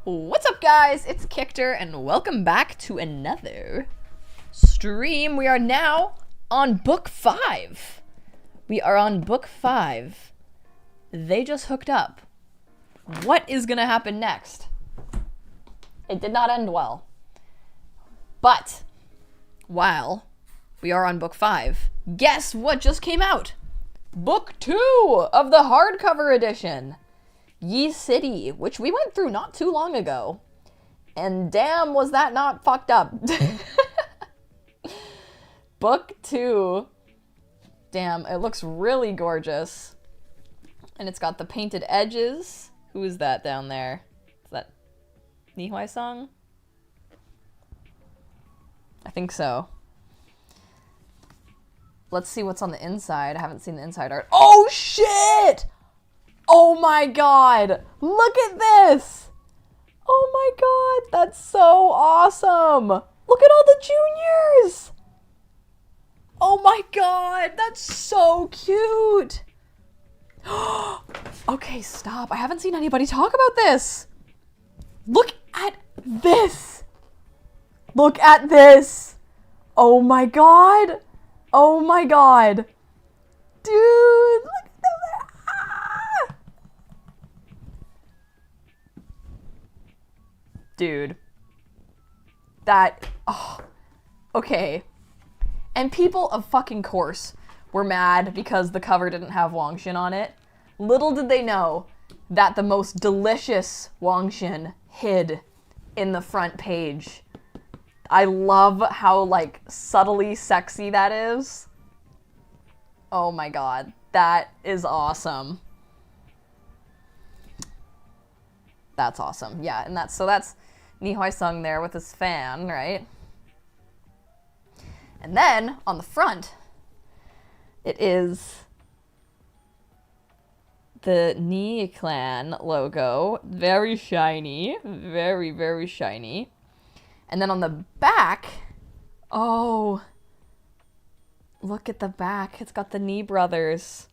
What's up, guys? It's Kictor, and welcome back to another stream. We are now on book 5. We are on book 5. They just hooked up. What is gonna happen next? It did not end well. But while we are on book 5, guess what just came out? Book 2 of the hardcover edition. Yi City, which we went through not too long ago. And damn, was that not fucked up. Book 2. Damn, it looks really gorgeous. And it's got the painted edges. Who is that down there? Is that Nihoi Song? I think so. Let's see what's on the inside. I haven't seen the inside art. Oh, shit! Oh my god! Look at this! Oh my god, that's so awesome! Look at all the juniors! Oh my god, that's so cute! Okay, stop. I haven't seen anybody talk about this! Look at this! Look at this! Oh my god! Oh my god! Dude, look at that! Ah! Dude. That, oh, okay. And people of fucking course were mad because the cover didn't have Wang Xin on it. Little did they know that the most delicious Wang Xin hid in the front page. I love how, like, subtly sexy that is. Oh my god. That is awesome. That's awesome. Yeah, and that's Nihoi Sung there with his fan, right? And then, on the front, it is the Ni Clan logo. Very shiny. Very, very shiny. And then on the back, oh, look at the back. It's got the Ni brothers.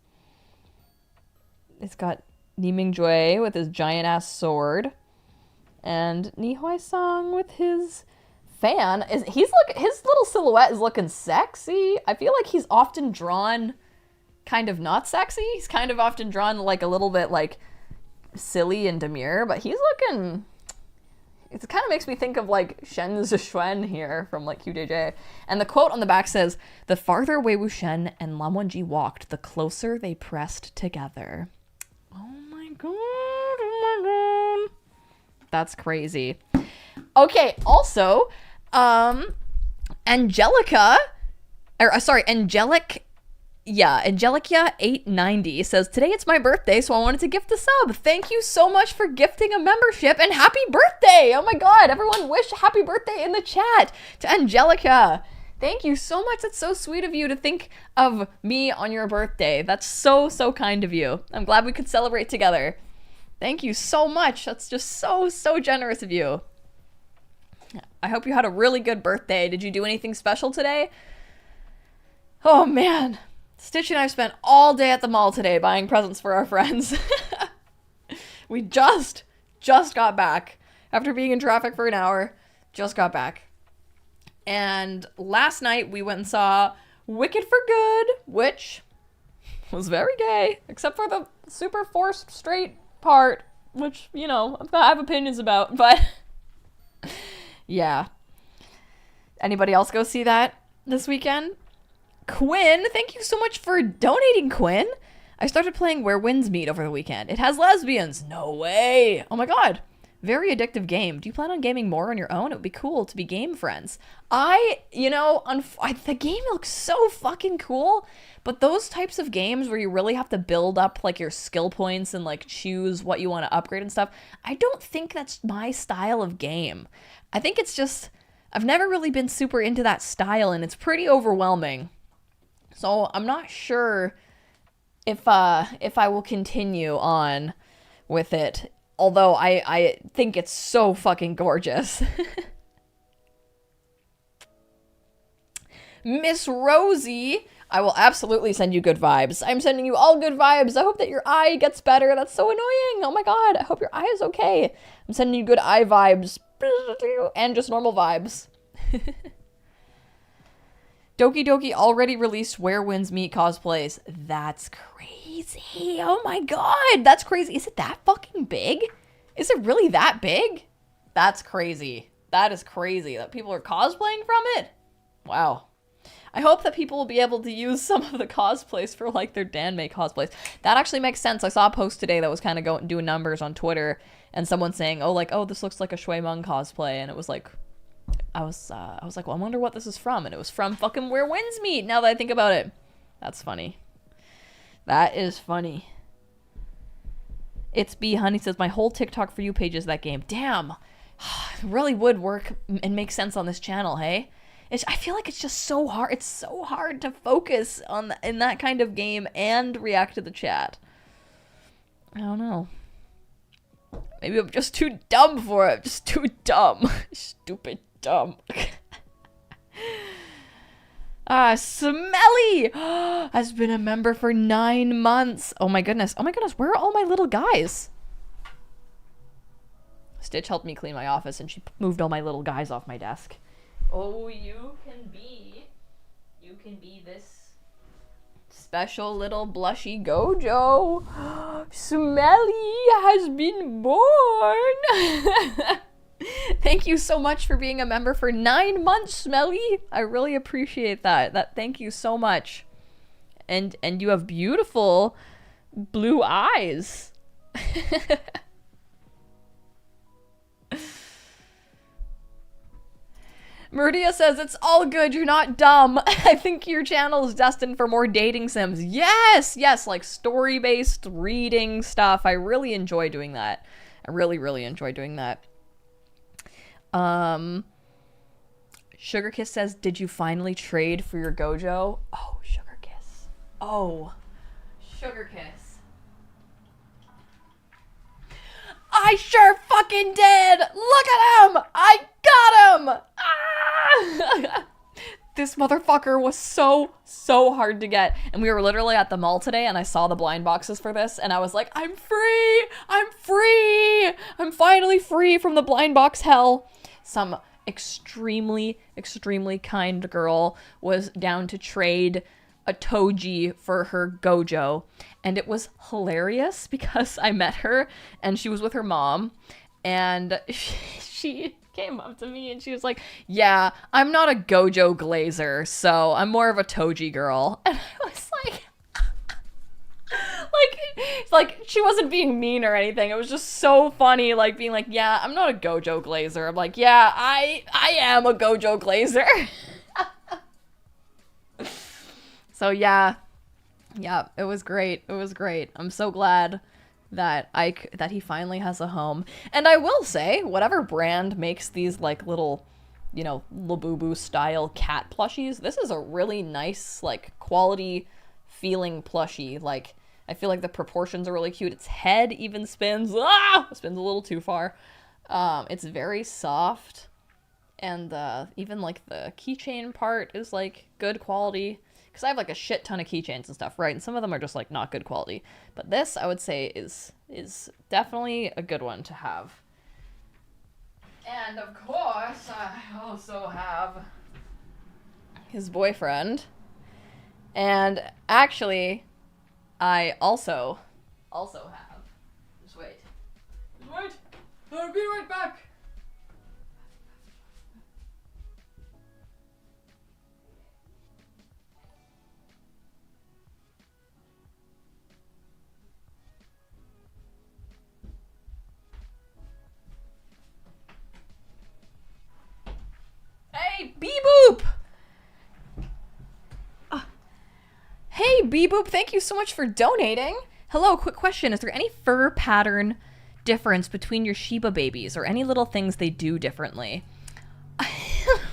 It's got Ni Mingjue with his giant-ass sword. And Nihoi Song with his fan. His little silhouette is looking sexy. I feel like he's often drawn kind of not sexy. He's kind of often drawn like a little bit like silly and demure, but he's looking... It kind of makes me think of like Shen Zixuan here from like QJJ. And the quote on the back says, "The farther Wei Wuxian and Lan Wangji walked, the closer they pressed together." Oh my god, oh my god. That's crazy. Okay, also, Angelica, Angelica890 says, "Today it's my birthday, so I wanted to gift a sub. Thank you so much for gifting a membership, and happy birthday!" Oh my god, everyone wish happy birthday in the chat to Angelica. Thank you so much. That's so sweet of you to think of me on your birthday. That's so, so kind of you. I'm glad we could celebrate together. Thank you so much. That's just so, so generous of you. I hope you had a really good birthday. Did you do anything special today? Oh man. Stitch and I spent all day at the mall today buying presents for our friends. We just got back. After being in traffic for an hour, just got back. And last night we went and saw Wicked for Good, which was very gay, except for the super forced straight part, which, you know, I have opinions about, but yeah. Anybody else go see that this weekend? Quinn, thank you so much for donating, Quinn. I started playing Where Winds Meet over the weekend. It has lesbians. No way. Oh my god. Very addictive game. Do you plan on gaming more on your own? It would be cool to be game friends. The game looks so fucking cool, but those types of games where you really have to build up like your skill points and like choose what you want to upgrade and stuff, I don't think that's my style of game. I think it's just, I've never really been super into that style and it's pretty overwhelming. So I'm not sure if I will continue on with it. Although I think it's so fucking gorgeous. Miss Rosie, I will absolutely send you good vibes. I'm sending you all good vibes. I hope that your eye gets better. That's so annoying. Oh my god. I hope your eye is okay. I'm sending you good eye vibes. And just normal vibes. Doki Doki already released Where Winds Meet cosplays. That's crazy. Oh my god. That's crazy. Is it that fucking big? Is it really that big? That's crazy. That is crazy that people are cosplaying from it. Wow. I hope that people will be able to use some of the cosplays for like their Danmei cosplays. That actually makes sense. I saw a post today that was kind of doing numbers on Twitter and someone saying, oh, this looks like a Shui Meng cosplay. And it was like, I was like, well, I wonder what this is from. And it was from fucking Where Winds Meet, now that I think about it. That's funny. That is funny. It's B Honey says, my whole TikTok For You page is that game. Damn. It really would work and make sense on this channel, hey? I feel like it's just so hard. It's so hard to focus in that kind of game and react to the chat. I don't know. Maybe I'm just too dumb for it. Just too dumb. Stupid dumb. Smelly has been a member for 9 months. Oh my goodness. Oh my goodness. Where are all my little guys? Stitch helped me clean my office and she moved all my little guys off my desk. Oh, you can be this special little blushy Gojo. Smelly has been born. Thank you so much for being a member for 9 months, Smelly. I really appreciate that. Thank you so much. And you have beautiful blue eyes. Meridia says, it's all good, you're not dumb. I think your channel is destined for more dating sims. Yes, like story-based reading stuff. I really enjoy doing that. I really, really enjoy doing that. Sugar Kiss says, did you finally trade for your Gojo? Oh, Sugar Kiss. Oh, Sugar Kiss. I sure fucking did! Look at him! I got him! Ah! This motherfucker was so hard to get. And we were literally at the mall today and I saw the blind boxes for this and I was like, I'm free! I'm free! I'm finally free from the blind box hell. Some extremely kind girl was down to trade a Toji for her Gojo. And it was hilarious because I met her and she was with her mom and she came up to me and she was like, yeah, I'm not a Gojo glazer, so I'm more of a Toji girl. And I was like she wasn't being mean or anything. It was just so funny, like being like, yeah, I'm not a Gojo glazer. I'm like, yeah, I am a Gojo glazer. So yeah, it was great. It was great. I'm so glad that he finally has a home. And I will say, whatever brand makes these like little you know, Labubu style cat plushies. This is a really nice, like, quality feeling plushie. Like, I feel like the proportions are really cute. Its head even spins. Spins a little too far. It's very soft. And even, like, the keychain part is, like, good quality. Because I have, like, a shit ton of keychains and stuff, right? And some of them are just, like, not good quality. But this, I would say, is definitely a good one to have. And, of course, I also have his boyfriend. And, actually, I also have... Just wait. I'll be right back! Hey, Bee-Boop! Hey, Bee-Boop, thank you so much for donating. Hello, quick question. Is there any fur pattern difference between your Shiba babies or any little things they do differently?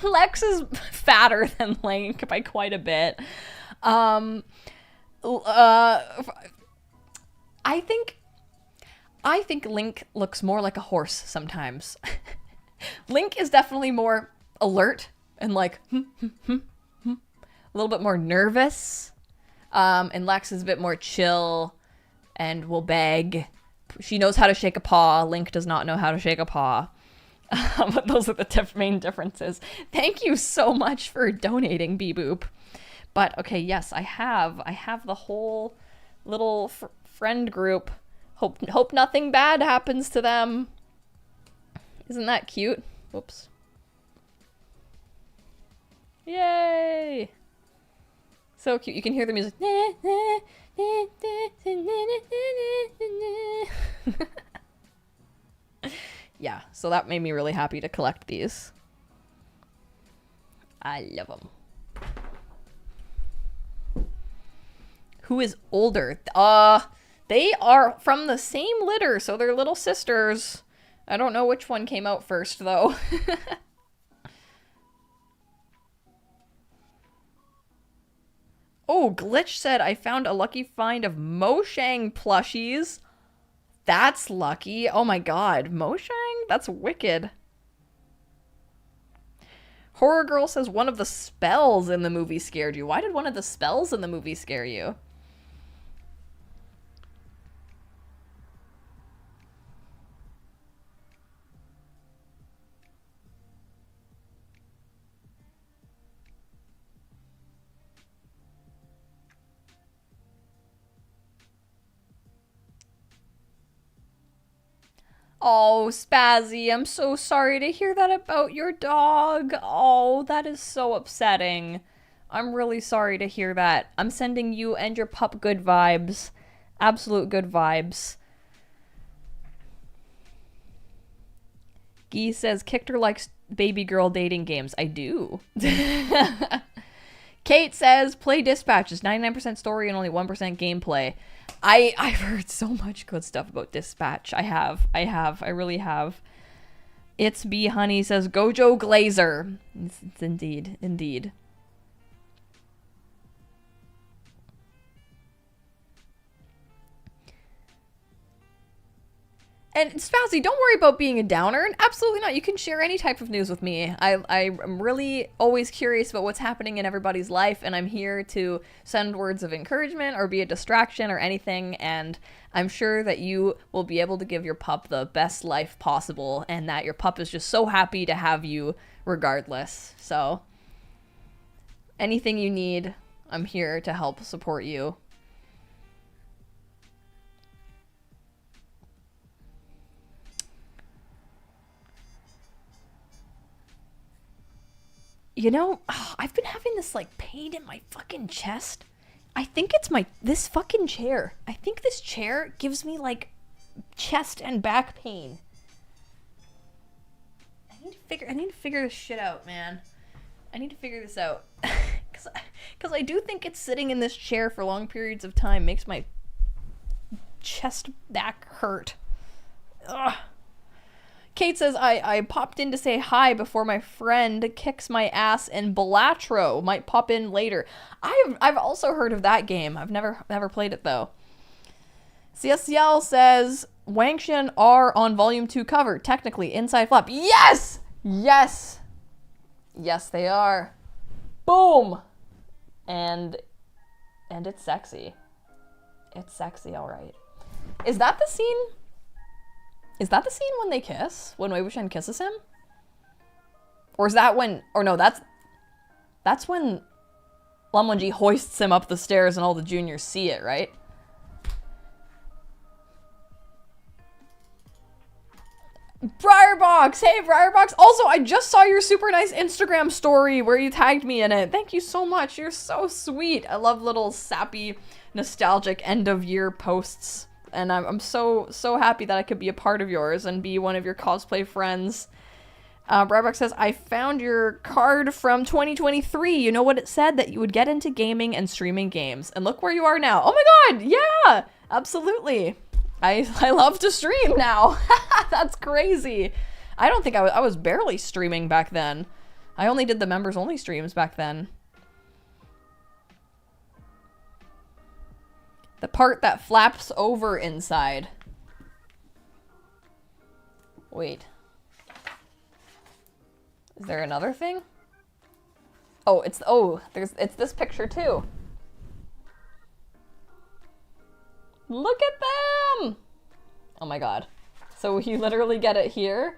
Lex is fatter than Link by quite a bit. I think Link looks more like a horse sometimes. Link is definitely more alert and like a little bit more nervous. And Lex is a bit more chill and will beg. She knows how to shake a paw. Link does not know how to shake a paw. But those are the main differences. Thank you so much for donating, Bee-Boop. But okay, yes, I have the whole little friend group. Hope nothing bad happens to them. Isn't that cute? Whoops. Yay! So cute. You can hear the music. Yeah, so that made me really happy to collect these. I love them. Who is older? They are from the same litter, so they're little sisters. I don't know which one came out first, though. Oh, Glitch said, I found a lucky find of Mojang plushies. That's lucky. Oh my god. Mojang? That's wicked. Horror Girl says one of the spells in the movie scared you. Why did one of the spells in the movie scare you? Oh, Spazzy, I'm so sorry to hear that about your dog. Oh, that is so upsetting. I'm really sorry to hear that. I'm sending you and your pup good vibes. Absolute good vibes. Gee says, Kictor likes baby girl dating games. I do. Kate says, play Dispatches, 99% story and only 1% gameplay. I've heard so much good stuff about Dispatch. I really have. It's B Honey says, Gojo Glazer. It's indeed. And Spazzy, don't worry about being a downer. Absolutely not. You can share any type of news with me. I'm really always curious about what's happening in everybody's life, and I'm here to send words of encouragement or be a distraction or anything, and I'm sure that you will be able to give your pup the best life possible, and that your pup is just so happy to have you regardless. So, anything you need, I'm here to help support you. You know, I've been having this, like, pain in my fucking chest. I think it's this fucking chair. I think this chair gives me, like, chest and back pain. I need to figure this shit out, man. I need to figure this out. Because I do think it's sitting in this chair for long periods of time makes my chest back hurt. Ugh. Kate says, I popped in to say hi before my friend kicks my ass in Balatro. Might pop in later. I've also heard of that game. I've never played it though. CSCL says, Wangshan are on Volume 2 cover. Technically, inside flap. Yes! Yes! Yes, they are. Boom! And it's sexy. It's sexy, alright. Is that the scene? Is that the scene when they kiss? When Wei Wuxian kisses him? Or is that when... Or no, that's when Lan Wangji hoists him up the stairs and all the juniors see it, right? Briarbox! Hey, Briarbox! Also, I just saw your super nice Instagram story where you tagged me in it. Thank you so much. You're so sweet. I love little sappy, nostalgic end-of-year posts. And I'm so happy that I could be a part of yours and be one of your cosplay friends. Briarbox says, I found your card from 2023. You know what it said? That you would get into gaming and streaming games. And look where you are now. Oh my god! Yeah! Absolutely. I love to stream now. That's crazy. I don't think I was barely streaming back then. I only did the members only streams back then. The part that flaps over inside. Wait. Is there another thing? Oh, it's this picture too. Look at them! Oh my god. So you literally get it here,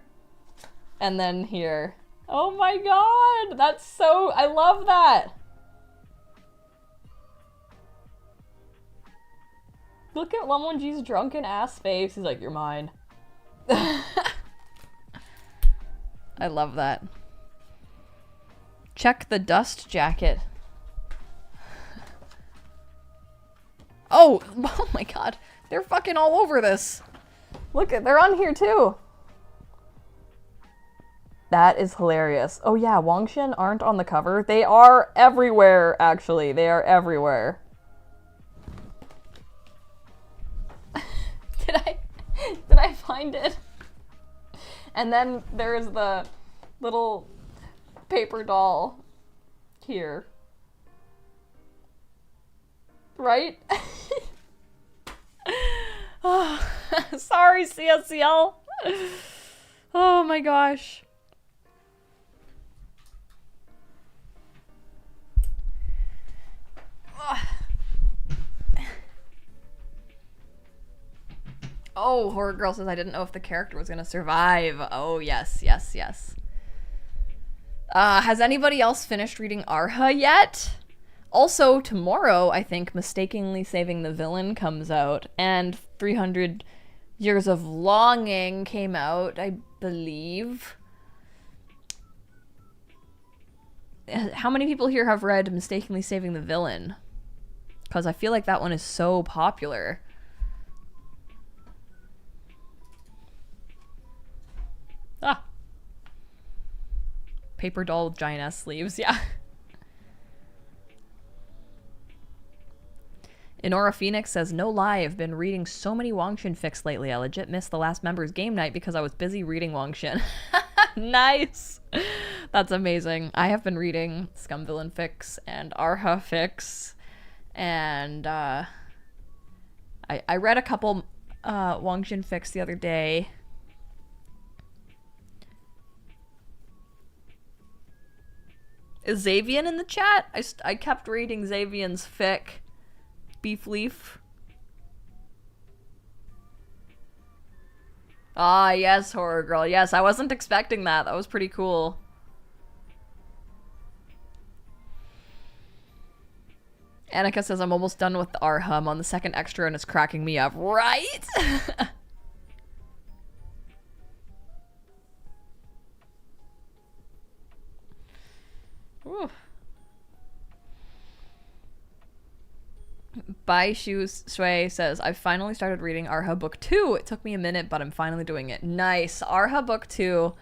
and then here. Oh my god! That's so... I love that! Look at Lan Wangji's drunken ass face. He's like, you're mine. I love that. Check the dust jacket. Oh my god. They're fucking all over this. Look, they're on here too. That is hilarious. Oh yeah, Wangshan aren't on the cover. They are everywhere, actually. They are everywhere. Did I find it? And then there's the little paper doll here. Right? Oh, sorry, CSCL. Oh my gosh. Oh, Horror Girl says, I didn't know if the character was gonna survive. Oh, yes, yes, yes. Has anybody else finished reading Arha yet? Also, tomorrow, I think, Mistakenly Saving the Villain comes out, and 300 Years of Longing came out, I believe. How many people here have read Mistakenly Saving the Villain? Because I feel like that one is so popular. Ah. Paper doll with giant ass sleeves, yeah. Inora Phoenix says, no lie, I've been reading so many Wangshan fics lately. I legit missed the last members game night because I was busy reading Wangshan. Nice. That's amazing. I have been reading Scum Villain fics and Arha fics. And I read a couple Wangshan fics the other day. Is Xavian in the chat? I kept reading Xavian's fic. Beef Leaf. Ah, yes, Horror Girl. Yes, I wasn't expecting that. That was pretty cool. Annika says, I'm almost done with the Arha. I'm on the second extra and it's cracking me up. Right? Ooh. Bai Shu Sui says, I finally started reading Arha Book 2. It took me a minute, but I'm finally doing it. Nice. Arha Book 2.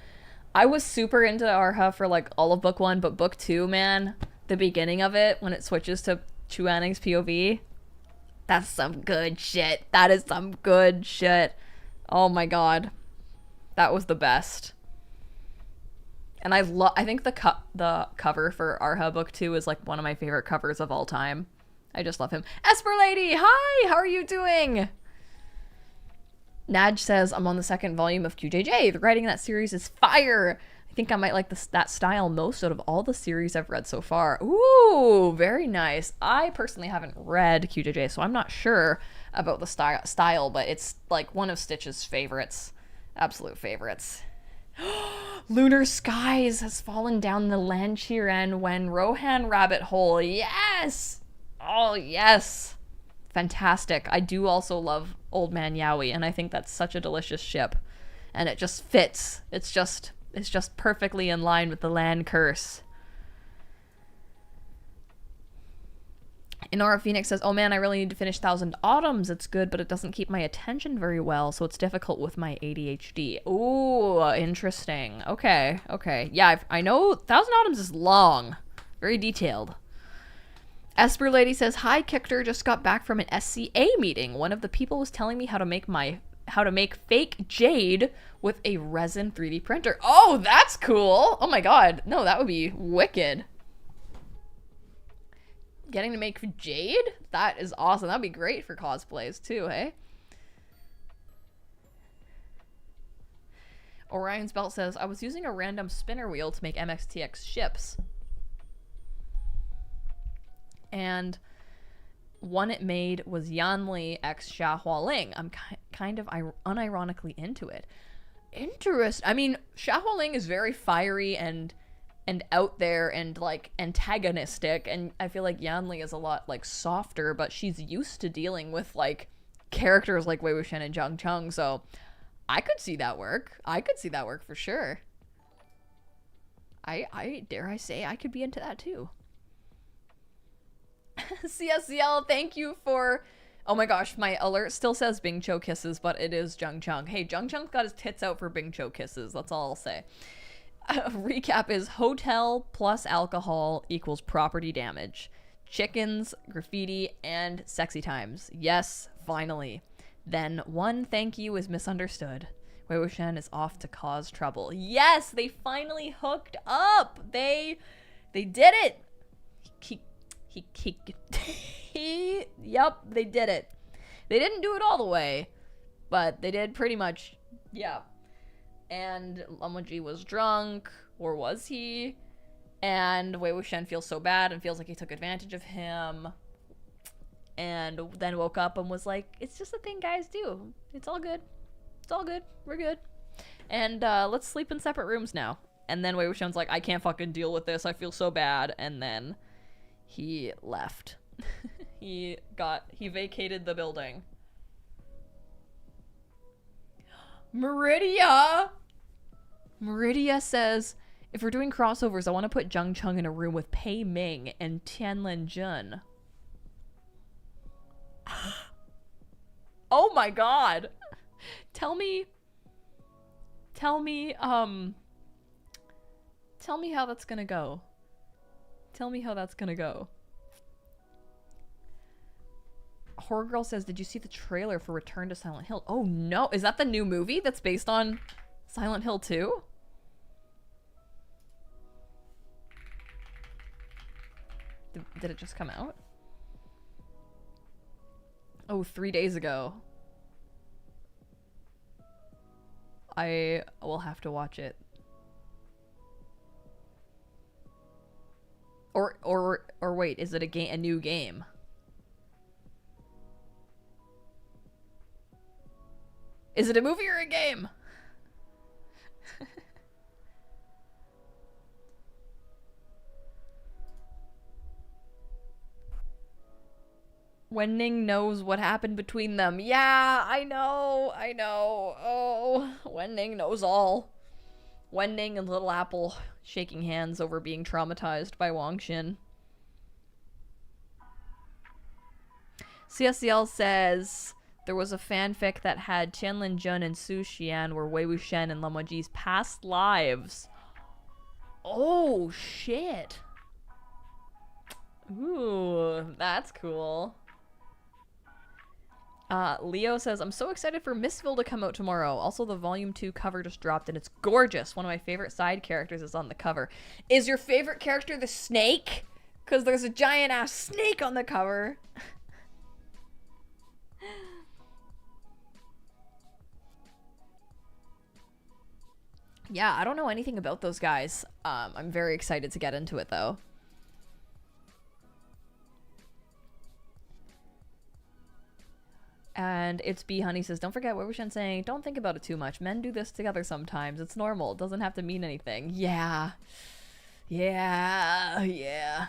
I was super into Arha for like all of Book 1, but Book 2, man, the beginning of it, when it switches to Chu Anning's POV, that's some good shit. That is some good shit. Oh my god. That was the best. And I think the cover for Arha book 2 is like one of my favorite covers of all time. I just love him. Esper Lady, hi, how are you doing? Naj says, I'm on the second volume of QJJ. The writing in that series is fire. I think I might like that style most out of all the series I've read so far. Ooh, very nice. I personally haven't read QJJ, so I'm not sure about the style, but it's like one of Stitch's favorites. Absolute favorites. Lunar Skies has fallen down the Lanchiren when Rohan rabbit hole. Yes! Oh, yes. Fantastic. I do also love Old Man Yowie, and I think that's such a delicious ship. And it just fits. It's just perfectly in line with the land curse. Inora Phoenix says, oh man, I really need to finish Thousand Autumns. It's good, but it doesn't keep my attention very well, so it's difficult with my ADHD. Ooh, interesting. Okay. Yeah, I know Thousand Autumns is long. Very detailed. Esper Lady says, hi, Kictor, just got back from an SCA meeting. One of the people was telling me how to make fake jade with a resin 3D printer. Oh, that's cool. Oh my god. No, that would be wicked. Getting to make jade? That is awesome. That'd be great for cosplays too, hey? Orion's Belt says, I was using a random spinner wheel to make MXTX ships. And one it made was Yanli x Xia Hualing. I'm kind of unironically into it. I mean, Xia Hualing is very fiery and out there and like antagonistic, and I feel like Yanli is a lot like softer, but she's used to dealing with like characters like Wei Wuxian and Zhang Cheng, so I could see that work. I could see that work for sure. I dare I say I could be into that too. CSCL, thank you for... Oh my gosh, my alert still says Bing Cho kisses, but it is Zhang Cheng. Hey, Zhang Cheng's got his tits out for Bing Cho kisses. That's all I'll say. Recap is hotel plus alcohol equals property damage. Chickens, graffiti, and sexy times. Yes, finally. Then one thank you is misunderstood. Wei Wuxian is off to cause trouble. Yes, they finally hooked up. They did it. Yep, they did it. They didn't do it all the way, but they did pretty much. Yeah. And Lamoji was drunk, or was he? And Wei Wuxian feels so bad and feels like he took advantage of him. And then woke up and was like, it's just a thing guys do. It's all good. It's all good. We're good. And let's sleep in separate rooms now. And then Wei Wuxian's like, I can't fucking deal with this. I feel so bad. And then he left. He vacated the building. Meridia says, if we're doing crossovers, I want to put Zhang Cheng in a room with Pei Ming and Tianlin Jun. Oh my god. Tell me how that's gonna go. Tell me how that's gonna go. Horror Girl says, did you see the trailer for Return to Silent Hill? Oh no, is that the new movie that's based on Silent Hill 2? Did it just come out? Oh, 3 days ago. I will have to watch it. Or wait, is it a new game? Is it a movie or a game? Wenning knows what happened between them. Yeah, I know. Oh, Wenning knows all. Wenning and Little Apple shaking hands over being traumatized by Wang Xin. CSCL says there was a fanfic that had Tianlin Jun and Su Xian were Wei Wuxian and Lamoji's past lives. Oh, shit. Ooh, that's cool. Leo says, I'm so excited for Missville to come out tomorrow. Also, the Volume 2 cover just dropped and it's gorgeous. One of my favorite side characters is on the cover. Is your favorite character the snake? Because there's a giant ass snake on the cover. Yeah, I don't know anything about those guys. I'm very excited to get into it though. And it's B Honey says, don't forget what Wei-Wuxian saying. Don't think about it too much. Men do this together sometimes. It's normal. It doesn't have to mean anything. Yeah. Yeah. Yeah.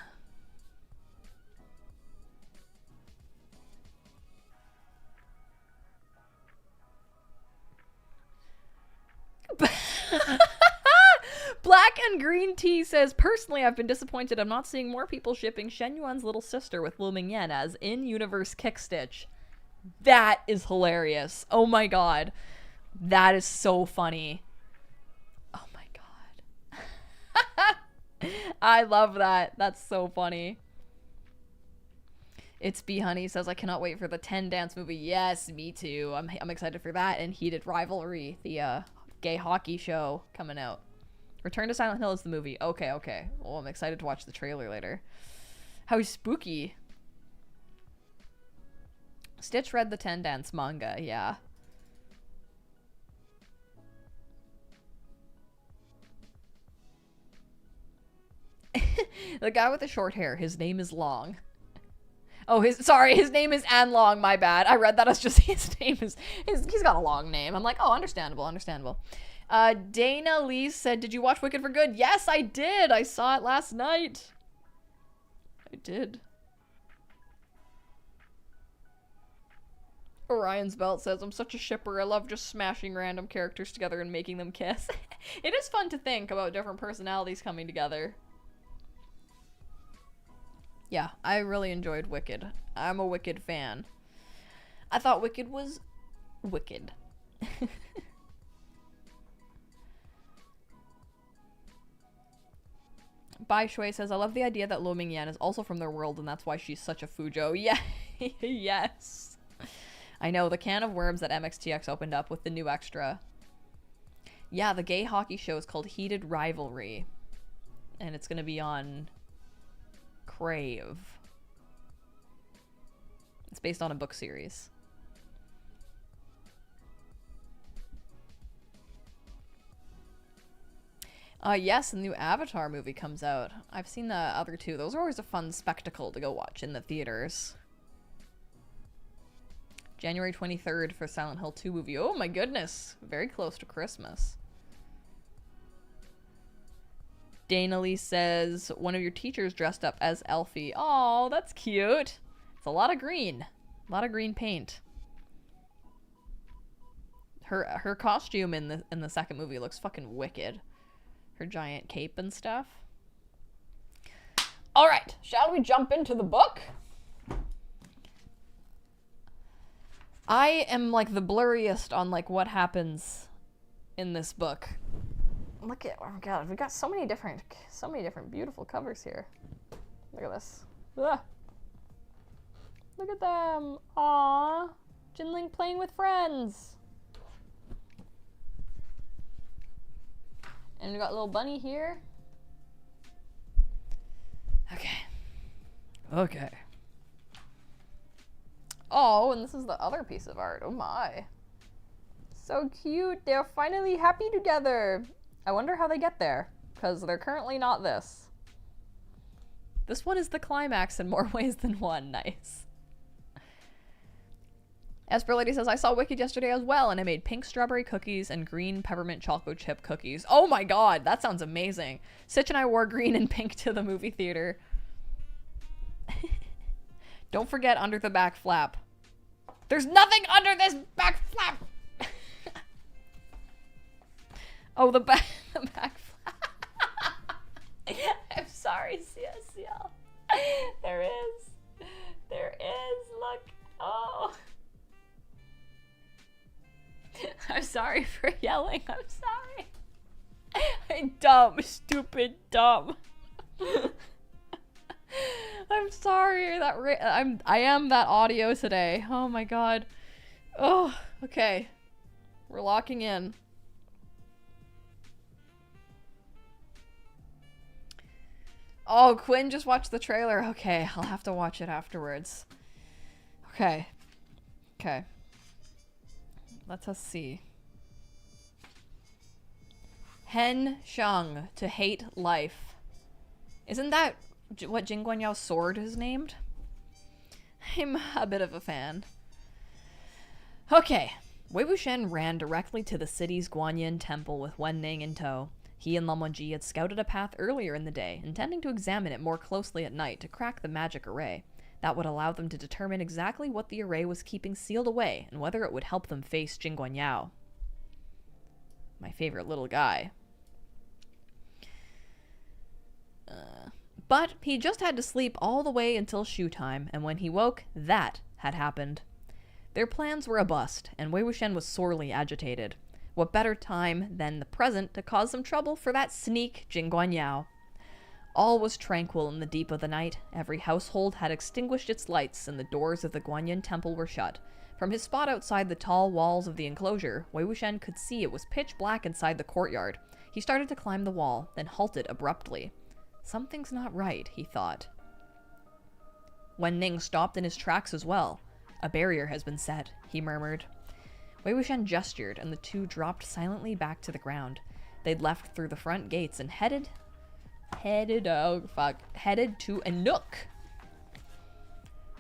Black and Green Tea says, personally, I've been disappointed I'm not seeing more people shipping Shen Yuan's little sister with Lu Mingyan as in-universe Kickstitch. That is hilarious. Oh my god. That is so funny. Oh my god. I love that. That's so funny. It's B Honey says, I cannot wait for the 10 Dance movie. Yes, me too. I'm excited for that and Heated Rivalry, the gay hockey show coming out. Return to Silent Hill is the movie. Okay, okay. Well, I'm excited to watch the trailer later. How spooky. Stitch read the 10 Dance manga, yeah. The guy with the short hair, his name is Long. Oh, his name is An Long, my bad. I read that as just his name is, he's got a long name. I'm like, oh, understandable, understandable. Dana Lee said, did you watch Wicked for Good? Yes, I did. I saw it last night. I did. Orion's Belt says, I'm such a shipper. I love just smashing random characters together and making them kiss. It is fun to think about different personalities coming together. Yeah, I really enjoyed Wicked. I'm a Wicked fan. I thought Wicked was wicked. Bai Shui says, I love the idea that Lu Mingyan is also from their world and that's why she's such a Fujo. Yeah, yes. I know, the can of worms that MXTX opened up with the new extra. Yeah, the gay hockey show is called Heated Rivalry. And it's going to be on Crave. It's based on a book series. Yes, the new Avatar movie comes out. I've seen the other two. Those are always a fun spectacle to go watch in the theaters. January 23rd for Silent Hill 2 movie. Oh my goodness. Very close to Christmas. Dana Lee says, one of your teachers dressed up as Elfie. Oh, that's cute. It's a lot of green. A lot of green paint. Her costume in the second movie looks fucking wicked. Her giant cape and stuff. All right, shall we jump into the book? I am like the blurriest on like what happens in this book. Look at, oh my god, we've got so many different beautiful covers here. Look at this. Ugh. Look at them. Aww. Jinling playing with friends. And we got a little bunny here. Okay. Okay. Oh, and this is the other piece of art. Oh my. So cute. They're finally happy together. I wonder how they get there, because they're currently not this. This one is the climax in more ways than one. Nice. Esper Lady says, I saw Wicked yesterday as well, and I made pink strawberry cookies and green peppermint chocolate chip cookies. Oh my god, that sounds amazing. Sitch and I wore green and pink to the movie theater. Don't forget under the back flap. There's nothing under this back flap! Oh, the back flap. I'm sorry, CSCL. There is. There is. Look. Oh. I'm sorry for yelling. I'm sorry. I'm dumb. Stupid dumb. I'm sorry that I am that audio today. Oh my god. Oh, okay. We're locking in. Oh, Quinn just watched the trailer. Okay, I'll have to watch it afterwards. Okay. Okay. Let us see. Hen Shang, to hate life. Isn't that what Jing Guanyao's sword is named? I'm a bit of a fan. Okay. Wei Wuxian ran directly to the city's Guanyin temple with Wen Ning in tow. He and Lan Wangji had scouted a path earlier in the day, intending to examine it more closely at night to crack the magic array. That would allow them to determine exactly what the array was keeping sealed away and whether it would help them face Jing Guanyao. My favorite little guy. But he just had to sleep all the way until shoe time, and when he woke, that had happened. Their plans were a bust, and Wei Wuxian was sorely agitated. What better time than the present to cause some trouble for that sneak Jing Guanyao? All was tranquil in the deep of the night. Every household had extinguished its lights, and the doors of the Guanyin temple were shut. From his spot outside the tall walls of the enclosure, Wei Wuxian could see it was pitch black inside the courtyard. He started to climb the wall, then halted abruptly. Something's not right, he thought. Wen Ning stopped in his tracks as well. A barrier has been set, he murmured. Wei Wuxian gestured, and the two dropped silently back to the ground. They'd left through the front gates and headed to a nook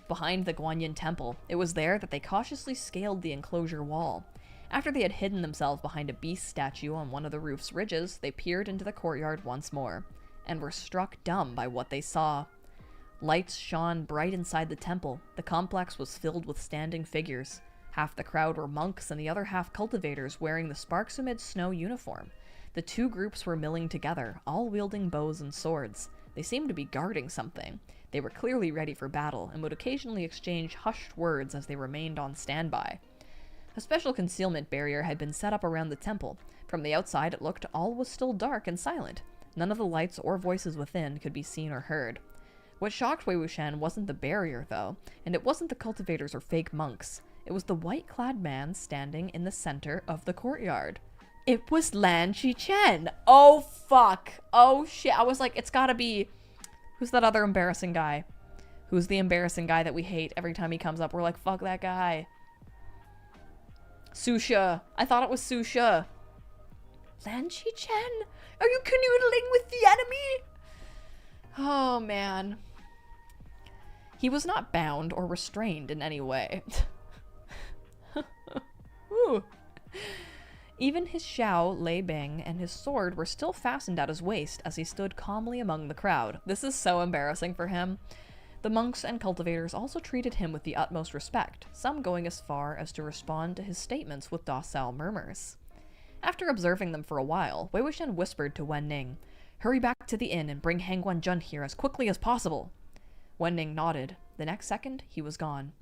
behind the Guanyin temple. It was there that they cautiously scaled the enclosure wall. After they had hidden themselves behind a beast statue on one of the roof's ridges, they peered into the courtyard once more, and were struck dumb by what they saw. Lights shone bright inside the temple. The complex was filled with standing figures. Half the crowd were monks and the other half cultivators wearing the Sparks Amid Snow uniform. The two groups were milling together, all wielding bows and swords. They seemed to be guarding something. They were clearly ready for battle and would occasionally exchange hushed words as they remained on standby. A special concealment barrier had been set up around the temple. From the outside it looked all was still dark and silent. None of the lights or voices within could be seen or heard. What shocked Wei Wuxian wasn't the barrier, though, and it wasn't the cultivators or fake monks. It was the white-clad man standing in the center of the courtyard. It was Lan Qichen! Oh, fuck! Oh, shit. I was like, it's gotta be... Who's that other embarrassing guy? Who's the embarrassing guy that we hate every time he comes up? We're like, fuck that guy. Susha. I thought it was Susha. Lan Qichen? Are you canoodling with the enemy? Oh, man. He was not bound or restrained in any way. Ooh. Even his xiao, Lei Bing, and his sword were still fastened at his waist as he stood calmly among the crowd. This is so embarrassing for him. The monks and cultivators also treated him with the utmost respect, some going as far as to respond to his statements with docile murmurs. After observing them for a while, Wei Wuxian whispered to Wen Ning, "Hurry back to the inn and bring Hang Guanzhen here as quickly as possible." Wen Ning nodded. The next second, he was gone.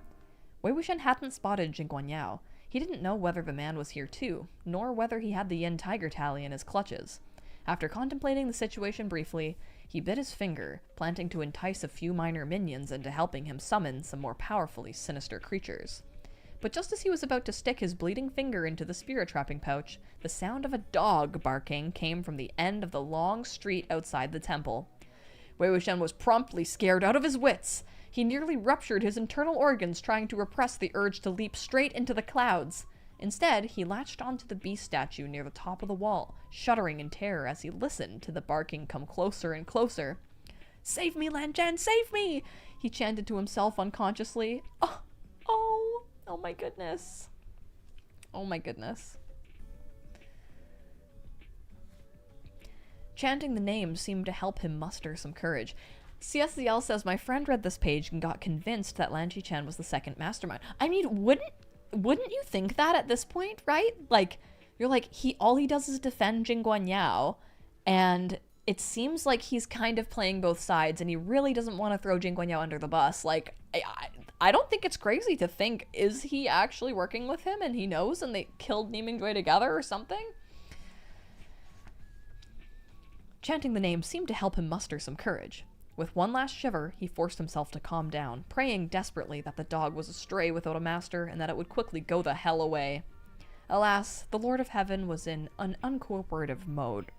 Wei Wuxian hadn't spotted Jing Guanyao. He didn't know whether the man was here too, nor whether he had the Yin Tiger tally in his clutches. After contemplating the situation briefly, he bit his finger, planning to entice a few minor minions into helping him summon some more powerfully sinister creatures. But just as he was about to stick his bleeding finger into the spirit trapping pouch, the sound of a dog barking came from the end of the long street outside the temple. Wei Wuxian was promptly scared out of his wits. He nearly ruptured his internal organs trying to repress the urge to leap straight into the clouds. Instead, he latched onto the beast statue near the top of the wall, shuddering in terror as he listened to the barking come closer and closer. "Save me, Lan Zhan, save me!" he chanted to himself unconsciously. Oh my goodness. Oh my goodness. Chanting the name seemed to help him muster some courage. CSZL says, "My friend read this page and got convinced that Lan Qichen was the second mastermind." I mean, wouldn't you think that at this point, right? Like, you're like, all he does is defend Jing Guanyao, and it seems like he's kind of playing both sides, and he really doesn't want to throw Jing Guanyao under the bus. Like, I don't think it's crazy to think, is he actually working with him and he knows and they killed Ni Mingjue together or something? Chanting the name seemed to help him muster some courage. With one last shiver, he forced himself to calm down, praying desperately that the dog was a stray without a master and that it would quickly go the hell away. Alas, the Lord of Heaven was in an uncooperative mode.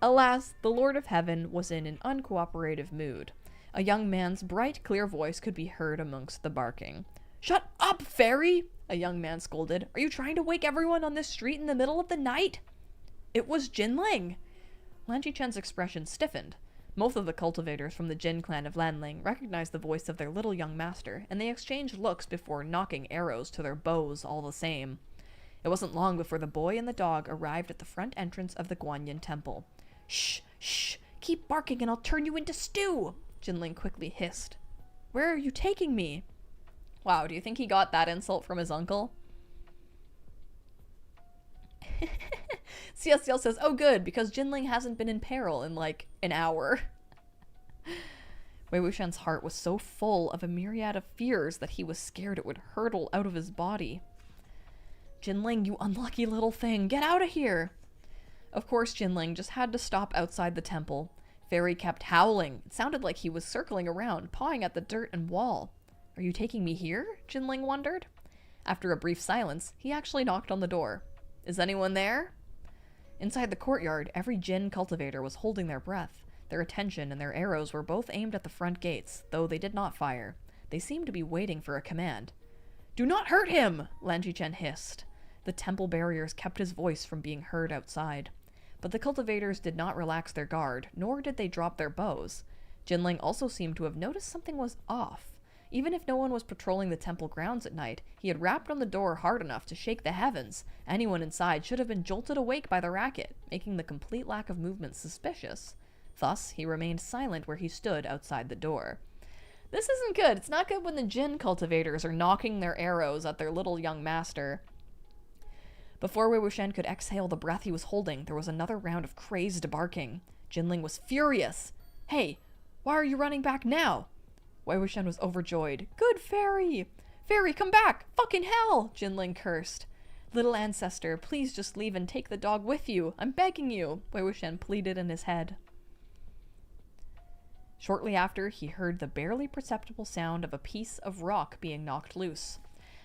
Alas, the Lord of Heaven was in an uncooperative mood. A young man's bright, clear voice could be heard amongst the barking. "Shut up, fairy!" a young man scolded. "Are you trying to wake everyone on this street in the middle of the night?" It was Jinling! Lan Xichen's expression stiffened. Most of the cultivators from the Jin clan of Lanling recognized the voice of their little young master, and they exchanged looks before knocking arrows to their bows all the same. It wasn't long before the boy and the dog arrived at the front entrance of the Guanyin temple. "Shh, shh, keep barking and I'll turn you into stew!" Jinling quickly hissed. "Where are you taking me?" Wow, do you think he got that insult from his uncle? CSL says, "Oh good, because Jinling hasn't been in peril in like an hour." Wei Wuxian's heart was so full of a myriad of fears that he was scared it would hurtle out of his body. "Jinling, you unlucky little thing, get out of here!" Of course, Jinling just had to stop outside the temple. Fairy kept howling. It sounded like he was circling around, pawing at the dirt and wall. "Are you taking me here?" Jinling wondered. After a brief silence, he actually knocked on the door. "Is anyone there?" Inside the courtyard, every Jin cultivator was holding their breath. Their attention and their arrows were both aimed at the front gates, though they did not fire. They seemed to be waiting for a command. "Do not hurt him!" Lan Xichen hissed. The temple barriers kept his voice from being heard outside. But the cultivators did not relax their guard, nor did they drop their bows. Jinling also seemed to have noticed something was off. Even if no one was patrolling the temple grounds at night, he had rapped on the door hard enough to shake the heavens. Anyone inside should have been jolted awake by the racket, making the complete lack of movement suspicious. Thus, he remained silent where he stood outside the door. This isn't good. It's not good when the Jin cultivators are knocking their arrows at their little young master. Before Wei Wuxian could exhale the breath he was holding, there was another round of crazed barking. Jinling was furious. "Hey, why are you running back now?" Wei Wuxian was overjoyed. "Good fairy! Fairy, come back! Fucking hell!" Jinling cursed. "Little ancestor, please just leave and take the dog with you. I'm begging you," Wei Wuxian pleaded in his head. Shortly after, he heard the barely perceptible sound of a piece of rock being knocked loose.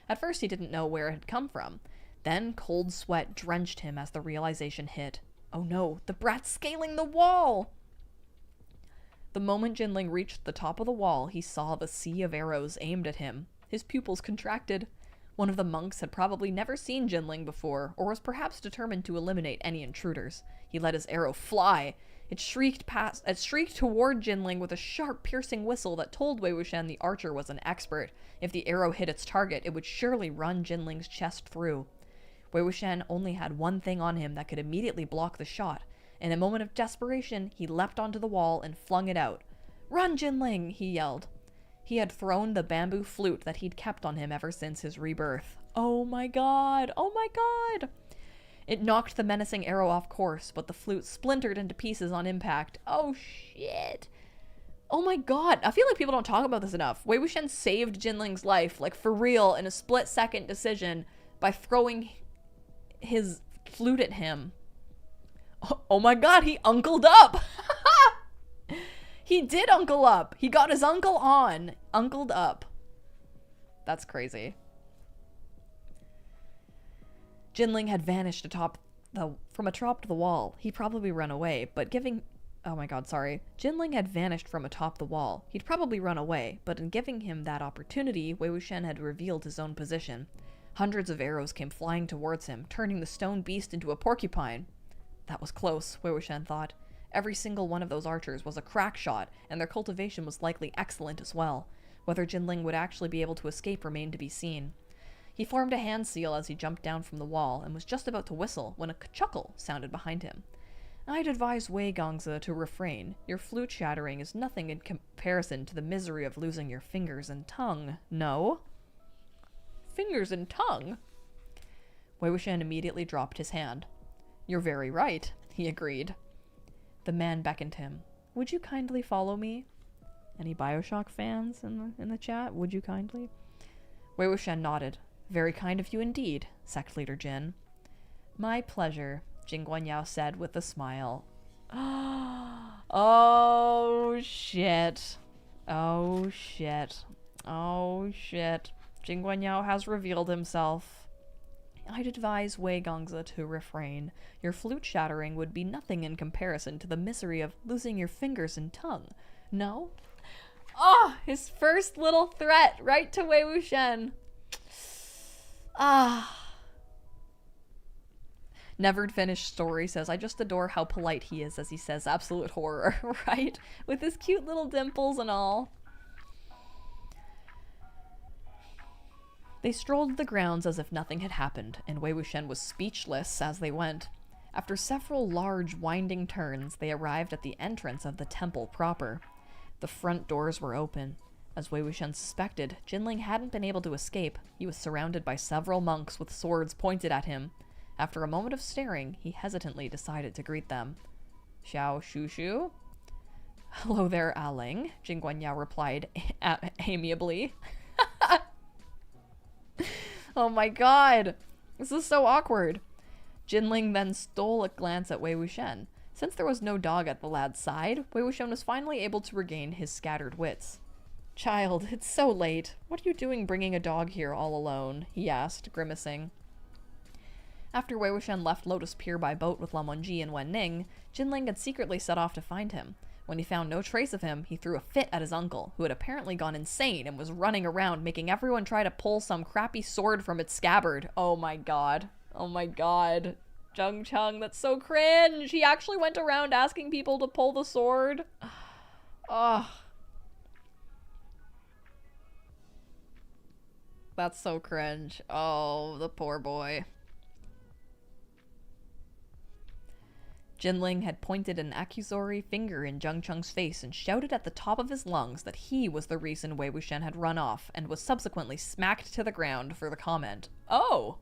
At first, he didn't know where it had come from. Then cold sweat drenched him as the realization hit. Oh no, the brat's scaling the wall! The moment Jinling reached the top of the wall, he saw the sea of arrows aimed at him. His pupils contracted. One of the monks had probably never seen Jinling before, or was perhaps determined to eliminate any intruders. He let his arrow fly. It shrieked toward Jinling with a sharp, piercing whistle that told Wei Wuxian the archer was an expert. If the arrow hit its target, it would surely run Jinling's chest through. Wei Wuxian only had one thing on him that could immediately block the shot. In a moment of desperation, he leapt onto the wall and flung it out. "Run, Jinling!" he yelled. He had thrown the bamboo flute that he'd kept on him ever since his rebirth. Oh my god! Oh my god! It knocked the menacing arrow off course, but the flute splintered into pieces on impact. Oh shit! Oh my god! I feel like people don't talk about this enough. Wei Wuxian saved Jinling's life, like for real, in a split-second decision by throwing his flute at him. Oh my god, he uncled up! He did uncle up! He got his uncle on! Uncled up. That's crazy. Jinling had vanished from atop the wall. He'd probably run away, but Jinling had vanished from atop the wall. He'd probably run away, but in giving him that opportunity, Wei Wuxian had revealed his own position. Hundreds of arrows came flying towards him, turning the stone beast into a porcupine. That was close, Wei Wuxian thought. Every single one of those archers was a crack shot, and their cultivation was likely excellent as well. Whether Jinling would actually be able to escape remained to be seen. He formed a hand seal as he jumped down from the wall, and was just about to whistle when a chuckle sounded behind him. "I'd advise Wei Gongzi to refrain. Your flute shattering is nothing in comparison to the misery of losing your fingers and tongue. No?" Fingers and tongue? Wei Wuxian immediately dropped his hand. "You're very right," he agreed. The man beckoned him. "Would you kindly follow me?" Any BioShock fans in the chat? Would you kindly? Wei Wuxian nodded. "Very kind of you indeed, sect leader Jin." "My pleasure," Jing Guanyao said with a smile. Oh, shit. Oh, shit. Oh, shit. Jing Guanyao has revealed himself. I'd advise Wei Gongzi to refrain. Your flute shattering would be nothing in comparison to the misery of losing your fingers and tongue. No? Oh, his first little threat right to Wei Wuxian. Ah. Never Finished Story says, I just adore how polite he is as he says absolute horror, right? With his cute little dimples and all. They strolled the grounds as if nothing had happened, and Wei Wuxian was speechless as they went. After several large, winding turns, they arrived at the entrance of the temple proper. The front doors were open. As Wei Wuxian suspected, Jinling hadn't been able to escape. He was surrounded by several monks with swords pointed at him. After a moment of staring, he hesitantly decided to greet them. Xiao Shushu? Hello there, Aling, Jing Guanyao replied amiably. Oh my god! This is so awkward. Jinling then stole a glance at Wei Wuxian. Since there was no dog at the lad's side, Wei Wuxian was finally able to regain his scattered wits. Child, it's so late. What are you doing bringing a dog here all alone? He asked, grimacing. After Wei Wuxian left Lotus Pier by boat with Lan Wangji and Wen Ning, Jinling had secretly set off to find him. When he found no trace of him, he threw a fit at his uncle, who had apparently gone insane and was running around making everyone try to pull some crappy sword from its scabbard. Oh my god. Oh my god. Zheng Cheng, that's so cringe. He actually went around asking people to pull the sword. Ugh. That's so cringe. Oh, the poor boy. Jinling had pointed an accusatory finger in Zheng Cheng's face and shouted at the top of his lungs that he was the reason Wei Wuxian had run off, and was subsequently smacked to the ground for the comment. Oh!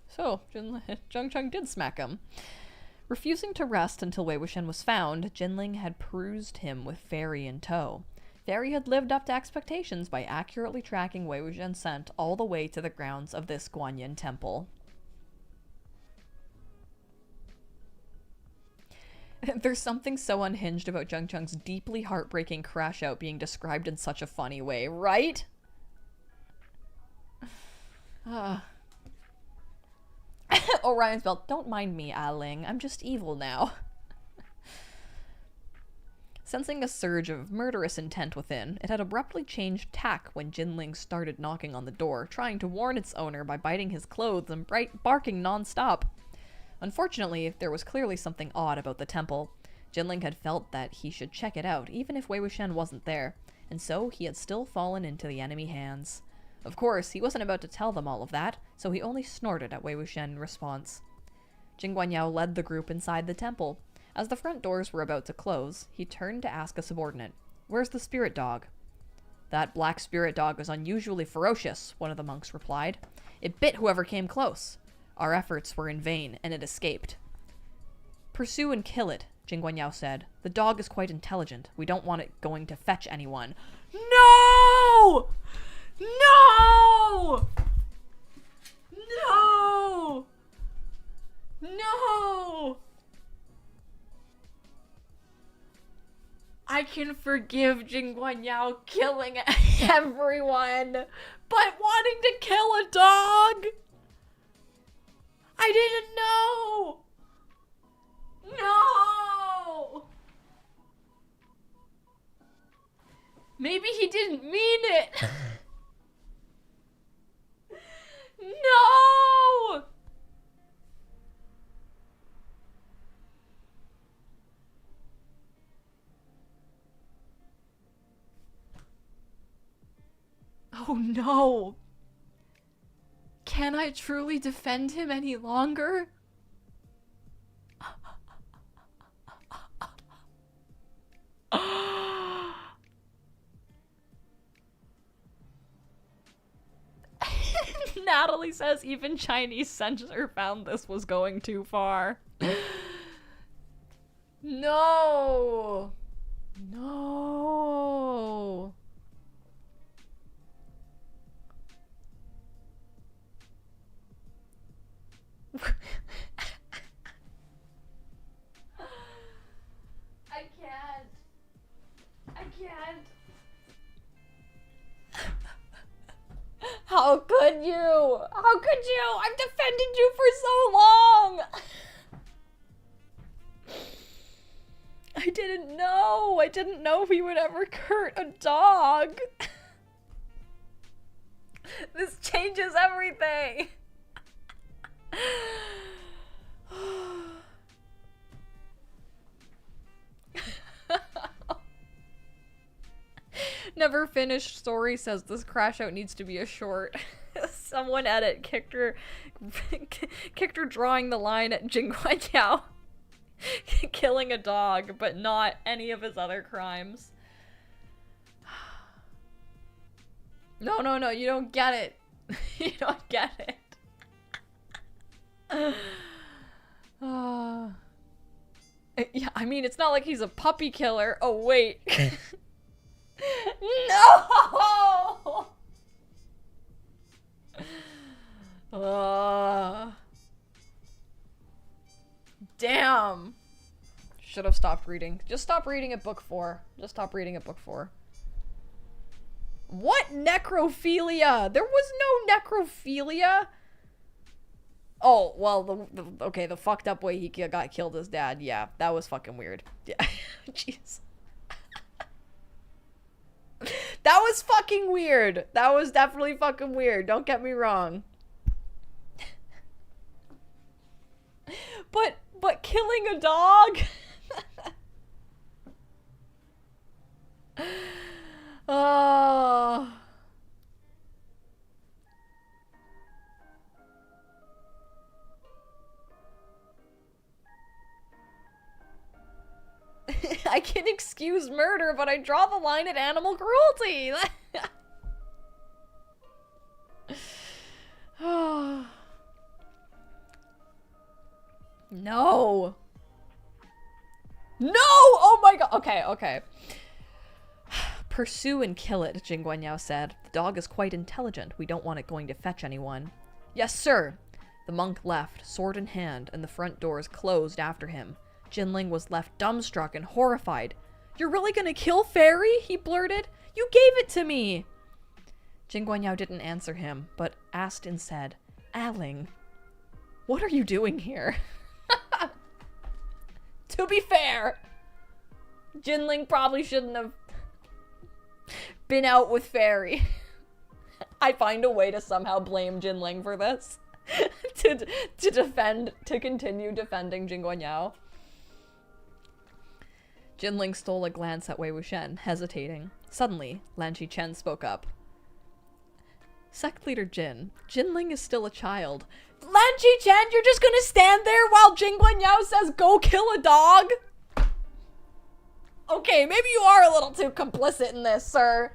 So, Zheng Cheng did smack him. Refusing to rest until Wei Wuxian was found, Jinling had perused him with Fairy in tow. Fairy had lived up to expectations by accurately tracking Wei Wuxian's scent all the way to the grounds of this Guanyin temple. There's something so unhinged about Zheng Cheng's deeply heartbreaking crash out being described in such a funny way, right? Orion's belt. Don't mind me, Aling. I'm just evil now. Sensing a surge of murderous intent within, it had abruptly changed tack when Jinling started knocking on the door, trying to warn its owner by biting his clothes and barking non-stop. Unfortunately, there was clearly something odd about the temple. Jinling had felt that he should check it out, even if Wei Wuxian wasn't there, and so he had still fallen into the enemy hands. Of course, he wasn't about to tell them all of that, so he only snorted at Wei Wuxian in response. Jing Guanyao led the group inside the temple. As the front doors were about to close, he turned to ask a subordinate, "Where's the spirit dog?" "That black spirit dog is unusually ferocious," one of the monks replied. "It bit whoever came close. Our efforts were in vain, and it escaped." "Pursue and kill it," Jing Guanyao said. "The dog is quite intelligent. We don't want it going to fetch anyone." No! No! No! No! I can forgive Jing Guanyao killing everyone, but wanting to kill a dog? I didn't know! No! Maybe he didn't mean it. No! Oh no! Can I truly defend him any longer? Natalie says even Chinese censor found this was going too far. No! No! you? How could you? I've defended you for so long. I didn't know. I didn't know he would ever hurt a dog. This changes everything. Never finished story says this crash out needs to be a short. Someone edit kicked her drawing the line at Jin Guanyao killing a dog, but not any of his other crimes. No, you don't get it. You don't get it. Yeah, I mean, it's not like he's a puppy killer. Oh, wait. No! Damn. Should have stopped reading. Just stop reading at book 4. Just stop reading at book 4. What necrophilia? There was no necrophilia. Oh, well, okay, the fucked up way he got killed as dad. Yeah, that was fucking weird. Yeah. Jeez. That was fucking weird. That was definitely fucking weird. Don't get me wrong. But killing a dog? Oh. I can excuse murder, but I draw the line at animal cruelty. No. No! Oh my god. Okay. Pursue and kill it, Jin Guanyao said. The dog is quite intelligent. We don't want it going to fetch anyone. Yes, sir. The monk left, sword in hand, and the front doors closed after him. Jinling was left dumbstruck and horrified. You're really gonna kill Fairy? He blurted. You gave it to me! Jin Guanyao didn't answer him, but asked instead, Aling, what are you doing here? To be fair, Jinling probably shouldn't have been out with Fairy. I find a way to somehow blame Jinling for this. to continue defending Jin Guanyao. Jinling stole a glance at Wei Wuxian, hesitating. Suddenly, Lan Qichen spoke up. Sect leader Jin, Jinling is still a child. Lan Qichen, you're just gonna stand there while Jin Guanyao says go kill a dog? Okay, maybe you are a little too complicit in this, sir.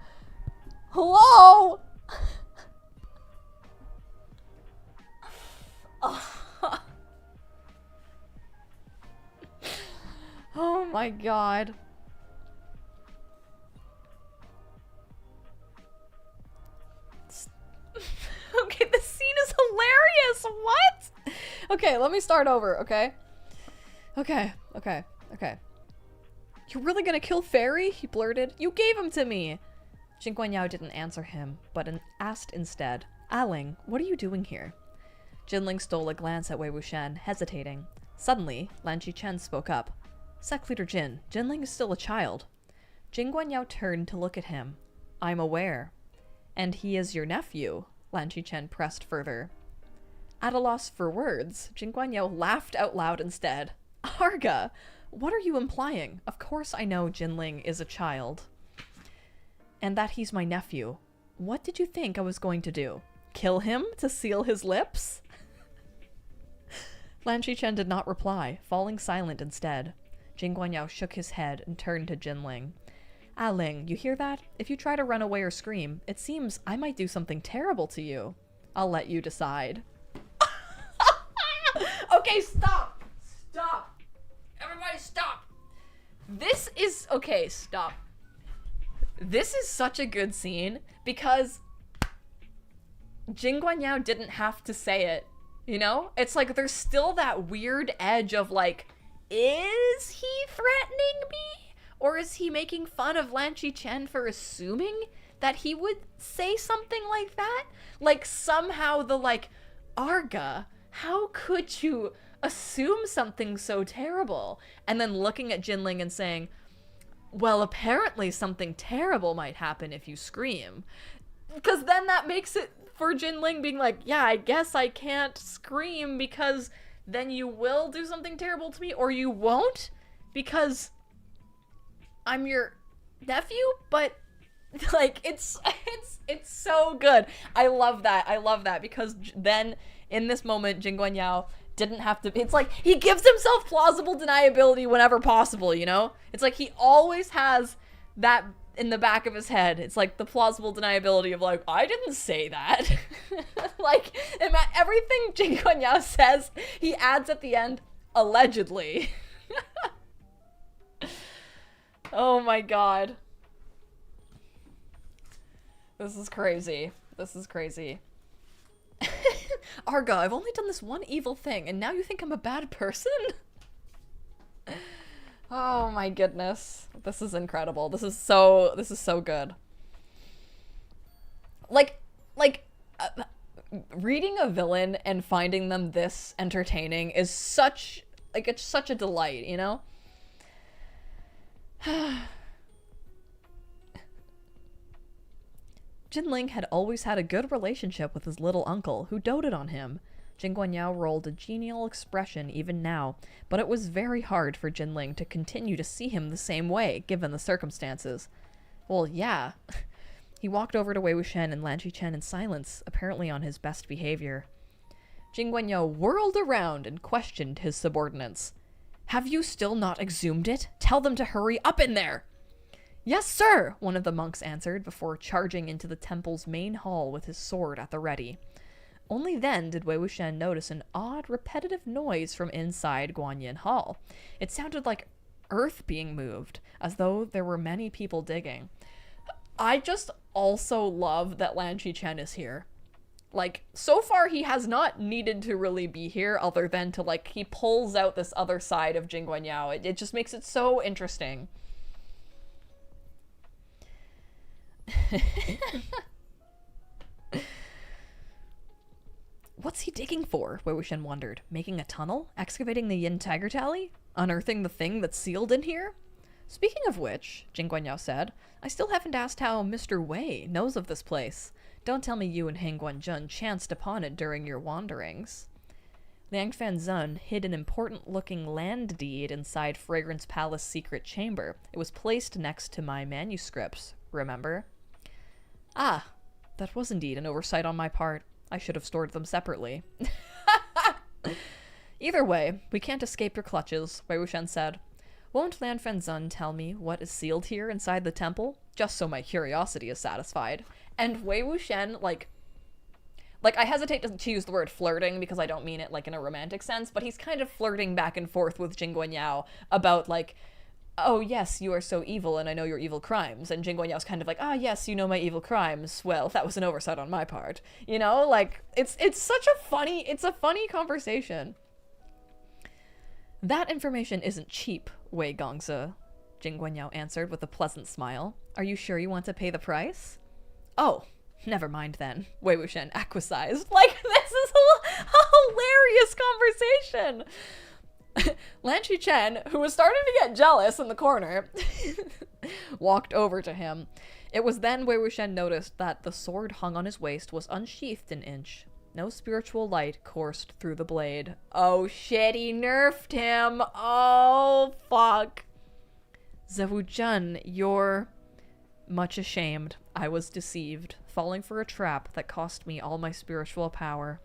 Hello? Oh my god. Okay, this scene is hilarious. What? Okay, let me start over, okay? Okay. You're really gonna kill Fairy? He blurted. You gave him to me. Jin Guanyao didn't answer him, but asked instead, Aling, what are you doing here? Jinling stole a glance at Wei Wuxian, hesitating. Suddenly, Lan Qichen spoke up. Sect leader Jin, Jinling is still a child. Jin Guanyao turned to look at him. I'm aware. And he is your nephew, Lan Qichen pressed further. At a loss for words, Jin Guanyao laughed out loud instead. Arga, what are you implying? Of course I know Jinling is a child. And that he's my nephew. What did you think I was going to do? Kill him to seal his lips? Lan Qichen did not reply, falling silent instead. Jin Guanyao shook his head and turned to Jinling. Aling, you hear that? If you try to run away or scream, it seems I might do something terrible to you. I'll let you decide. Okay, stop! Stop! Everybody stop! This is... Okay, stop. This is such a good scene because Jin Guanyao didn't have to say it, you know? It's like there's still that weird edge of like, is he threatening me? Or is he making fun of Lan Qichen for assuming that he would say something like that. Like, somehow the, like, Arga, how could you assume something so terrible? And then looking at Jinling and saying, well, apparently something terrible might happen if you scream. Because then that makes it for Jinling being like, yeah, I guess I can't scream because then you will do something terrible to me, or you won't because I'm your nephew. But like, it's so good. I love that because then in this moment, Jin Guanyao didn't have to, it's like he gives himself plausible deniability whenever possible, you know? It's like he always has that in the back of his head. It's like the plausible deniability of like, I didn't say that. Like, everything Jin Guanyao says, he adds at the end, allegedly. Oh my god. This is crazy. This is crazy. Arga, I've only done this one evil thing, and now you think I'm a bad person? Oh my goodness. This is incredible. This is so good. Like, reading a villain and finding them this entertaining is such, like, it's such a delight, you know? Jinling had always had a good relationship with his little uncle, who doted on him. Jin Guanyao rolled a genial expression even now, but it was very hard for Jinling to continue to see him the same way, given the circumstances. Well, yeah. He walked over to Wei Wuxian and Lan Xichen in silence, apparently on his best behavior. Jin Guanyao whirled around and questioned his subordinates. Have you still not exhumed it? Tell them to hurry up in there! Yes, sir, one of the monks answered before charging into the temple's main hall with his sword at the ready. Only then did Wei Wuxian notice an odd, repetitive noise from inside Guanyin Hall. It sounded like earth being moved, as though there were many people digging. I just also love that Lan Xichen is here. Like, so far he has not needed to really be here other than to, like, he pulls out this other side of Jin Guanyao. It just makes it so interesting. What's he digging for? Wei Wuxian wondered. Making a tunnel? Excavating the Yin Tiger Tally? Unearthing the thing that's sealed in here? Speaking of which, Jin Guanyao said, I still haven't asked how Mr. Wei knows of this place. Don't tell me you and Heng Guanzhun chanced upon it during your wanderings. Liang Fanzun hid an important-looking land deed inside Fragrance Palace secret chamber. It was placed next to my manuscripts, remember? Ah, that was indeed an oversight on my part. I should have stored them separately. Either way, we can't escape your clutches, Wei Wuxian said. Won't Lan Fanzun tell me what is sealed here inside the temple? Just so my curiosity is satisfied. And Wei Wuxian, like I hesitate to use the word flirting because I don't mean it like in a romantic sense, but he's kind of flirting back and forth with Jin Guanyao about like, oh yes, you are so evil and I know your evil crimes. And Jin Guanyao's kind of like, ah yes, you know my evil crimes. Well, that was an oversight on my part. You know, like, it's such a funny conversation. That information isn't cheap, Wei Gongzi, Jin Guanyao answered with a pleasant smile. Are you sure you want to pay the price? Oh, never mind then, Wei Wuxian acquiesced. Like, this is a hilarious conversation. Lan Xichen, who was starting to get jealous in the corner, walked over to him. It was then Wei Wuxian noticed that the sword hung on his waist was unsheathed an inch. No spiritual light coursed through the blade. Oh shit, he nerfed him. Oh, fuck. Zawujun, you're... Much ashamed. I was deceived, falling for a trap that cost me all my spiritual power.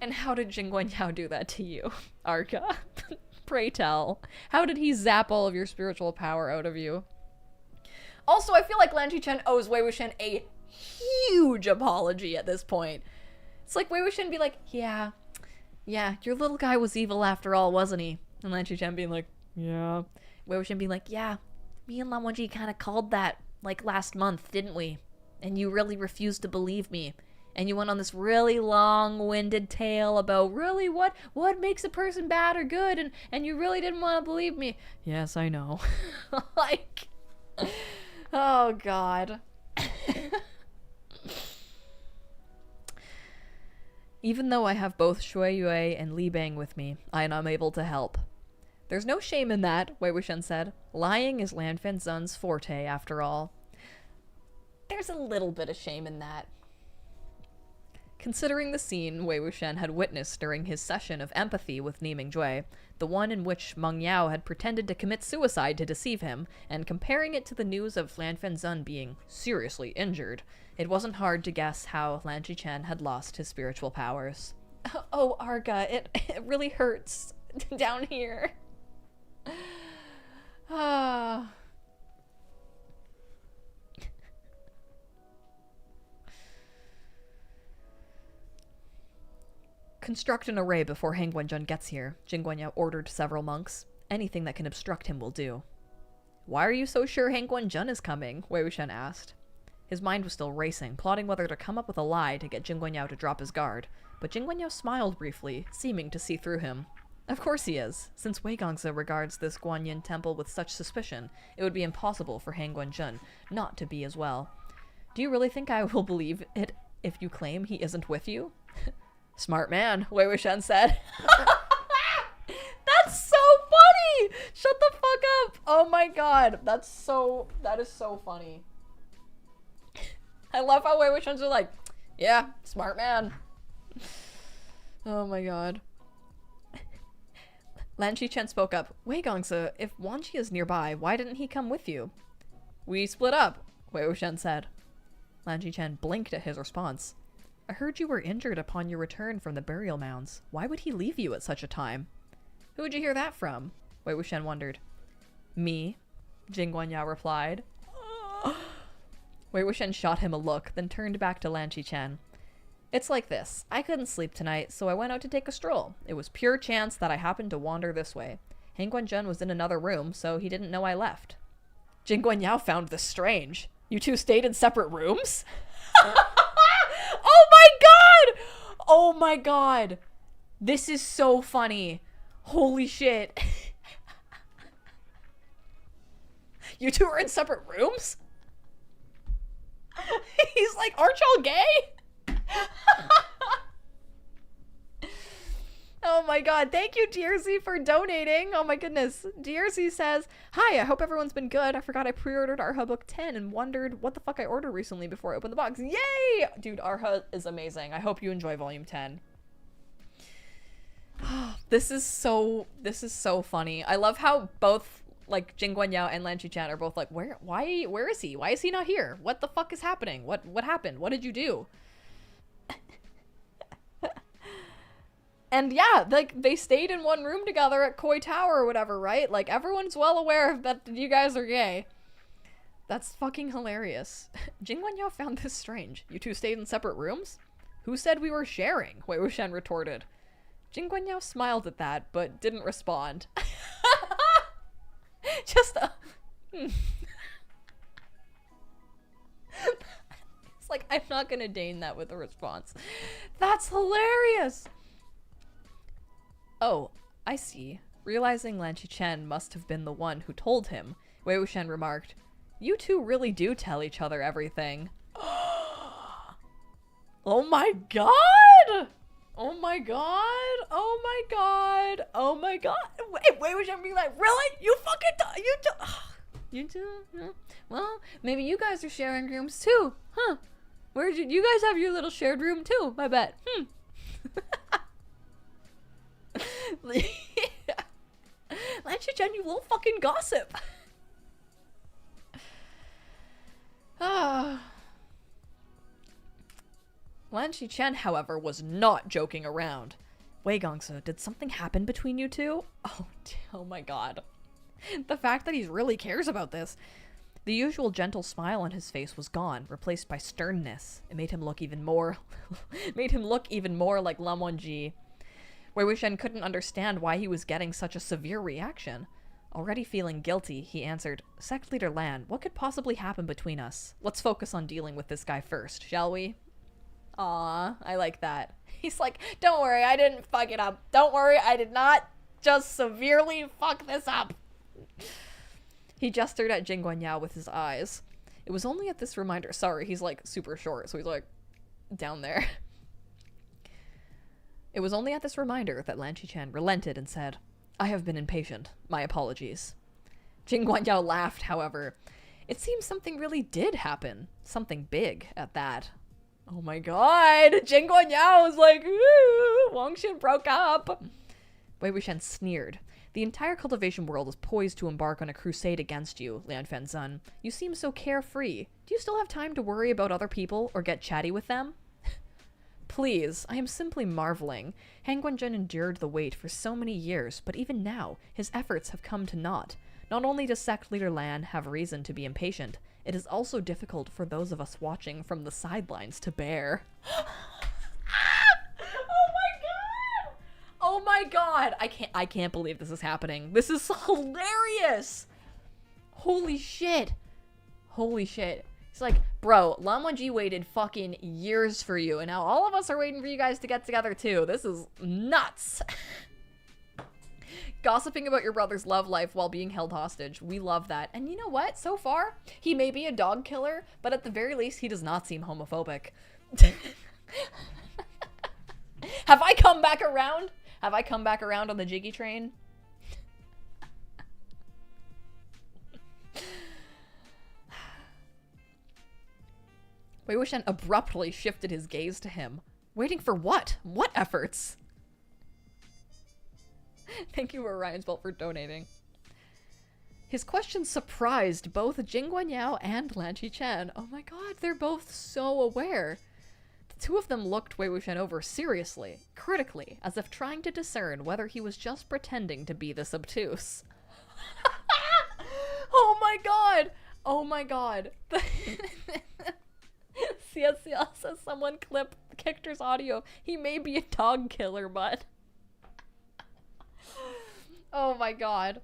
And how did Jin Guanyao do that to you, Arka? Pray tell. How did he zap all of your spiritual power out of you? Also, I feel like Lan Xichen owes Wei Wuxian a huge apology at this point. It's like Wei Wuxian be like, yeah, your little guy was evil after all, wasn't he? And Lan Xichen being like, yeah. Wei Wuxian being like, yeah, me and Lan Wangji kind of called that, like, last month, didn't we? And you really refused to believe me. And you went on this really long-winded tale about really what makes a person bad or good, and you really didn't want to believe me. Yes, I know. Like, oh, God. Even though I have both Shui Yue and Li Bang with me, I am unable to help. There's no shame in that, Wei Wuxian said. Lying is Lan Fanzun's forte, after all. There's a little bit of shame in that. Considering the scene Wei Wuxian had witnessed during his session of empathy with Ni Mingjue, the one in which Meng Yao had pretended to commit suicide to deceive him, and comparing it to the news of Lan Fanzun being seriously injured, it wasn't hard to guess how Lan Xichen had lost his spiritual powers. Oh, Arga, it really hurts down here. Ah. Construct an array before Hang Wenjun gets here, Jing Guanyao ordered several monks. Anything that can obstruct him will do. Why are you so sure Hang Wenjun is coming? Wei Wuxian asked. His mind was still racing, plotting whether to come up with a lie to get Jing Guanyao to drop his guard, but Jing Guanyao smiled briefly, seeming to see through him. Of course he is. Since Wei Gongzi regards this Guanyin temple with such suspicion, it would be impossible for Hang Wenjun not to be as well. Do you really think I will believe it if you claim he isn't with you? Smart man, Wei Wuxian said. That's so funny! Shut the fuck up! Oh my god, that is so funny. I love how Wei Wuxian's are like, yeah, smart man. Oh my god. Lan Xichen spoke up. Wei Gongzi, if Wan Qi is nearby, why didn't he come with you? We split up, Wei Wuxian said. Lan Xichen blinked at his response. I heard you were injured upon your return from the burial mounds. Why would he leave you at such a time? Who would you hear that from? Wei Wuxian wondered. Me, Jing Guanyao replied. Wei Wuxian shot him a look, then turned back to Lan Xichen. It's like this. I couldn't sleep tonight, so I went out to take a stroll. It was pure chance that I happened to wander this way. Hang Guanjun was in another room, so he didn't know I left. Jing Guanyao found this strange. You two stayed in separate rooms? Oh my god! Oh my god! This is so funny. Holy shit. You two are in separate rooms? He's like, aren't y'all gay? Oh my god, thank you DRZ for donating. Oh my goodness. DRZ says, hi, I hope everyone's been good. I forgot I pre-ordered Arha Book 10 and wondered what the fuck I ordered recently before I opened the box. Yay! Dude, Arha is amazing. I hope you enjoy Volume 10. This is so funny. I love how both like Jing Guanyao and Lan Xichen are both like, where is he? Why is he not here? What the fuck is happening? What happened? What did you do? And yeah, like, they stayed in one room together at Koi Tower or whatever, right? Like, everyone's well aware that you guys are gay. That's fucking hilarious. Jing Guanyao found this strange. You two stayed in separate rooms? Who said we were sharing? Wei Wuxian retorted. Jing Guanyao smiled at that, but didn't respond. Just it's like, I'm not gonna deign that with a response. That's hilarious! Oh, I see. Realizing Lan Xichen must have been the one who told him, Wei Wuxian remarked, you two really do tell each other everything. Oh my god! Oh my god! Oh my god! Oh my god! Wei Wuxian being like, really? You fucking you do? Yeah. Well, maybe you guys are sharing rooms too, huh? Where did you guys have your little shared room too? I bet. Lan Xichen, you little fucking gossip. Lan Xichen, however, was not joking around. Wei Gongzi, did something happen between you two? Oh my god. The fact that he really cares about this. The usual gentle smile on his face was gone, replaced by sternness. It made him look even more like Lan Wangji. Wei Wuxian couldn't understand why he was getting such a severe reaction. Already feeling guilty, he answered, Sect Leader Lan, what could possibly happen between us? Let's focus on dealing with this guy first, shall we? Aw, I like that. He's like, don't worry, I didn't fuck it up. Don't worry, I did not just severely fuck this up. He gestured at Jing Guanyao with his eyes. It was only at this reminder. Sorry, he's like super short, so he's like down there. It was only at this reminder that Lan Qichen relented and said, I have been impatient. My apologies. Jing Guanyao laughed, however. It seems something really did happen. Something big at that. Oh my god! Jing Guanyao was like, ooh, Wang Xin broke up. Wei Wuxian sneered. The entire cultivation world is poised to embark on a crusade against you, Lian Fenzhen. You seem so carefree. Do you still have time to worry about other people or get chatty with them? Please, I am simply marveling. Han Guanzhen endured the wait for so many years, but even now, his efforts have come to naught. Not only does sect leader Lan have reason to be impatient, it is also difficult for those of us watching from the sidelines to bear. Oh my god! Oh my god! I can't believe this is happening. This is hilarious! Holy shit. Holy shit. It's like, bro, Lan Wangji waited fucking years for you, and now all of us are waiting for you guys to get together too. This is nuts. Gossiping about your brother's love life while being held hostage. We love that. And you know what? So far, he may be a dog killer, but at the very least, he does not seem homophobic. Have I come back around? Have I come back around on the Jiggy train? Wei Wuxian abruptly shifted his gaze to him. Waiting for what? What efforts? Thank you, Orion's Bolt, for donating. His question surprised both Jing Guanyao and Lan Qichen. Oh my god, they're both so aware. The two of them looked Wei Wuxian over seriously, critically, as if trying to discern whether he was just pretending to be this obtuse. Oh my god! Oh my god. CSCL says someone clip Kictor's audio. He may be a dog killer, but... Oh my god.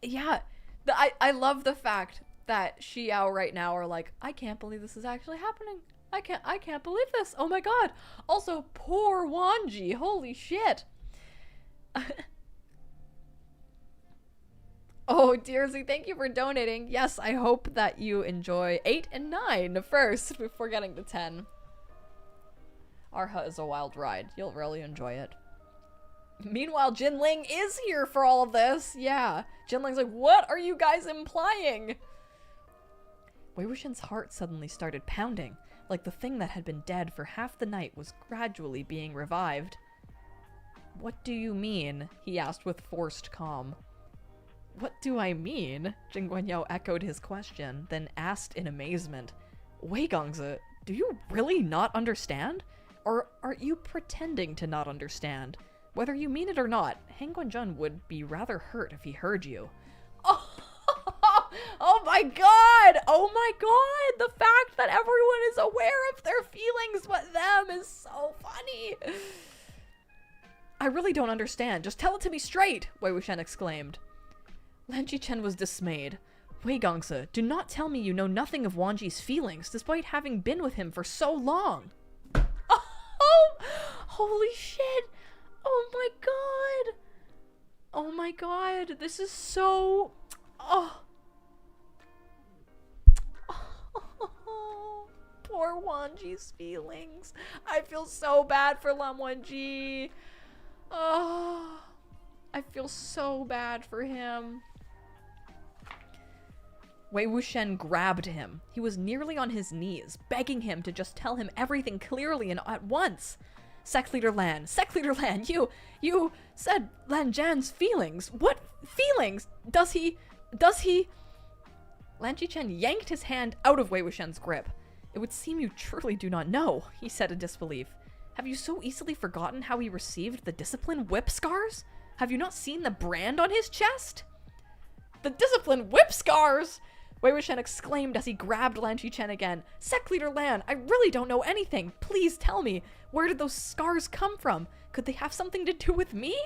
Yeah. I love the fact that Xiao right now are like, I can't believe this is actually happening. I can't believe this. Oh my god. Also, poor Wanji. Holy shit. Oh, Dearsy, thank you for donating. Yes, I hope that you enjoy 8 and 9 first before getting to 10. Arha is a wild ride. You'll really enjoy it. Meanwhile, Jinling is here for all of this. Yeah. Jinling's like, what are you guys implying? Wei Wuxian's heart suddenly started pounding, like the thing that had been dead for half the night was gradually being revived. What do you mean? He asked with forced calm. What do I mean? Jing Guanyao echoed his question, then asked in amazement. Wei Gongzi, do you really not understand? Or are you pretending to not understand? Whether you mean it or not, Han Guanzhen would be rather hurt if he heard you. Oh, oh my god! Oh my god! The fact that everyone is aware of their feelings but them is so funny! I really don't understand. Just tell it to me straight! Wei Wuxian exclaimed. Lan Qichen was dismayed. Wei Gongzi, do not tell me you know nothing of Wanji's feelings, despite having been with him for so long. Oh, holy shit! Oh my god! Oh my god, this is so... Oh. Oh, poor Wanji's feelings. I feel so bad for Lan Wangji. Oh, I feel so bad for him. Wei Wuxian grabbed him. He was nearly on his knees, begging him to just tell him everything clearly and at once. Sect Leader Lan, you said Lan Zhan's feelings. What feelings? Does he? Lan Qichen yanked his hand out of Wei Wuxian's grip. It would seem you truly do not know, he said in disbelief. Have you so easily forgotten how he received the discipline whip scars? Have you not seen the brand on his chest? The discipline whip scars! Wei Wuxian exclaimed as he grabbed Lan Qichen again. Sect Leader Lan, I really don't know anything. Please tell me. Where did those scars come from? Could they have something to do with me?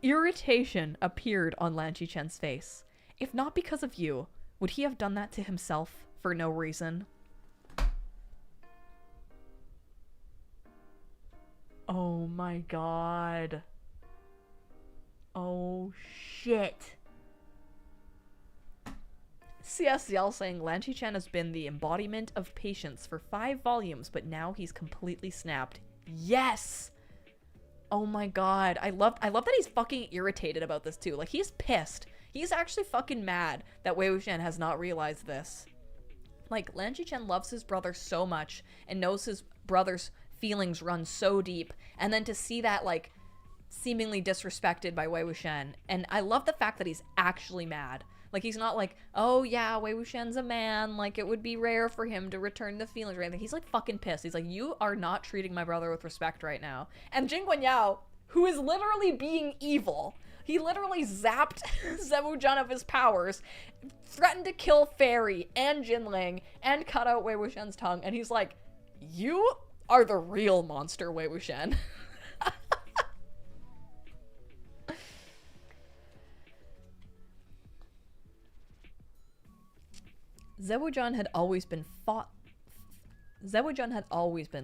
Irritation appeared on Lan Qichen's face. If not because of you, would he have done that to himself for no reason? Oh my god. Oh shit. CSL saying Lan Chen has been the embodiment of patience for 5 volumes, but now he's completely snapped. Yes! Oh my god. I love that he's fucking irritated about this too. Like, he's pissed. He's actually fucking mad that Wei Wuxian has not realized this. Like, Lan Chen loves his brother so much and knows his brother's feelings run so deep, and then to see that, like, seemingly disrespected by Wei Wuxian, and I love the fact that he's actually mad. Like, he's not like, oh yeah, Wei Wuxian's a man, like, it would be rare for him to return the feelings or anything. He's like fucking pissed. He's like, you are not treating my brother with respect right now. And Jing Guanyao, who is literally being evil, he literally zapped Zewu Jun of his powers, threatened to kill Fairy and Jinling, and cut out Wei Wuxian's tongue, and he's like, you are the real monster, Wei Wuxian. Zewu Jun had always been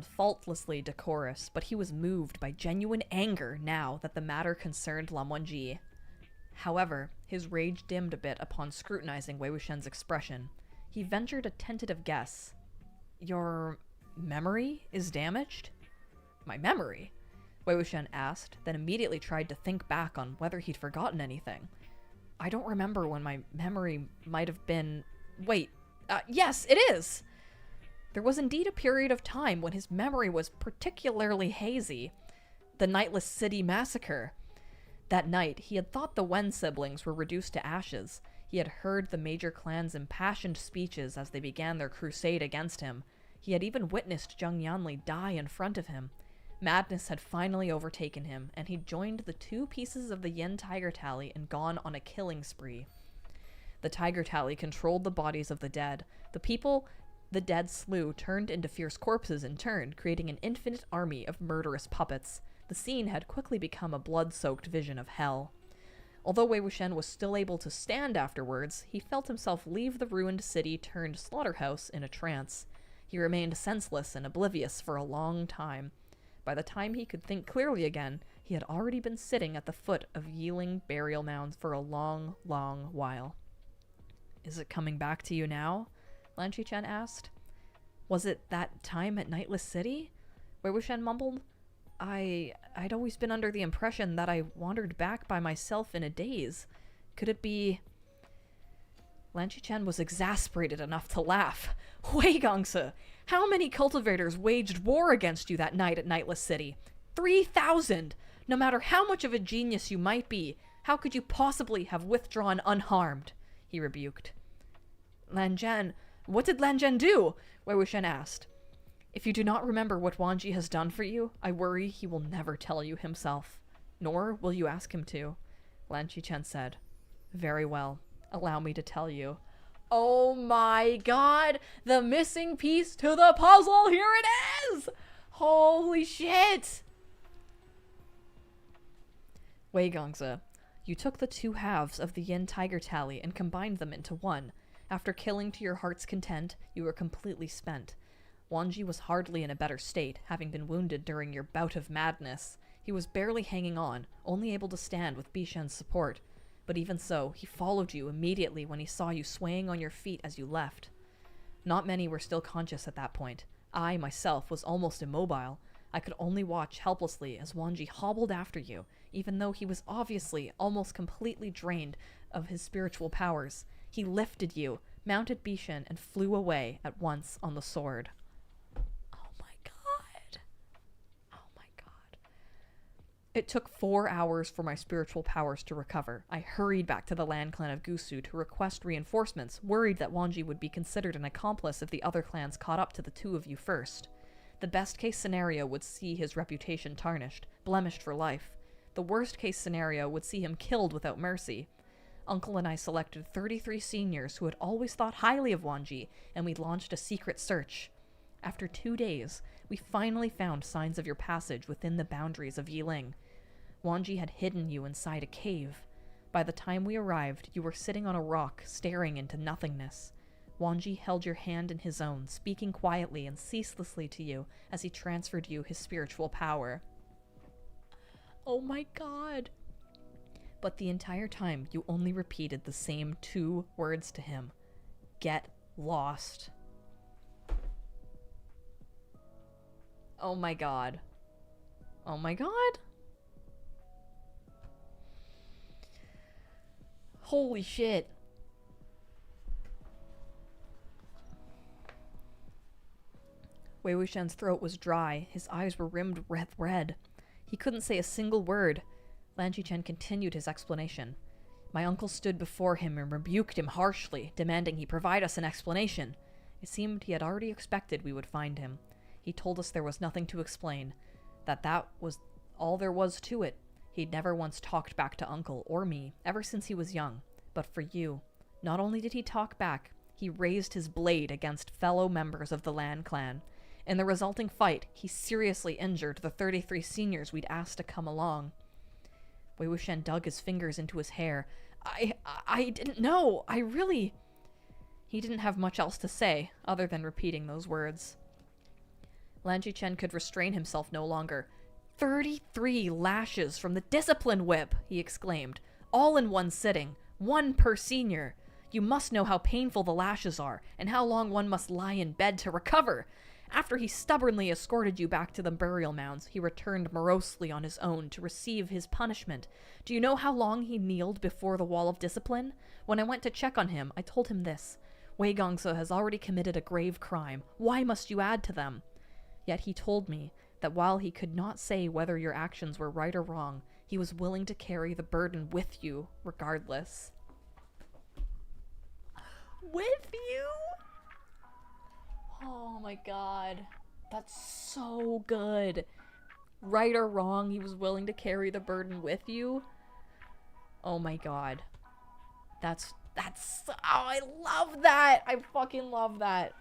faultlessly decorous, but he was moved by genuine anger now that the matter concerned Lan Wangji. However, his rage dimmed a bit upon scrutinizing Wei Wuxian's expression. He ventured a tentative guess. Your memory is damaged? My memory? Wei Wuxian asked, then immediately tried to think back on whether he'd forgotten anything. I don't remember when my memory might have been... Wait, yes, it is! There was indeed a period of time when his memory was particularly hazy. The Nightless City Massacre. That night, he had thought the Wen siblings were reduced to ashes. He had heard the major clan's impassioned speeches as they began their crusade against him. He had even witnessed Zheng Yanli die in front of him. Madness had finally overtaken him, and he'd joined the 2 pieces of the Yin Tiger Tally and gone on a killing spree. The Tiger Tally controlled the bodies of the dead. The people the dead slew turned into fierce corpses in turn, creating an infinite army of murderous puppets. The scene had quickly become a blood-soaked vision of hell. Although Wei Wuxian was still able to stand afterwards, he felt himself leave the ruined city turned slaughterhouse in a trance. He remained senseless and oblivious for a long time. By the time he could think clearly again, he had already been sitting at the foot of Yiling burial mounds for a long, long while. Is it coming back to you now? Lan Chen asked. Was it that time at Nightless City? Wei Wuxian mumbled. I'd always been under the impression that I wandered back by myself in a daze. Could it be... Lan Chen was exasperated enough to laugh. Wei Gongse, how many cultivators waged war against you that night at Nightless City? 3,000! No matter how much of a genius you might be, how could you possibly have withdrawn unharmed? He rebuked. Lan Zhan, what did Lan Zhan do? Wei Wuxian asked. If you do not remember what Wangji has done for you, I worry he will never tell you himself. Nor will you ask him to. Lan Chen said. Very well. Allow me to tell you. Oh my god! The missing piece to the puzzle! Here it is! Holy shit! Wei Gongze, you took the 2 halves of the Yin Tiger Tally and combined them into one. After killing to your heart's content, you were completely spent. Wangji was hardly in a better state, having been wounded during your bout of madness. He was barely hanging on, only able to stand with Bishan's support. But even so, he followed you immediately when he saw you swaying on your feet as you left. Not many were still conscious at that point. I, myself, was almost immobile. I could only watch helplessly as Wangji hobbled after you, even though he was obviously almost completely drained of his spiritual powers. He lifted you, mounted Bishan, and flew away at once on the sword. Oh my god. Oh my god. It took 4 hours for my spiritual powers to recover. I hurried back to the Lan clan of Gusu to request reinforcements, worried that Wangji would be considered an accomplice if the other clans caught up to the 2 of you first. The best-case scenario would see his reputation tarnished, blemished for life. The worst-case scenario would see him killed without mercy. Uncle and I selected 33 seniors who had always thought highly of Wangji, and we launched a secret search. After 2 days, we finally found signs of your passage within the boundaries of Yiling. Wangji had hidden you inside a cave. By the time we arrived, you were sitting on a rock, staring into nothingness. Wangji held your hand in his own, speaking quietly and ceaselessly to you as he transferred you his spiritual power. Oh my god. But the entire time, you only repeated the same 2 words to him. get lost. Oh my god. Oh my god. Holy shit. Wei Wuxian's throat was dry. His eyes were rimmed with red. He couldn't say a single word. Lan Xichen continued his explanation. My uncle stood before him and rebuked him harshly, demanding he provide us an explanation. It seemed he had already expected we would find him. He told us there was nothing to explain, that was all there was to it. He'd never once talked back to Uncle or me, ever since he was young. But for you, not only did he talk back, he raised his blade against fellow members of the Lan clan. In the resulting fight, he seriously injured the 33 seniors we'd asked to come along. Wei Wuxian dug his fingers into his hair. I didn't know. He didn't have much else to say, other than repeating those words. Lan Xichen could restrain himself no longer. 33 lashes from the discipline whip, he exclaimed. All in one sitting. 1 per senior. You must know how painful the lashes are, and how long one must lie in bed to recover. After he stubbornly escorted you back to the burial mounds, he returned morosely on his own to receive his punishment. Do you know how long he kneeled before the wall of discipline? When I went to check on him, I told him this. Wei Gongse has already committed a grave crime. Why must you add to them? Yet he told me that while he could not say whether your actions were right or wrong, he was willing to carry the burden with you, regardless. With you? Oh my god. That's so good. Right or wrong, he was willing to carry the burden with you? Oh my god. That's oh, I love that! I fucking love that.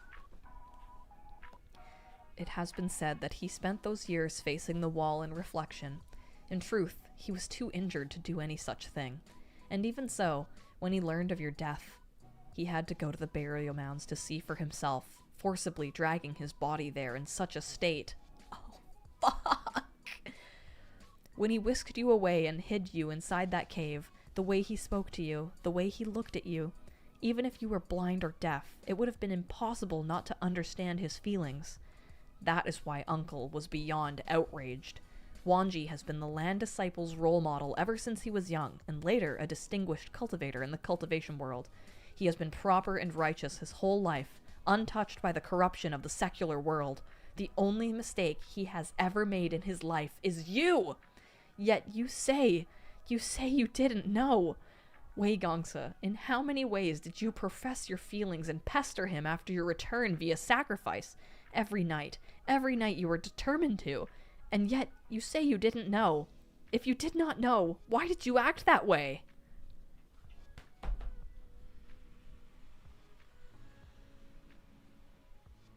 It has been said that he spent those years facing the wall in reflection. In truth, he was too injured to do any such thing. And even so, when he learned of your death, he had to go to the burial mounds to see for himself, forcibly dragging his body there in such a state. Oh, fuck! When he whisked you away and hid you inside that cave, the way he spoke to you, the way he looked at you, even if you were blind or deaf, it would have been impossible not to understand his feelings. That is why Uncle was beyond outraged. Wanji has been the Lan disciple's role model ever since he was young, and later a distinguished cultivator in the cultivation world. He has been proper and righteous his whole life, untouched by the corruption of the secular world. The only mistake he has ever made in his life is you! Yet you say you didn't know. Wei Gongse, in how many ways did you profess your feelings and pester him after your return via sacrifice? Every night you were determined to. And yet, you say you didn't know. If you did not know, why did you act that way?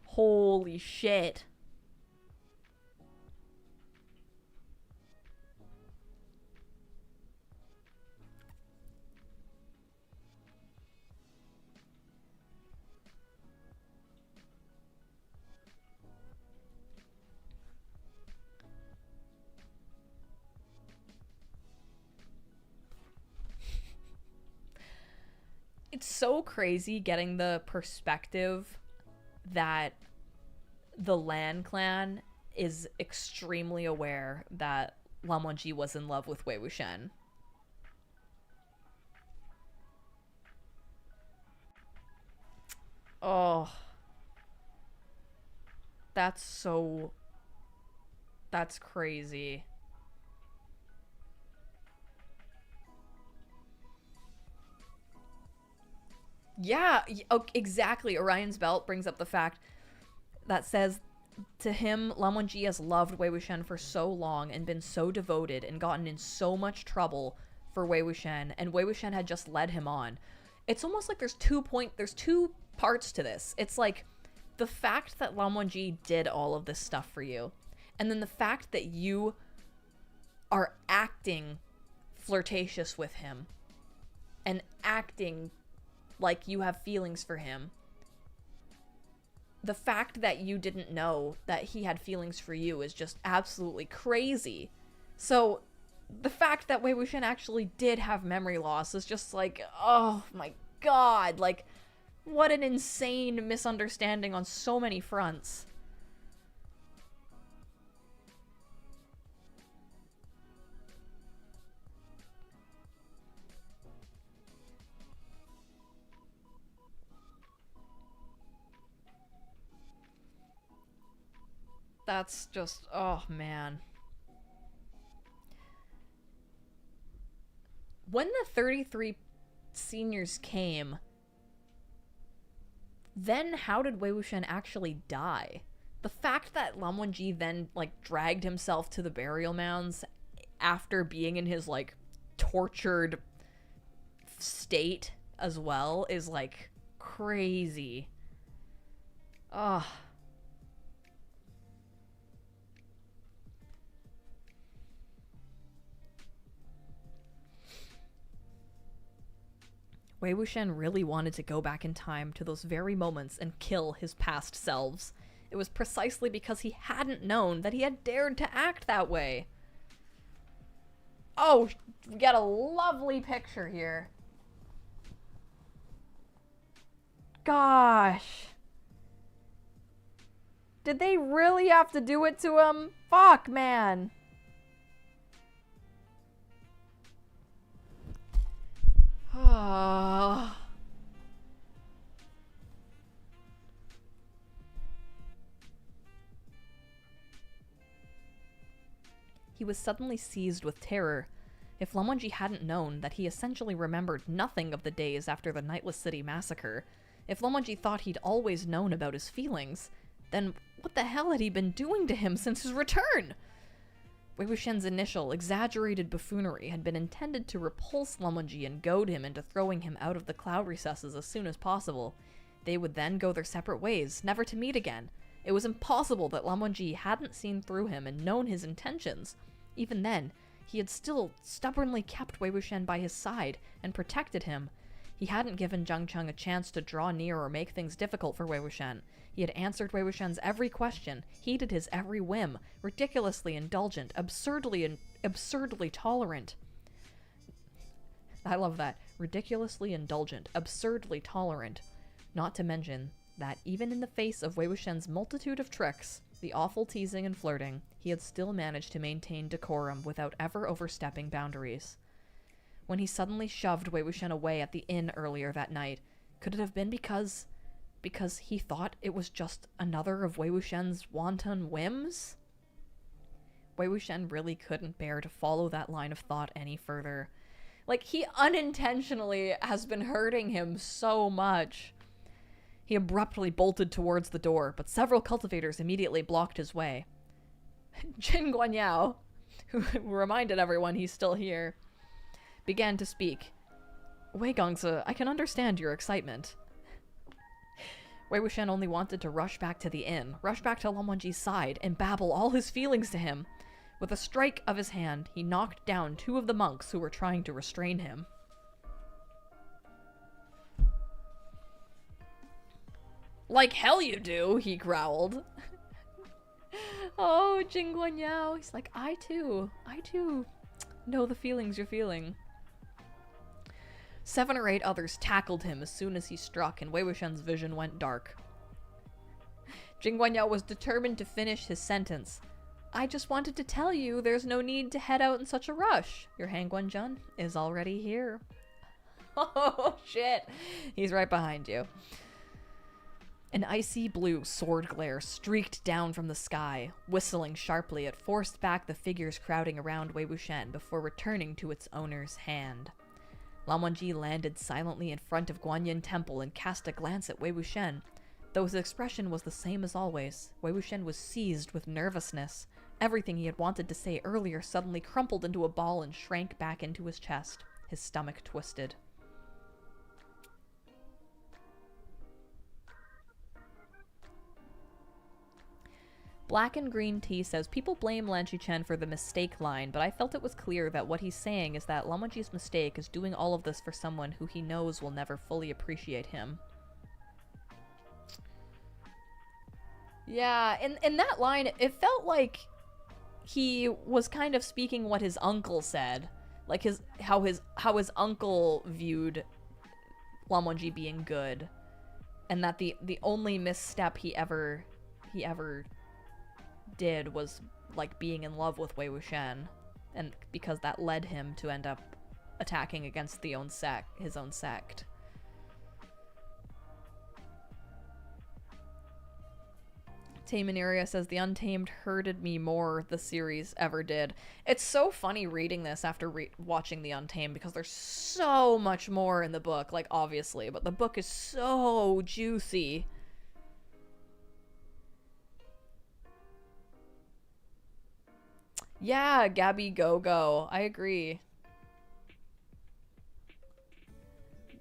Holy shit. It's so crazy getting the perspective that the Lan clan is extremely aware that Lan Wangji was in love with Wei Wuxian. Oh. That's crazy. Yeah, exactly. Orion's Belt brings up the fact that says, to him, Lan Wangji has loved Wei Wuxian for so long and been so devoted and gotten in so much trouble for Wei Wuxian, and Wei Wuxian had just led him on. It's almost like there's two parts to this. It's like the fact that Lan Wangji did all of this stuff for you, and then the fact that you are acting flirtatious with him and acting like you have feelings for him. The fact that you didn't know that he had feelings for you is just absolutely crazy. So the fact that Wei Wuxian actually did have memory loss is just like, oh my god, like, What an insane misunderstanding on so many fronts. That's just, oh man. When the 33 seniors came, then how did Wei Wuxian actually die? The fact that Lan Wangji then, like, dragged himself to the burial mounds after being in his, like, tortured state as well is, like, crazy. Ugh. Wei Wuxian really wanted to go back in time to those very moments and kill his past selves. It was precisely because he hadn't known that he had dared to act that way. Oh, we got a lovely picture here. Gosh. Did they really have to do it to him? Fuck, man. He was suddenly seized with terror. If Lan Wangji hadn't known that he essentially remembered nothing of the days after the Nightless City massacre, if Lan Wangji thought he'd always known about his feelings, then what the hell had he been doing to him since his return? Wei Wuxian's initial, exaggerated buffoonery had been intended to repulse Lan Wangji and goad him into throwing him out of the cloud recesses as soon as possible. They would then go their separate ways, never to meet again. It was impossible that Lan Wangji hadn't seen through him and known his intentions. Even then, he had still stubbornly kept Wei Wuxian by his side and protected him. He hadn't given Jiang Cheng a chance to draw near or make things difficult for Wei Wuxian. He had answered Wei Wuxian's every question, heeded his every whim, ridiculously indulgent, absurdly tolerant. I love that. Ridiculously indulgent, absurdly tolerant. Not to mention that even in the face of Wei Wuxian's multitude of tricks, the awful teasing and flirting, he had still managed to maintain decorum without ever overstepping boundaries. When he suddenly shoved Wei Wuxian away at the inn earlier that night, could it have been because he thought it was just another of Wei Wuxian's wanton whims? Wei Wuxian really couldn't bear to follow that line of thought any further. Like, he unintentionally has been hurting him so much. He abruptly bolted towards the door, but several cultivators immediately blocked his way. Jin Guanyao, who reminded everyone he's still here, began to speak. Wei Gongzi, I can understand your excitement. Wei Wuxian only wanted to rush back to the inn, rush back to Lan Wangji's side, and babble all his feelings to him. With a strike of his hand, he knocked down two of the monks who were trying to restrain him. Like hell you do, he growled. Oh, Jin Guanyao. He's like, I too know the feelings you're feeling. 7 or 8 others tackled him as soon as he struck, and Wei Wuxian's vision went dark. Jin Guanyao was determined to finish his sentence. I just wanted to tell you there's no need to head out in such a rush. Your Han Guanzhen is already here. Oh, shit. He's right behind you. An icy blue sword glare streaked down from the sky. Whistling sharply, it forced back the figures crowding around Wei Wuxian before returning to its owner's hand. Lan Wangji landed silently in front of Guanyin Temple and cast a glance at Wei Wuxian. Though his expression was the same as always, Wei Wuxian was seized with nervousness. Everything he had wanted to say earlier suddenly crumpled into a ball and shrank back into his chest. His stomach twisted. Black and Green Tea says, people blame Lan Xichen for the mistake line, but I felt it was clear that what he's saying is that Lan Wangji's mistake is doing all of this for someone who he knows will never fully appreciate him. Yeah, in that line, it felt like he was kind of speaking what his uncle said. Like how his uncle viewed Lan Wangji being good. and that the only misstep he ever did was like being in love with Wei Wuxian, and because that led him to end up attacking against his own sect. Taminaria says, the Untamed hurted me more the series ever did. It's so funny reading this after watching the Untamed, because there's so much more in the book, like, obviously, but the book is so juicy. Yeah, Gabby Gogo. I agree.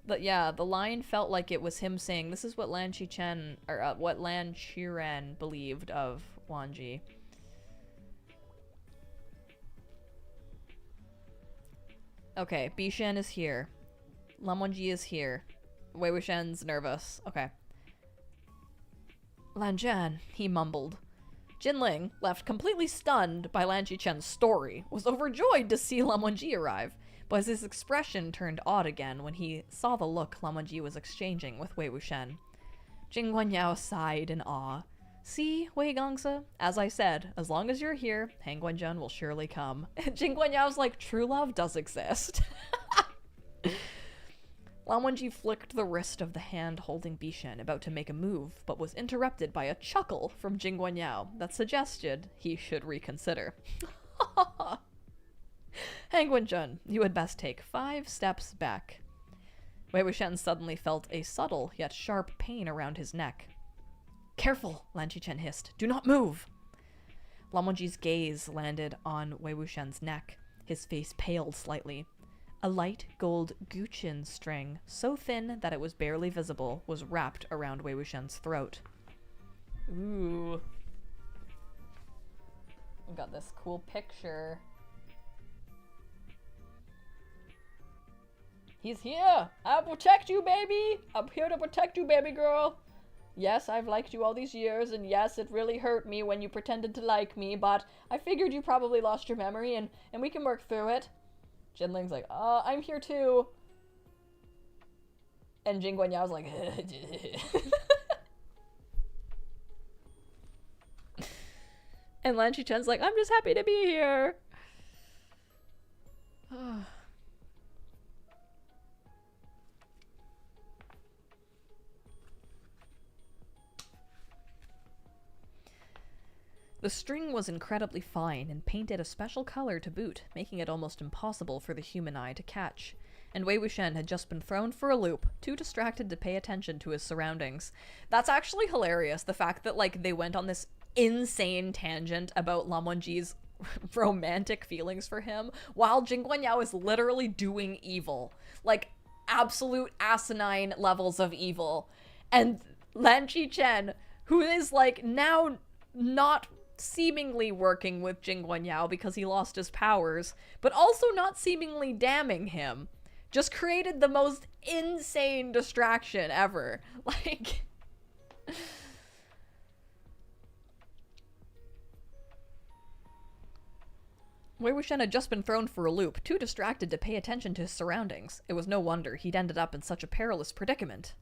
But yeah, the line felt like it was him saying, this is what Lan Qichen, or what Lan Qiren believed of Wan Ji. Okay, Bishan is here. Lan Wangji is here. Wei Wuxian's nervous. Okay. Lan Zhan, he mumbled. Jinling, left completely stunned by Lan Qichen's story, was overjoyed to see Lan Wangji arrive, but his expression turned odd again when he saw the look Lan Wangji was exchanging with Wei Wuxian. Jing Guanyao sighed in awe. See, Wei Gongsa, as I said, as long as you're here, Han Guanzhen will surely come. Jing Guanyao's like, true love does exist. Lan Wangji flicked the wrist of the hand holding Bishan, about to make a move, but was interrupted by a chuckle from Jing Guanyao that suggested he should reconsider. Han Guanzhen, you had best take 5 steps back. Wei Wuxian suddenly felt a subtle yet sharp pain around his neck. Careful, Lan Qichen hissed. Do not move! Lan Wangji's gaze landed on Wei Wuxian's neck. His face paled slightly. A light gold guqin string, so thin that it was barely visible, was wrapped around Wei Wuxian's throat. Ooh. We got this cool picture. He's here! I'll protect you, baby! I'm here to protect you, baby girl! Yes, I've liked you all these years, and yes, it really hurt me when you pretended to like me, but I figured you probably lost your memory, and we can work through it. Jinling's like, I'm here too. And Jing Guanyao's like, and Lan Qichen's like, I'm just happy to be here. The string was incredibly fine and painted a special color to boot, making it almost impossible for the human eye to catch. And Wei Wuxian had just been thrown for a loop, too distracted to pay attention to his surroundings. That's actually hilarious, the fact that, like, they went on this insane tangent about Lan Wangji's romantic feelings for him, while Jing Guanyao is literally doing evil. Like, absolute asinine levels of evil. And Lan Qichen, who is, like, now not seemingly working with Jing Guanyao because he lost his powers, but also not seemingly damning him, just created the most insane distraction ever. Like... Wei Wuxian had just been thrown for a loop, too distracted to pay attention to his surroundings. It was no wonder he'd ended up in such a perilous predicament.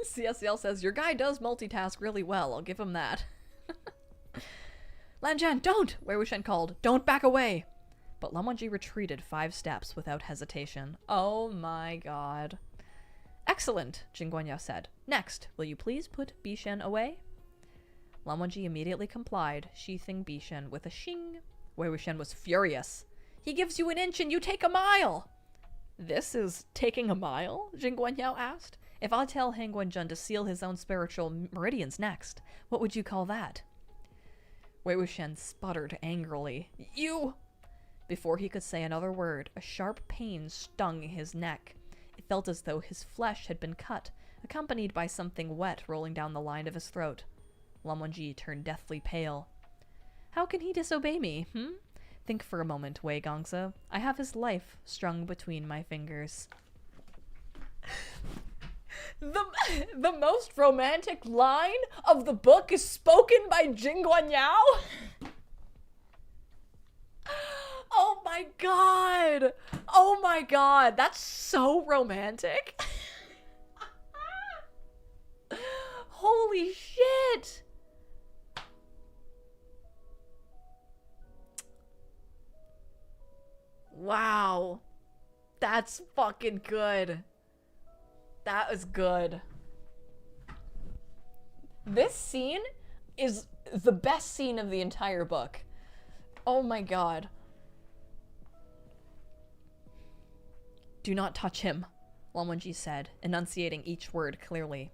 CSL says, your guy does multitask really well, I'll give him that. Lan Zhan, don't! Wei Wuxian called. Don't back away! But Lan Wangji retreated 5 steps without hesitation. Oh my god. Excellent, Jing Guanyao said. Next, will you please put Bishan away? Lan Wangji immediately complied, sheathing Bishan with a shing. Wei Wuxian was furious. He gives you an inch and you take a mile! This is taking a mile? Jing Guanyao asked. If I tell Han Guanzhen to seal his own spiritual meridians next, what would you call that? Wei Wuxian sputtered angrily. You! Before he could say another word, a sharp pain stung his neck. It felt as though his flesh had been cut, accompanied by something wet rolling down the line of his throat. Lan Wangji turned deathly pale. How can he disobey me, Think for a moment, Wei Gongsa. I have his life strung between my fingers. The most romantic line of the book is spoken by Jing Guanyao? Oh my god! Oh my god, that's so romantic. Holy shit! Wow. That's fucking good. That was good. This scene is the best scene of the entire book. Oh my god. Do not touch him, Lan Wangji said, enunciating each word clearly.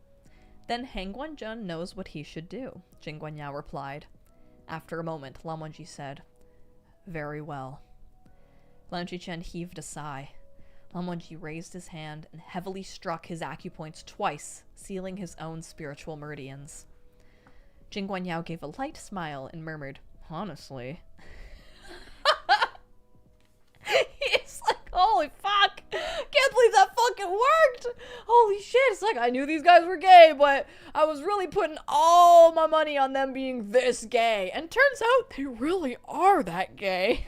Then Han Guanzhun knows what he should do, Jing Guanyao replied. After a moment, Lan Wangji said, very well. Lan Xichen heaved a sigh. Lan Wangji raised his hand and heavily struck his acupoints twice, sealing his own spiritual meridians. Jing Guanyao gave a light smile and murmured, honestly. He's like, holy fuck! Can't believe that fucking worked! Holy shit, it's like I knew these guys were gay, but I was really putting all my money on them being this gay. And turns out they really are that gay.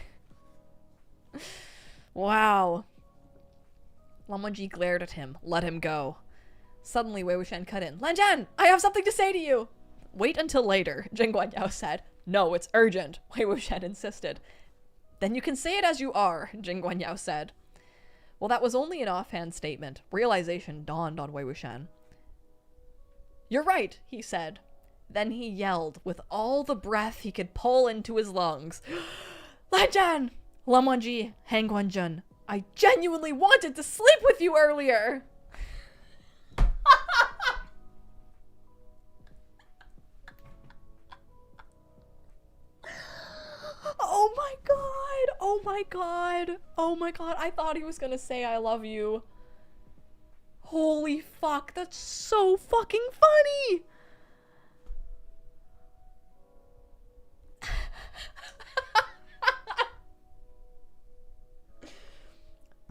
Wow. Lan Wangji glared at him, let him go. Suddenly Wei Wuxian cut in. Lan Zhan, I have something to say to you! Wait until later, Jing Guanyao said. No, it's urgent, Wei Wuxian insisted. Then you can say it as you are, Jing Guanyao said. Well, that was only an offhand statement. Realization dawned on Wei Wuxian. You're right, he said. Then he yelled with all the breath he could pull into his lungs. Lan Zhan! Lan Wangji, Han Guanzhun, I genuinely wanted to sleep with you earlier! Oh my god! Oh my god! Oh my god, I thought he was gonna say I love you. Holy fuck, that's so fucking funny!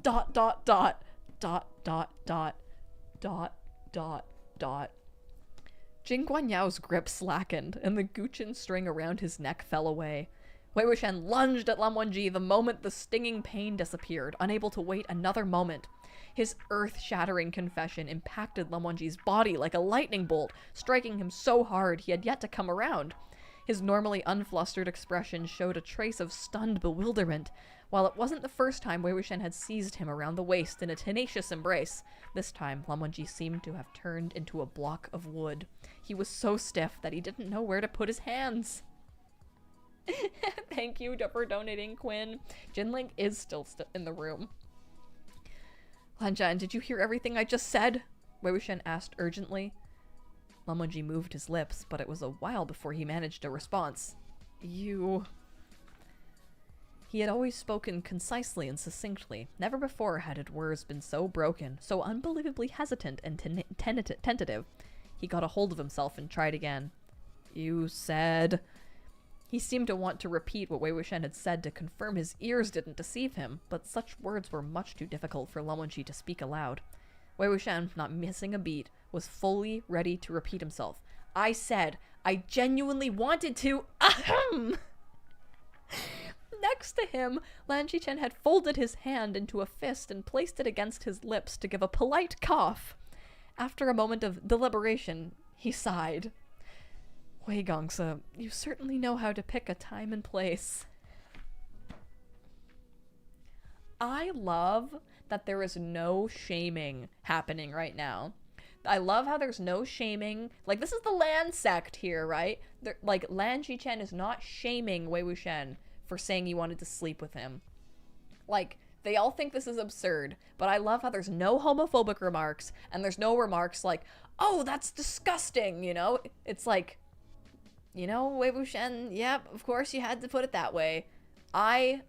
Dot, dot, dot, dot, dot, dot, dot, dot, dot. Jing Guanyao's grip slackened, and the Guqin string around his neck fell away. Wei Wuxian lunged at Lan Wangji the moment the stinging pain disappeared, unable to wait another moment. His earth-shattering confession impacted Lan Wangji's body like a lightning bolt, striking him so hard he had yet to come around. His normally unflustered expression showed a trace of stunned bewilderment. While it wasn't the first time Wei Wuxian had seized him around the waist in a tenacious embrace, this time Lan Wangji seemed to have turned into a block of wood. He was so stiff that he didn't know where to put his hands. Thank you for donating, Quinn. Jinling is still in the room. Lan Zhan, did you hear everything I just said? Wei Wuxian asked urgently. Lan Wangji moved his lips, but it was a while before he managed a response. You... He had always spoken concisely and succinctly. Never before had his words been so broken, so unbelievably hesitant and tentative. He got a hold of himself and tried again. You said... He seemed to want to repeat what Wei Wuxian had said to confirm his ears didn't deceive him, but such words were much too difficult for Lan Wangji to speak aloud. Wei Wuxian, not missing a beat, was fully ready to repeat himself. I said, I genuinely wanted to... Ahem! Next to him, Lan Xichen had folded his hand into a fist and placed it against his lips to give a polite cough. After a moment of deliberation, he sighed. Wei Gongsa, you certainly know how to pick a time and place. I love that there is no shaming happening right now. I love how there's no shaming. Like, this is the Lan sect here, right? Like, Lan Xichen is not shaming Wei Wuxian for saying he wanted to sleep with him. Like, they all think this is absurd, but I love how there's no homophobic remarks, and there's no remarks like, oh, that's disgusting, you know? It's like, you know, Wei Wuxian, yep, of course you had to put it that way. I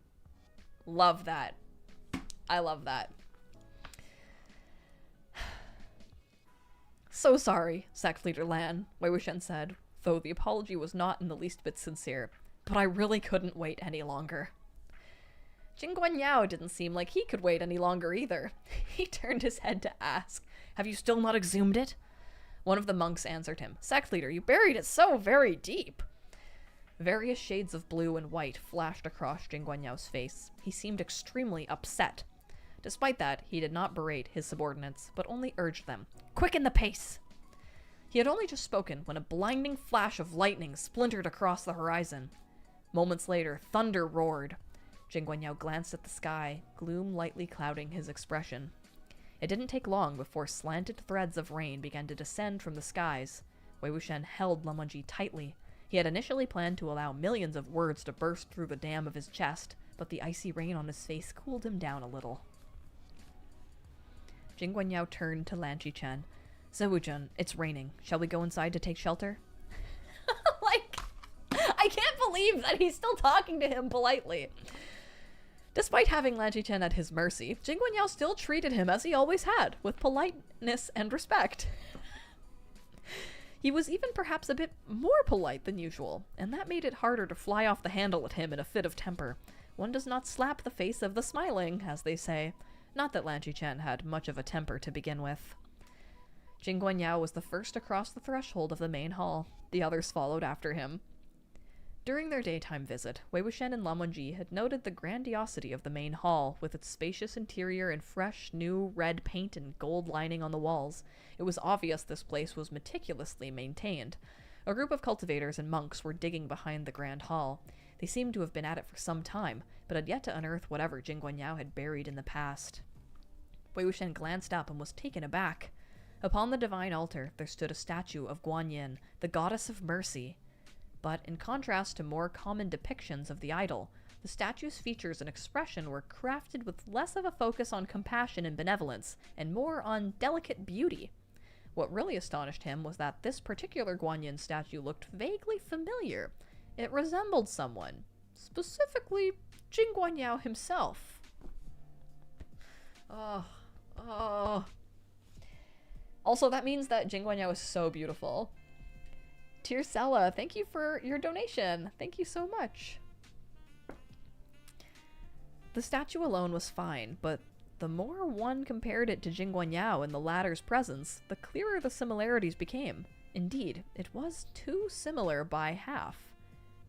love that. I love that. So sorry, sect leader Lan, Wei Wuxian said, though the apology was not in the least bit sincere. But I really couldn't wait any longer. Jing Guanyao didn't seem like he could wait any longer either. He turned his head to ask, have you still not exhumed it? One of the monks answered him, sect leader, you buried it so very deep. Various shades of blue and white flashed across Jing Guanyao's face. He seemed extremely upset. Despite that, he did not berate his subordinates, but only urged them, quicken the pace. He had only just spoken when a blinding flash of lightning splintered across the horizon. Moments later, thunder roared. Jing Guangyao glanced at the sky, gloom lightly clouding his expression. It didn't take long before slanted threads of rain began to descend from the skies. Wei Wuxian held Lan Wangji tightly. He had initially planned to allow millions of words to burst through the dam of his chest, but the icy rain on his face cooled him down a little. Jing Guangyao turned to Lan Qichen. "Zewujun, it's raining. Shall we go inside to take shelter?" Like, I can't believe that he's still talking to him politely. Despite having Lan Qichen at his mercy, Jing Guangyao still treated him as he always had, with politeness and respect. He was even perhaps a bit more polite than usual, and that made it harder to fly off the handle at him in a fit of temper. One does not slap the face of the smiling, as they say. Not that Lan Qichen had much of a temper to begin with. Jing Guangyao was the first to cross the threshold of the main hall. The others followed after him. During their daytime visit, Wei Wuxian and Lan Wangji had noted the grandiosity of the main hall, with its spacious interior and fresh, new red paint and gold lining on the walls. It was obvious this place was meticulously maintained. A group of cultivators and monks were digging behind the grand hall. They seemed to have been at it for some time, but had yet to unearth whatever Jing Guangyao had buried in the past. Wei Wuxian glanced up and was taken aback. Upon the divine altar, there stood a statue of Guanyin, the goddess of mercy. But in contrast to more common depictions of the idol, the statue's features and expression were crafted with less of a focus on compassion and benevolence, and more on delicate beauty. What really astonished him was that this particular Guanyin statue looked vaguely familiar. It resembled someone, specifically Jing Guangyao himself. Oh. Also, that means that Jing Guangyao is so beautiful. Tiercella, thank you for your donation. Thank you so much. The statue alone was fine, but the more one compared it to Jing Guangyao in the latter's presence, the clearer the similarities became. Indeed, it was too similar by half.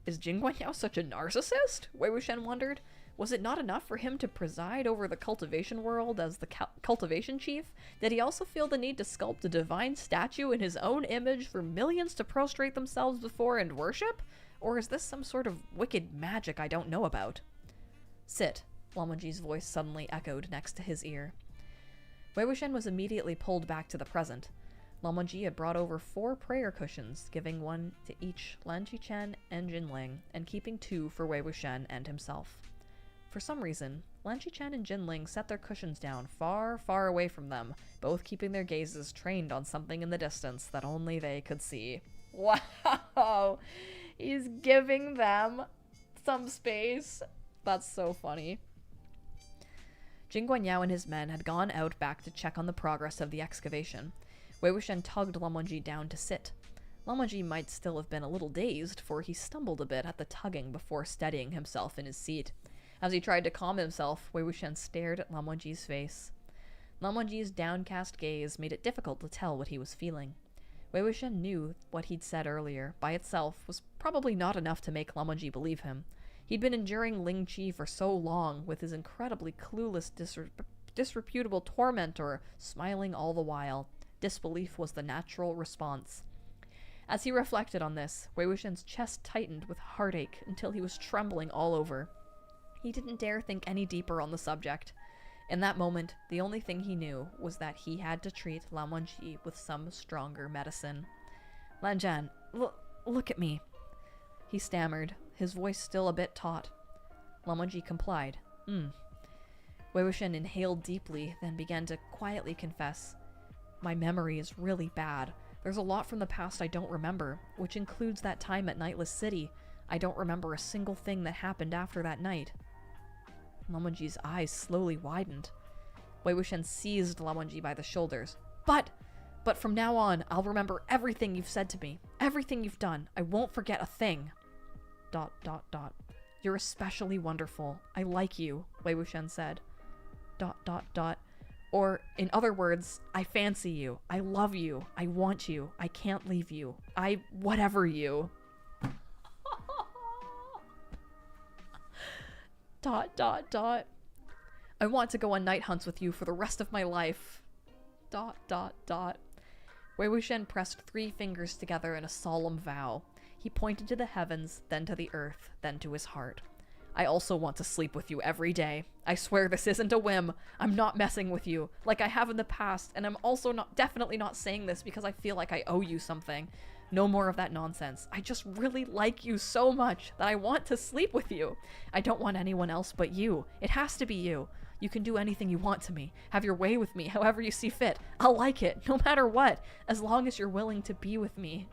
Is Jing Guangyao such a narcissist? Wei Wuxian wondered. Was it not enough for him to preside over the cultivation world as the cultivation chief? Did he also feel the need to sculpt a divine statue in his own image for millions to prostrate themselves before and worship? Or is this some sort of wicked magic I don't know about? Sit, Lan Wangji's voice suddenly echoed next to his ear. Wei Wuxian was immediately pulled back to the present. Lan Wangji had brought over 4 prayer cushions, giving one to each Lan Qichen and Jinling, and keeping 2 for Wei Wuxian and himself. For some reason, Lan Qichen and Jinling set their cushions down far, far away from them, both keeping their gazes trained on something in the distance that only they could see. Wow! He's giving them some space. That's so funny. Jing Guangyao and his men had gone out back to check on the progress of the excavation. Wei Wuxian tugged Lan Wangji down to sit. Lan Wangji might still have been a little dazed, for he stumbled a bit at the tugging before steadying himself in his seat. As he tried to calm himself, Wei Wuxian stared at Lan Wangji's face. Lan Wangji's downcast gaze made it difficult to tell what he was feeling. Wei Wuxian knew what he'd said earlier, by itself, was probably not enough to make Lan Wangji believe him. He'd been enduring Ling Qi for so long, with his incredibly clueless, disreputable tormentor smiling all the while. Disbelief was the natural response. As he reflected on this, Wei Wuxian's chest tightened with heartache until he was trembling all over. He didn't dare think any deeper on the subject. In that moment, the only thing he knew was that he had to treat Lan Wangji with some stronger medicine. "Lan Zhan, look at me," he stammered, his voice still a bit taut. Lan Wangji complied. Wei Wuxian inhaled deeply, then began to quietly confess. "My memory is really bad. There's a lot from the past I don't remember, which includes that time at Nightless City. I don't remember a single thing that happened after that night." Lan Wangji's eyes slowly widened. Wei Wuxian seized Lan Wangji by the shoulders. But from now on, I'll remember everything you've said to me. Everything you've done. I won't forget a thing. ... You're especially wonderful. I like you, Wei Wuxian said. ... Or, in other words, I fancy you. I love you. I want you. I can't leave you. Whatever you. ... I want to go on night hunts with you for the rest of my life. ... Wei Wei Wuxian pressed 3 fingers together in a solemn vow. He pointed to the heavens, then to the earth, then to his heart. I also want to sleep with you every day. I swear this isn't a whim. I'm not messing with you, like I have in the past, and I'm also definitely not saying this because I feel like I owe you something. No more of that nonsense. I just really like you so much that I want to sleep with you. I don't want anyone else but you. It has to be you. You can do anything you want to me. Have your way with me, however you see fit. I'll like it, no matter what, as long as you're willing to be with me.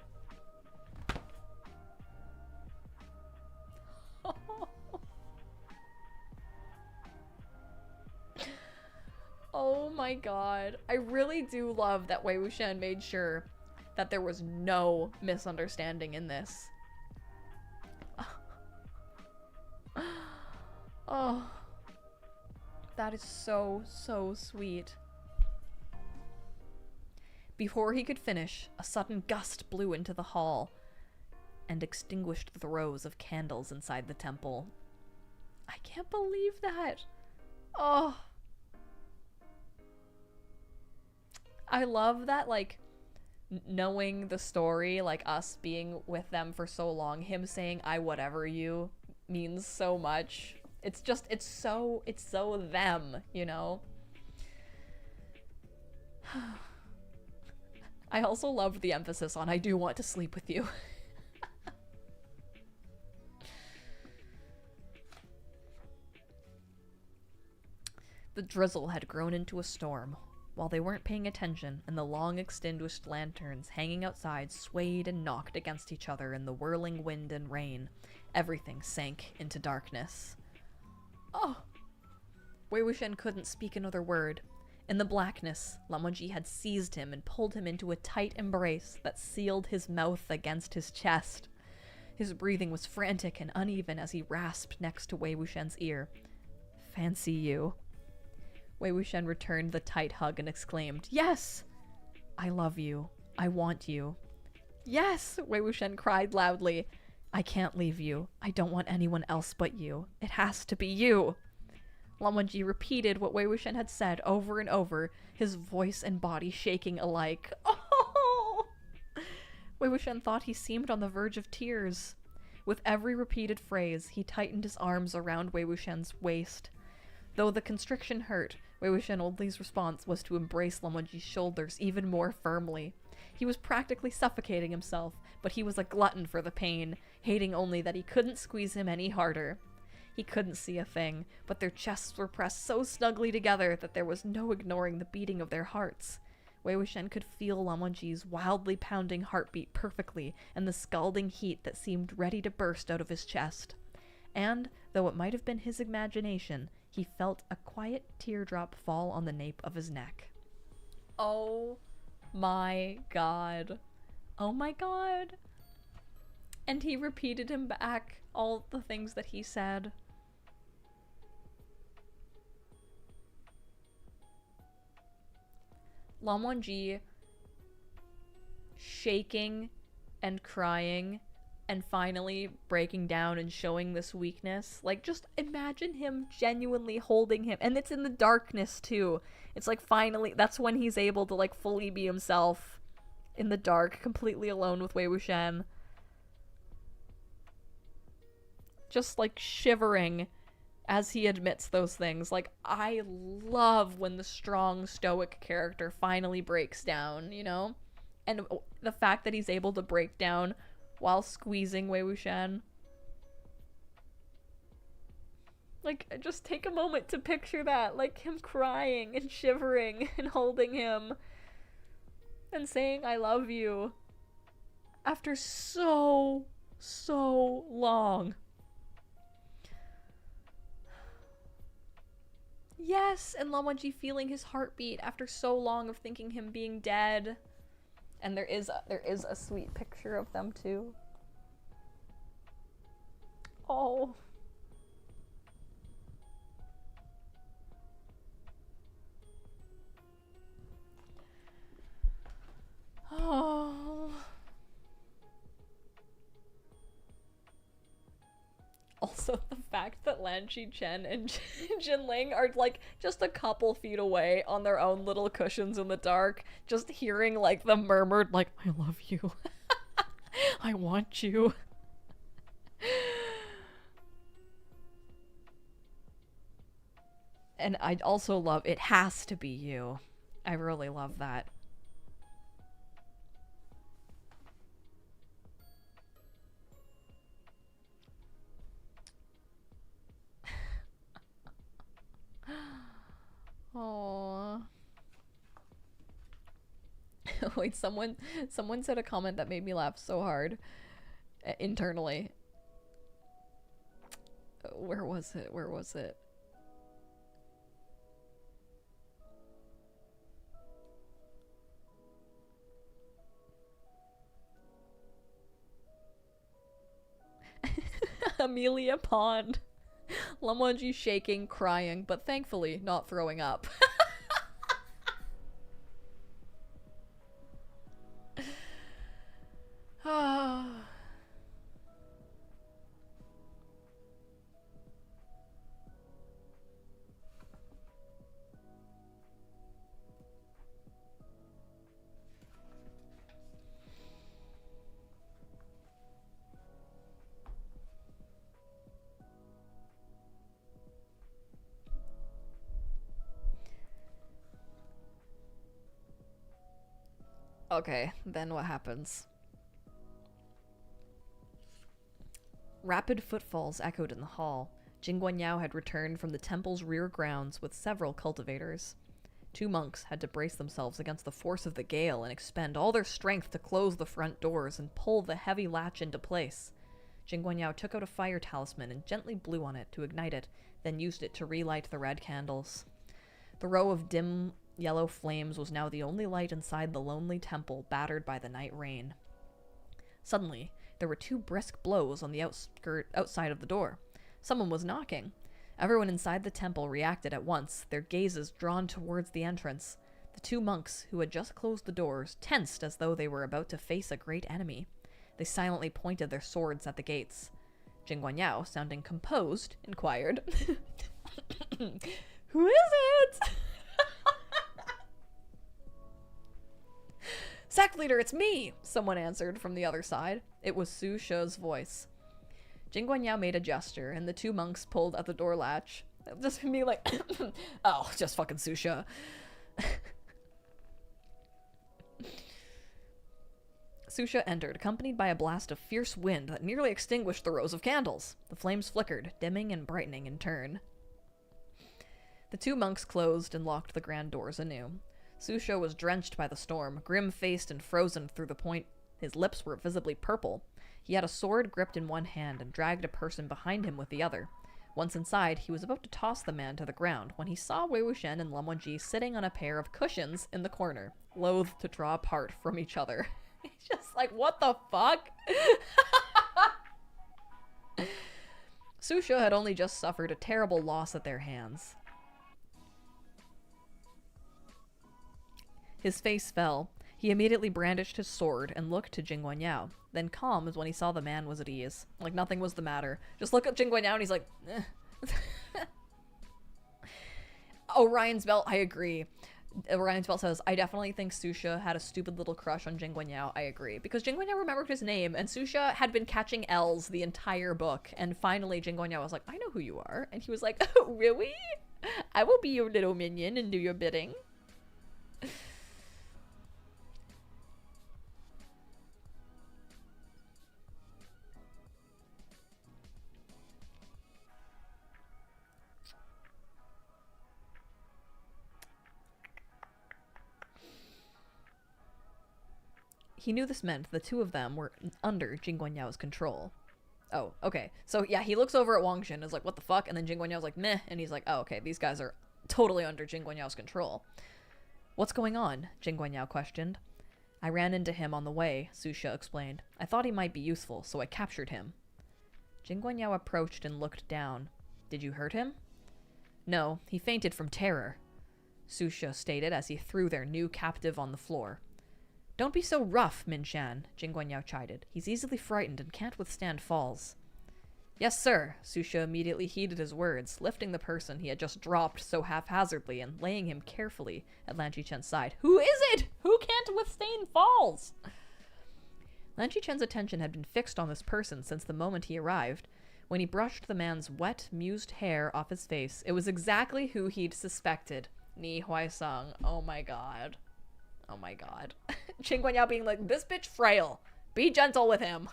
Oh my god. I really do love that Wei Wuxian made sure that there was no misunderstanding in this. Oh. That is so, so sweet. Before he could finish, a sudden gust blew into the hall and extinguished the rows of candles inside the temple. I can't believe that. Oh. I love that, like, knowing the story, like us being with them for so long, him saying I whatever you means so much. It's just, it's so them, you know? I also loved the emphasis on I do want to sleep with you. The drizzle had grown into a storm. While they weren't paying attention, and the long extinguished lanterns hanging outside swayed and knocked against each other in the whirling wind and rain, everything sank into darkness. Oh! Wei Wuxian couldn't speak another word. In the blackness, Lan Wangji had seized him and pulled him into a tight embrace that sealed his mouth against his chest. His breathing was frantic and uneven as he rasped next to Wei Wuxian's ear. Fancy you. Wei Wuxian returned the tight hug and exclaimed, Yes! I love you. I want you. Yes! Wei Wuxian cried loudly. I can't leave you. I don't want anyone else but you. It has to be you. Lan Wangji repeated what Wei Wuxian had said over and over, his voice and body shaking alike. Oh! Wei Wuxian thought he seemed on the verge of tears. With every repeated phrase, he tightened his arms around Wei Wuxian's waist. Though the constriction hurt, Wei Wuxian only's response was to embrace Lan Wangji's shoulders even more firmly. He was practically suffocating himself, but he was a glutton for the pain, hating only that he couldn't squeeze him any harder. He couldn't see a thing, but their chests were pressed so snugly together that there was no ignoring the beating of their hearts. Wei Wuxian could feel Lan Wangji's wildly pounding heartbeat perfectly, and the scalding heat that seemed ready to burst out of his chest. And, though it might have been his imagination, he felt a quiet teardrop fall on the nape of his neck. Oh my god. Oh my god. And he repeated him back all the things that he said. Lan Wangji, shaking and crying, and finally breaking down and showing this weakness. Like, just imagine him genuinely holding him. And it's in the darkness, too. It's like, finally, that's when he's able to, like, fully be himself. In the dark, completely alone with Wei Wuxian. Just, like, shivering as he admits those things. Like, I love when the strong, stoic character finally breaks down, you know? And the fact that he's able to break down while squeezing Wei Wuxian. Like, just take a moment to picture that. Like, him crying and shivering and holding him. And saying, I love you. After so long. Yes, and Lan Wangji feeling his heartbeat after so long of thinking him being dead. And there is a sweet picture of them too. Oh. Oh. Also, the fact that Lan Chen and Jinling are like just a couple feet away on their own little cushions in the dark, just hearing like the murmured, like, I love you. I want you. And I also love it has to be you. I really love that. Aww. Wait, someone said a comment that made me laugh so hard internally. Where was it? Where was it? Amelia Pond. Lamonji shaking, crying, but thankfully not throwing up. Okay, then what happens? Rapid footfalls echoed in the hall. Jing Guanyao had returned from the temple's rear grounds with several cultivators. 2 monks had to brace themselves against the force of the gale and expend all their strength to close the front doors and pull the heavy latch into place. Jing Guanyao took out a fire talisman and gently blew on it to ignite it, then used it to relight the red candles. The row of dim yellow flames was now the only light inside the lonely temple battered by the night rain. Suddenly, there were 2 brisk blows on the outside of the door. Someone was knocking. Everyone inside the temple reacted at once, their gazes drawn towards the entrance. The 2 monks, who had just closed the doors, tensed as though they were about to face a great enemy. They silently pointed their swords at the gates. Jing Guanyao, sounding composed, inquired, "Who is it?" "Sect leader, it's me!" someone answered from the other side. It was Su She's voice. Jing Guanyao made a gesture, and the 2 monks pulled at the door latch. Just me like, oh, just fucking Su She. Su She entered, accompanied by a blast of fierce wind that nearly extinguished the rows of candles. The flames flickered, dimming and brightening in turn. The 2 monks closed and locked the grand doors anew. Su She was drenched by the storm, grim-faced and frozen through the point. His lips were visibly purple. He had a sword gripped in one hand and dragged a person behind him with the other. Once inside, he was about to toss the man to the ground when he saw Wei Wuxian and Lamonji sitting on a pair of cushions in the corner, loath to draw apart from each other. He's just like, what the fuck? Su She had only just suffered a terrible loss at their hands. His face fell. He immediately brandished his sword and looked to Jing Guanyao, then calm as when he saw the man was at ease. Like nothing was the matter. Just look at Jing Guanyao and he's like, eh. Orion's Belt, I agree. Orion's Belt says, I definitely think Su She had a stupid little crush on Jing Guanyao. I agree. Because Jing Guanyao remembered his name, and Su She had been catching L's the entire book, and finally Jing Guanyao was like, I know who you are. And he was like, oh, really? I will be your little minion and do your bidding. He knew this meant the 2 of them were under Jing Guanyao's control. Oh, okay. So yeah, he looks over at Wang Xin and is like, what the fuck? And then Jing Guanyao's like, meh. And he's like, oh, okay, these guys are totally under Jing Guanyao's control. What's going on? Jing Guanyao questioned. I ran into him on the way, Su She explained. I thought he might be useful, so I captured him. Jing Guanyao approached and looked down. Did you hurt him? No, he fainted from terror, Su She stated as he threw their new captive on the floor. Don't be so rough, Min Shan, Jing Guanyao chided. He's easily frightened and can't withstand falls. Yes, sir. Susha immediately heeded his words, lifting the person he had just dropped so haphazardly and laying him carefully at Lan Chen's side. Who is it? Who can't withstand falls? Lan Chen's attention had been fixed on this person since the moment he arrived. When he brushed the man's wet, mused hair off his face, it was exactly who he'd suspected. Ni Huaisang. Oh my god. Oh my god. Qing Guanyao being like, this bitch frail. Be gentle with him.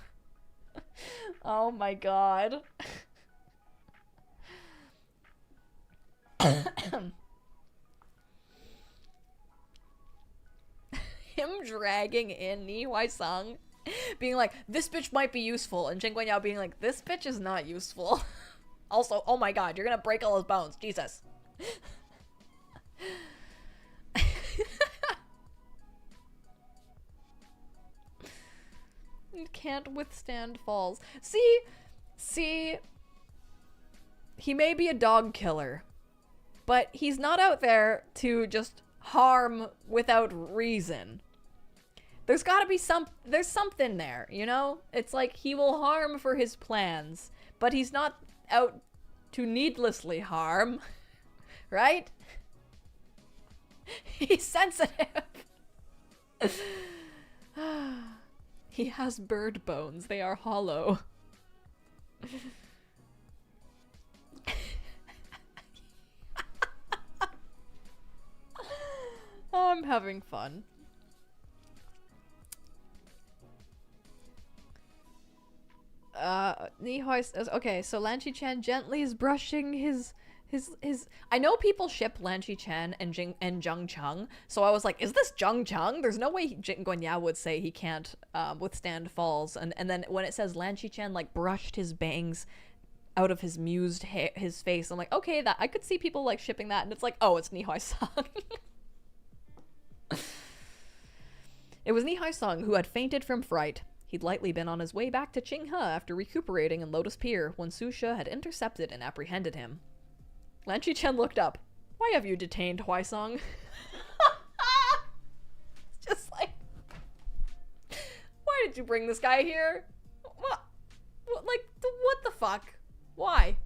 Oh my god. Him dragging in Ni Huaisang, being like, this bitch might be useful, and Qing Guanyao being like, this bitch is not useful. Also, oh my god, you're gonna break all his bones. Jesus. You can't withstand falls. See, he may be a dog killer, but he's not out there to just harm without reason. There's gotta be there's something there, you know? It's like he will harm for his plans, but he's not out to needlessly harm, right? He's sensitive. He has bird bones. They are hollow. Oh, I'm having fun. Okay, so Lan Chen gently is brushing his I know people ship Lan Chen and Zheng Cheng, so I was like, is this Zheng Cheng? There's no way Jing Guanyao would say he can't withstand falls. And then when it says Lan Chen like brushed his bangs out of his mused his face, I'm like, okay, that I could see people like shipping that, and it's like, oh, it's Ni Huaisang. It was Ni Huaisang who had fainted from fright. He'd lightly been on his way back to Qinghe after recuperating in Lotus Pier when Susha had intercepted and apprehended him. Lan Chen looked up. Why have you detained Huaisang? It's just like, why did you bring this guy here? What the fuck? Why?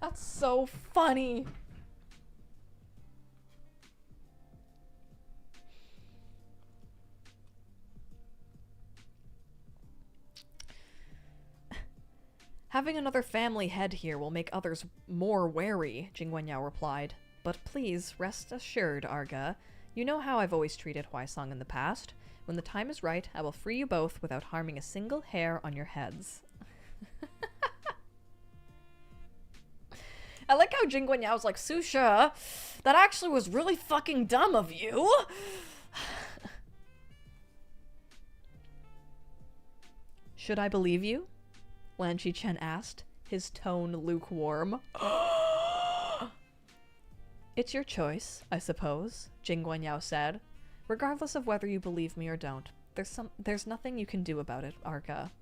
That's so funny. Having another family head here will make others more wary, Jing Guanyao replied. But please, rest assured, Arga. You know how I've always treated Huaisang in the past. When the time is right, I will free you both without harming a single hair on your heads. I like how Jing Guanyao's like, Susha, that actually was really fucking dumb of you. Should I believe you? Lan Chen asked, his tone lukewarm. It's your choice, I suppose, Jing Guanyao said. Regardless of whether you believe me or don't, there's nothing you can do about it, Arga.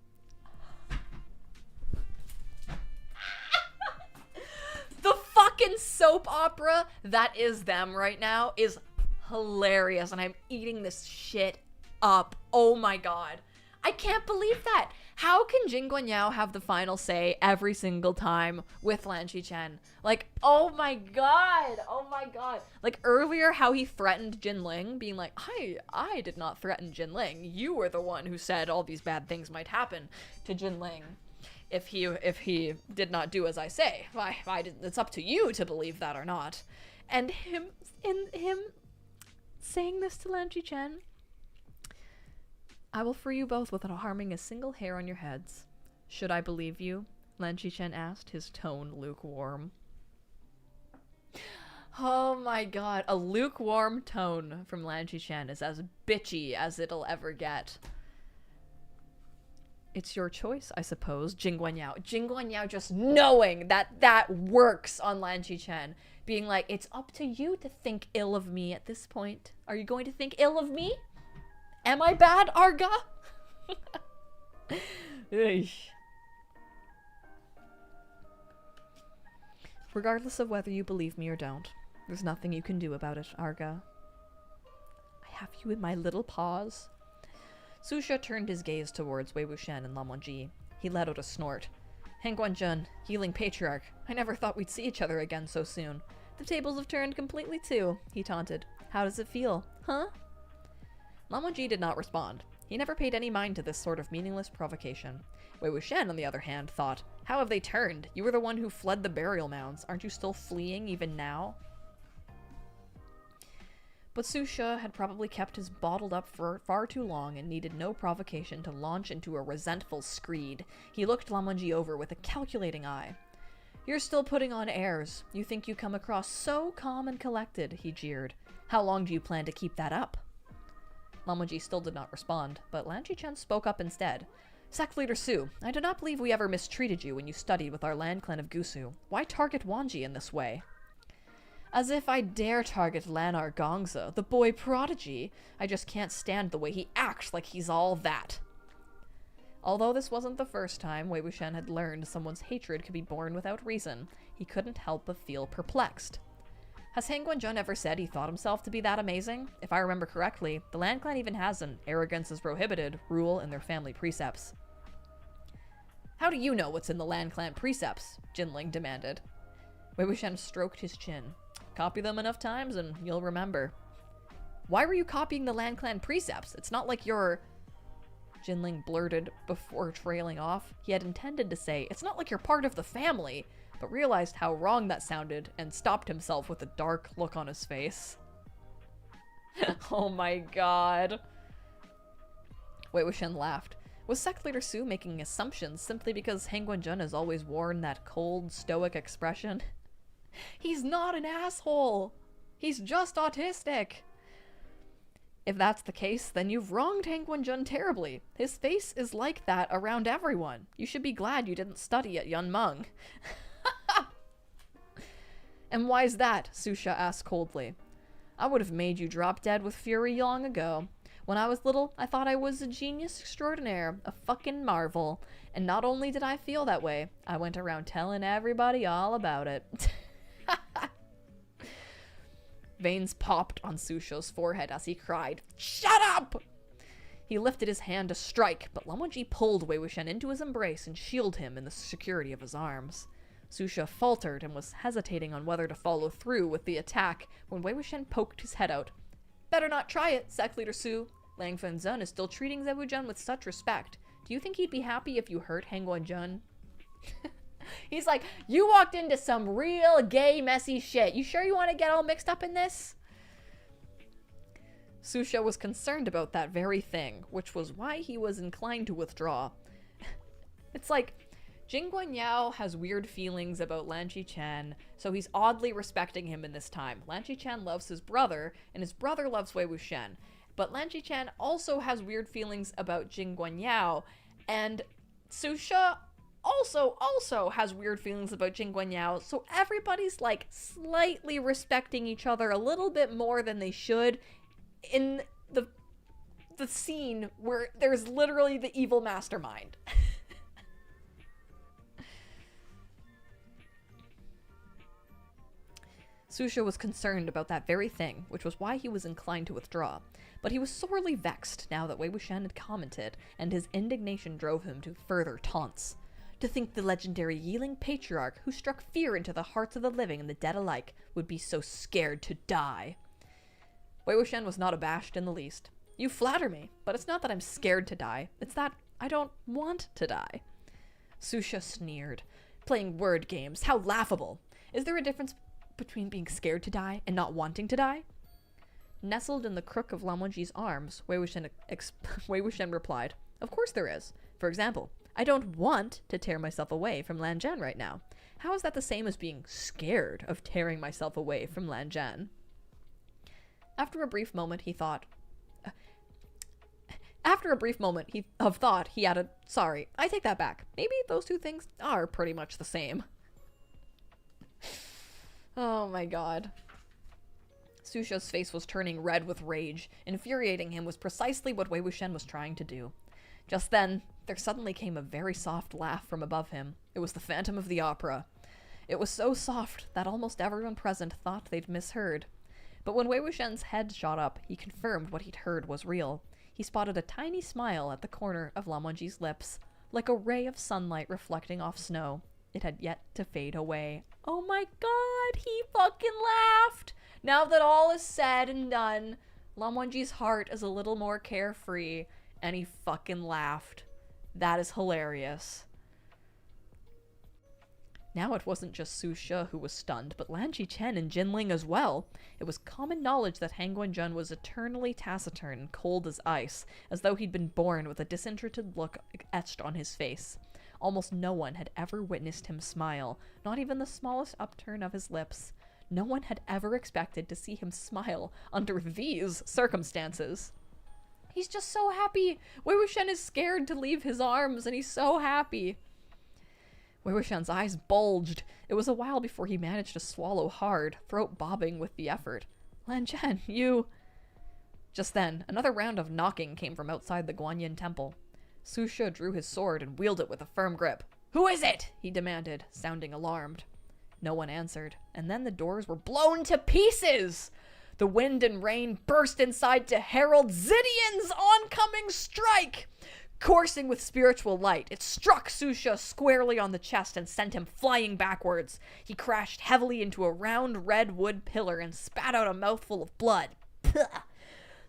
The fucking soap opera that is them right now is hilarious, and I'm eating this shit up. Oh my god. I can't believe that. How can Jing Guanyao have the final say every single time with Lan Chen? Like, oh my god. Oh my god. Like earlier how he threatened Jinling, being like, I did not threaten Jinling. You were the one who said all these bad things might happen to Jinling if he did not do as I say. It's up to you to believe that or not. And him saying this to Lan Chen. I will free you both without harming a single hair on your heads. Should I believe you? Lan Chen asked, his tone lukewarm. Oh my god, a lukewarm tone from Lan Chen is as bitchy as it'll ever get. It's your choice, I suppose, Jing Guanyao. Jing Guanyao just knowing that works on Lan Chen. Being like, it's up to you to think ill of me at this point. Are you going to think ill of me? Am I bad, Arga? Regardless of whether you believe me or don't, there's nothing you can do about it, Arga. I have you in my little paws. Susha turned his gaze towards Wei Wuxian and Lan Wangji. he let out a snort. "Han Guangjun, Yiling Patriarch, I never thought we'd see each other again so soon. The tables have turned completely too," he taunted. "How does it feel? Huh?" Lan Wangji did not respond. He never paid any mind to this sort of meaningless provocation. Wei Wuxian, on the other hand, thought, "How have they turned? You were the one who fled the burial mounds. Aren't you still fleeing even now?" But Su She had probably kept his bottled up for far too long and needed no provocation to launch into a resentful screed. He looked Lan Wangji over with a calculating eye. "You're still putting on airs. You think you come across so calm and collected," he jeered. "How long do you plan to keep that up?" Lan Wangji still did not respond, but Lan Qichen spoke up instead. "Sect Leader Su, I do not believe we ever mistreated you when you studied with our land clan of Gusu. Why target Wangji in this way?" "As if I dare target Lanar Gongza, the boy prodigy. I just can't stand the way he acts like he's all that." Although this wasn't the first time Wei Wuxian had learned someone's hatred could be born without reason, he couldn't help but feel perplexed. Has Han Guangjun ever said he thought himself to be that amazing? If I remember correctly, the Land Clan even has an "arrogance is prohibited" rule in their family precepts. "How do you know what's in the Land Clan precepts?" Jinling demanded. Wei Wuxian stroked his chin. "Copy them enough times and you'll remember." "Why were you copying the Land Clan precepts? It's not like you're..." Jinling blurted before trailing off. He had intended to say, "It's not like you're part of the family," but realized how wrong that sounded and stopped himself with a dark look on his face. Oh my god. Wei Wuxian laughed. Was Sect Leader Su making assumptions simply because Han Guangjun has always worn that cold, stoic expression? He's not an asshole! He's just autistic! If that's the case, then you've wronged Han Guangjun terribly. His face is like that around everyone. You should be glad you didn't study at Yunmeng. And why's that? Su She asked coldly. "I would have made you drop dead with fury long ago. When I was little, I thought I was a genius extraordinaire, a fucking marvel. And not only did I feel that way, I went around telling everybody all about it." Veins popped on Su She's forehead as he cried, "Shut up!" He lifted his hand to strike, but Lan Wangji pulled Wei Wuxian into his embrace and shielded him in the security of his arms. Su She faltered and was hesitating on whether to follow through with the attack when Wei Wuxian poked his head out. "Better not try it, Sect Leader Su. Lang Fenzhen is still treating Zewujun with such respect. Do you think he'd be happy if you hurt Han Guangjun?" He's like, "You walked into some real gay, messy shit. You sure you want to get all mixed up in this?" Su She was concerned about that very thing, which was why he was inclined to withdraw. It's like, Jing Guanyao has weird feelings about Lan Qichen, so he's oddly respecting him in this time. Lan Qichen loves his brother, and his brother loves Wei Wuxian. But Lan Qichen also has weird feelings about Jing Guanyao, and Su She also has weird feelings about Jing Guanyao, so everybody's like slightly respecting each other a little bit more than they should in the scene where there's literally the evil mastermind. Su She was concerned about that very thing, which was why he was inclined to withdraw. But he was sorely vexed now that Wei Wuxian had commented, and his indignation drove him to further taunts. To think the legendary Yiling Patriarch, who struck fear into the hearts of the living and the dead alike, would be so scared to die. Wei Wuxian was not abashed in the least. "You flatter me, but it's not that I'm scared to die. It's that I don't want to die." Su She sneered. "Playing word games, how laughable! Is there a difference between being scared to die and not wanting to die?" Nestled in the crook of Lan Wangji's arms, Wei Wuxian replied, "Of course there is. For example, I don't want to tear myself away from Lan Zhan right now. How is that the same as being scared of tearing myself away from Lan Zhan?" After a brief moment, he added, "Sorry, I take that back. Maybe those two things are pretty much the same." Oh my god. Su She's face was turning red with rage. Infuriating him was precisely what Wei Wuxian was trying to do. Just then, there suddenly came a very soft laugh from above him. It was the Phantom of the Opera. It was so soft that almost everyone present thought they'd misheard. But when Wei Wuxian's head shot up, he confirmed what he'd heard was real. He spotted a tiny smile at the corner of Lan Wangji's lips. like a ray of sunlight reflecting off snow. It had yet to fade away. Oh my god, he fucking laughed! Now that all is said and done, Lan Wangji's heart is a little more carefree, and he fucking laughed. That is hilarious. Now it wasn't just Su She who was stunned, but Lan Qichen and Jinling as well. It was common knowledge that Han Guanzhun was eternally taciturn and cold as ice, as though he'd been born with a disinterested look etched on his face. Almost no one had ever witnessed him smile, not even the smallest upturn of his lips. No one had ever expected to see him smile under these circumstances. He's just so happy. Wei Wuxian is scared to leave his arms, and he's so happy. Wei Wuxian's eyes bulged. It was a while before he managed to swallow hard, throat bobbing with the effort. Lan Zhan, you... Just then, another round of knocking came from outside the Guanyin temple. Su She drew his sword and wielded it with a firm grip. "Who is it?" he demanded, sounding alarmed. No one answered, and then the doors were blown to pieces! The wind and rain burst inside to herald Zidian's oncoming strike! Coursing with spiritual light, it struck Su She squarely on the chest and sent him flying backwards. He crashed heavily into a round red wood pillar and spat out a mouthful of blood. Puh.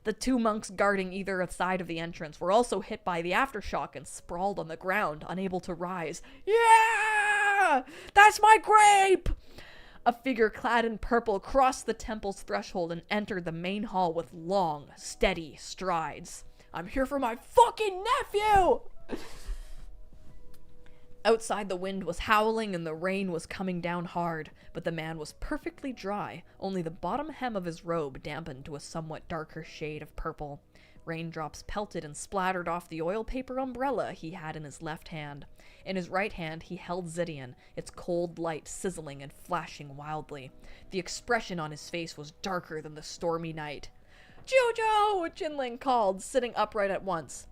The two monks guarding either side of the entrance were also hit by the aftershock and sprawled on the ground, unable to rise. Yeah! That's my grape! A figure clad in purple crossed the temple's threshold and entered the main hall with long, steady strides. "I'm here for my fucking nephew!" Outside, the wind was howling and the rain was coming down hard, but the man was perfectly dry, only the bottom hem of his robe dampened to a somewhat darker shade of purple. Raindrops pelted and splattered off the oil paper umbrella he had in his left hand. In his right hand he held Zidian, its cold light sizzling and flashing wildly. The expression on his face was darker than the stormy night. "Jojo!" Jinling called, sitting upright at once.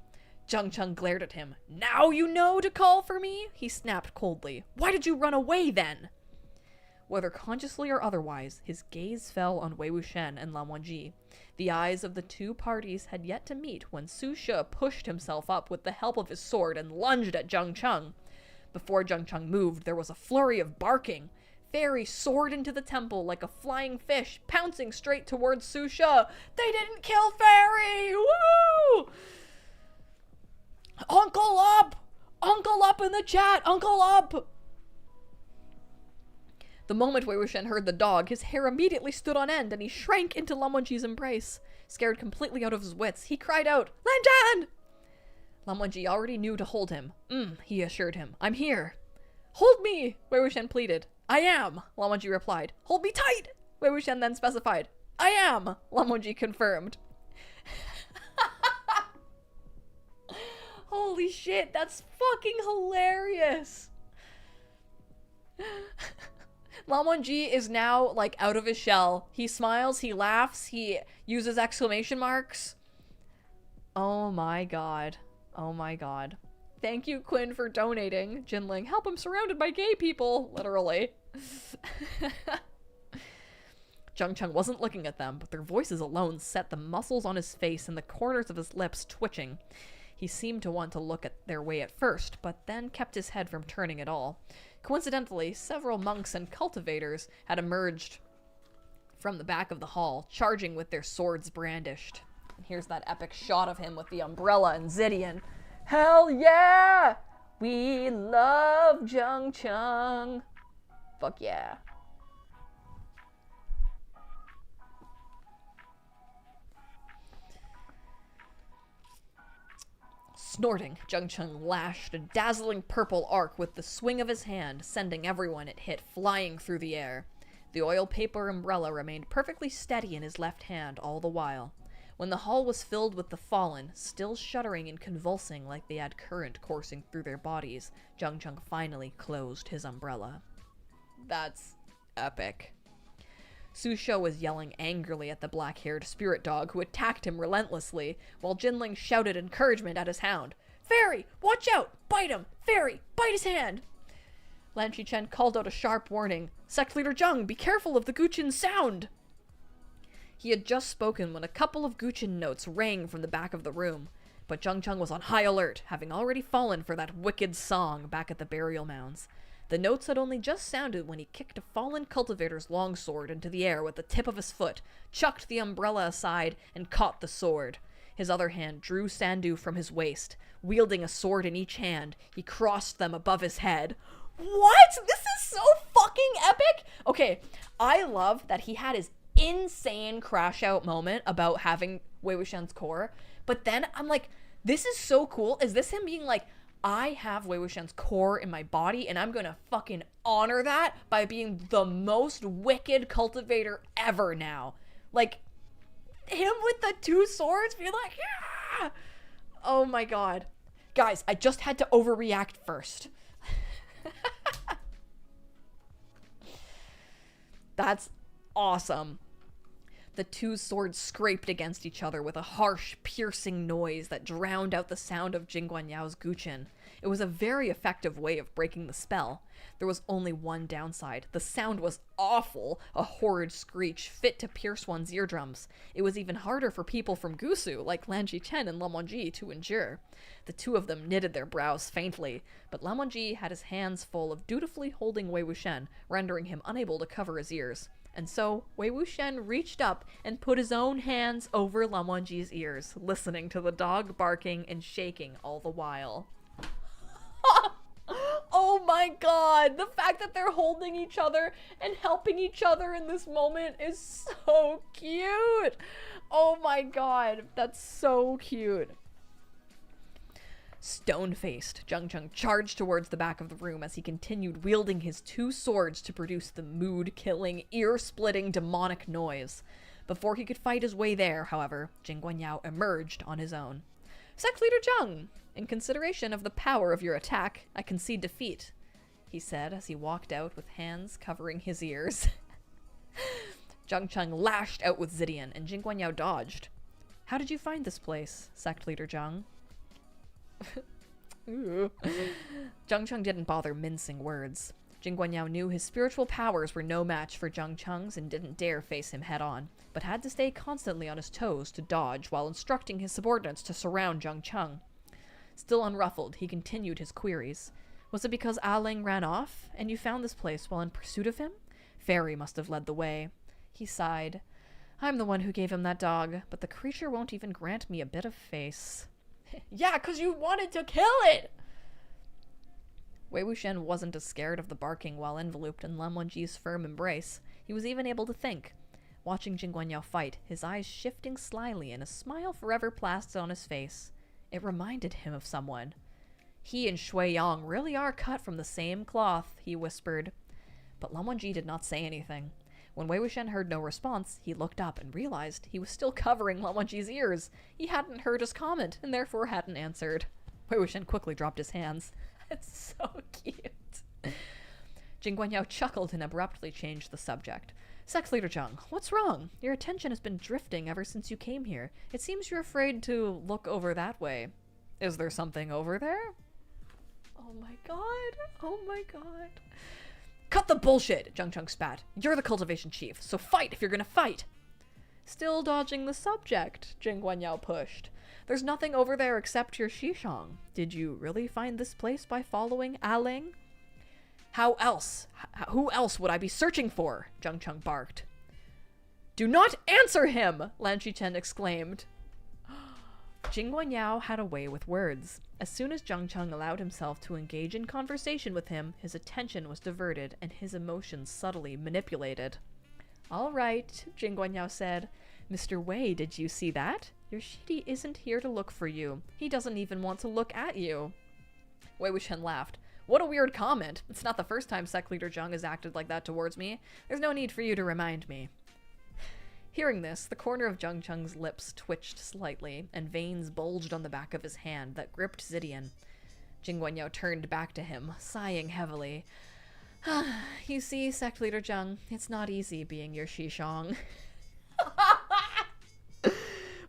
Zhang Cheng glared at him. "Now you know to call for me?" he snapped coldly. "Why did you run away then?" Whether consciously or otherwise, his gaze fell on Wei Wuxian and Lan Wangji. The eyes of the two parties had yet to meet when Su She pushed himself up with the help of his sword and lunged at Zhang Cheng. Before Zhang Cheng moved, there was a flurry of barking. Fairy soared into the temple like a flying fish, pouncing straight towards Su She. "They didn't kill Fairy! Woo! Uncle up! Uncle up in the chat! Uncle up!" The moment Wei Wuxian heard the dog, his hair immediately stood on end and he shrank into Lan Wangji's embrace. Scared completely out of his wits, he cried out, "Lan Zhan!" Lan Wangji already knew to hold him. He assured him. "I'm here." "Hold me!" Wei Wuxian pleaded. "I am," Lan Wangji replied. "Hold me tight!" Wei Wuxian then specified. "I am," Lan Wangji confirmed. Holy shit, that's fucking hilarious. Lan Wangji is now, like, out of his shell. He smiles, he laughs, he uses exclamation marks. Oh my god. Oh my god. Thank you, Quinn, for donating. Jinling, help, I'm surrounded by gay people. Literally. Zhang Cheng wasn't looking at them, but their voices alone set the muscles on his face and the corners of his lips twitching. He seemed to want to look at their way at first, but then kept his head from turning at all. Coincidentally, several monks and cultivators had emerged from the back of the hall, charging with their swords brandished. And here's that epic shot of him with the umbrella and Zidian. Hell yeah! We love Zhang Cheng. Fuck yeah. Snorting, Zhang Cheng lashed a dazzling purple arc with the swing of his hand, sending everyone it hit flying through the air. The oil paper umbrella remained perfectly steady in his left hand all the while. When the hall was filled with the fallen, still shuddering and convulsing like they had current coursing through their bodies, Zhang Cheng finally closed his umbrella. That's epic. Su She was yelling angrily at the black-haired spirit dog who attacked him relentlessly, while Jinling shouted encouragement at his hound. "Fairy, watch out! Bite him! Fairy, bite his hand!" Lan Qichen called out a sharp warning. "Sect Leader Zhang, be careful of the Guqin sound!" He had just spoken when a couple of Guqin notes rang from the back of the room. But Zheng Cheng was on high alert, having already fallen for that wicked song back at the burial mounds. The notes had only just sounded when he kicked a fallen cultivator's longsword into the air with the tip of his foot, chucked the umbrella aside, and caught the sword. His other hand drew Sandu from his waist. Wielding a sword in each hand, he crossed them above his head. What? This is so fucking epic! Okay, I love that he had his insane crash out moment about having Wei Wuxian's core, but then I'm like, this is so cool. Is this him being like, I have Wei Wuxian's core in my body, and I'm gonna fucking honor that by being the most wicked cultivator ever now? Like, him with the two swords being like, yeah! Oh my god. Guys, I just had to overreact first. That's awesome. The two swords scraped against each other with a harsh, piercing noise that drowned out the sound of Jing Guanyao's guqin. It was a very effective way of breaking the spell. There was only one downside. The sound was awful, a horrid screech fit to pierce one's eardrums. It was even harder for people from Gusu, like Lan Xichen and Lan Wangji, to endure. The two of them knitted their brows faintly, but Lan Wangji had his hands full of dutifully holding Wei Wuxian, rendering him unable to cover his ears. And so, Wei Wuxian reached up and put his own hands over Lan Wangji's ears, listening to the dog barking and shaking all the while. Oh my god! The fact that they're holding each other and helping each other in this moment is so cute! Oh my god, that's so cute. Stone-faced, Zheng Cheng charged towards the back of the room as he continued wielding his two swords to produce the mood-killing, ear-splitting demonic noise. Before he could fight his way there, however, Jing Guanyao emerged on his own. Sect Leader Zheng, in consideration of the power of your attack, I concede defeat, he said as he walked out with hands covering his ears. Zheng Cheng lashed out with Zidian, and Jing Guanyao dodged. How did you find this place, Sect Leader Zheng? Zheng Cheng didn't bother mincing words. Jing Guanyao knew his spiritual powers were no match for Zheng Cheng's and didn't dare face him head-on, but had to stay constantly on his toes to dodge while instructing his subordinates to surround Zheng Cheng. Still unruffled, he continued his queries. Was it because A Ling ran off, and you found this place while in pursuit of him? Fairy must have led the way. He sighed. I'm the one who gave him that dog, but the creature won't even grant me a bit of face. Yeah, 'cause you wanted to kill it! Wei Wuxian wasn't as scared of the barking while enveloped in Lan Wangji's firm embrace. He was even able to think. Watching Jing Guanyao fight, his eyes shifting slyly and a smile forever plastered on his face. It reminded him of someone. He and Shui Yang really are cut from the same cloth, he whispered. But Lan Wangji did not say anything. When Wei Wuxian heard no response, he looked up and realized he was still covering Lan Wangji's ears. He hadn't heard his comment, and therefore hadn't answered. Wei Wuxian quickly dropped his hands. It's so cute. Jing Guanyao chuckled and abruptly changed the subject. Sect Leader Zheng, what's wrong? Your attention has been drifting ever since you came here. It seems you're afraid to look over that way. Is there something over there? Oh my god. Oh my god. Cut the bullshit, Zheng Cheng spat. You're the cultivation chief, so fight if you're gonna fight. Still dodging the subject, Jing Guanyao pushed. There's nothing over there except your Xishang. Did you really find this place by following A Ling? How else? Who else would I be searching for? Zheng Cheng barked. Do not answer him! Lan Xichen exclaimed. Jing Guanyao had a way with words. As soon as Zheng Cheng allowed himself to engage in conversation with him, his attention was diverted and his emotions subtly manipulated. All right, Jing Guanyao said. Mr. Wei, did you see that? Your Shidi isn't here to look for you. He doesn't even want to look at you. Wei Wuxian laughed. What a weird comment. It's not the first time Sect Leader Zheng has acted like that towards me. There's no need for you to remind me. Hearing this, the corner of Zheng Cheng's lips twitched slightly, and veins bulged on the back of his hand that gripped Zidian. Jing Guanyao turned back to him, sighing heavily. You see, Sect Leader Zheng, it's not easy being your Xishang.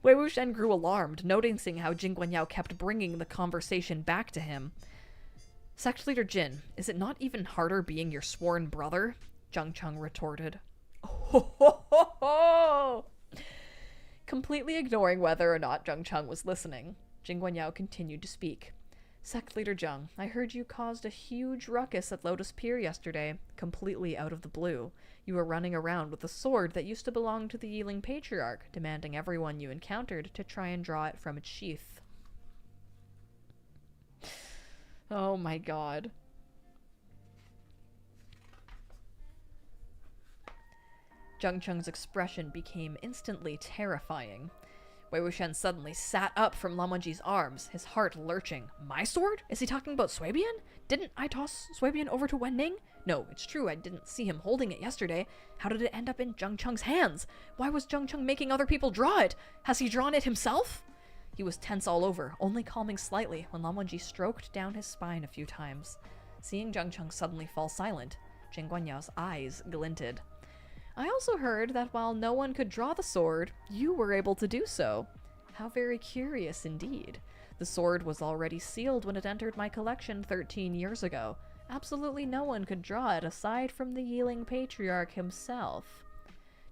Wei Wuxian grew alarmed, noticing how Jing Guanyao kept bringing the conversation back to him. Sect Leader Jin, is it not even harder being your sworn brother? Zheng Cheng retorted. Completely ignoring whether or not Zheng Cheng was listening, Jing Guanyao continued to speak. Sect Leader Zheng, I heard you caused a huge ruckus at Lotus Pier yesterday, completely out of the blue. You were running around with a sword that used to belong to the Yiling Patriarch, demanding everyone you encountered to try and draw it from its sheath. Oh my god. Zheng Cheng's expression became instantly terrifying. Wei Wuxian suddenly sat up from Lan Wangji's arms, his heart lurching. My sword? Is he talking about Sui Bian? Didn't I toss Sui Bian over to Wen Ning? No, it's true, I didn't see him holding it yesterday. How did it end up in Zheng Cheng's hands? Why was Zheng Cheng making other people draw it? Has he drawn it himself? He was tense all over, only calming slightly when Lan Wangji stroked down his spine a few times. Seeing Zheng Cheng suddenly fall silent, Jing Guanyao's eyes glinted. I also heard that while no one could draw the sword, you were able to do so. How very curious indeed. The sword was already sealed when it entered my collection 13 years ago. Absolutely no one could draw it aside from the Yiling Patriarch himself.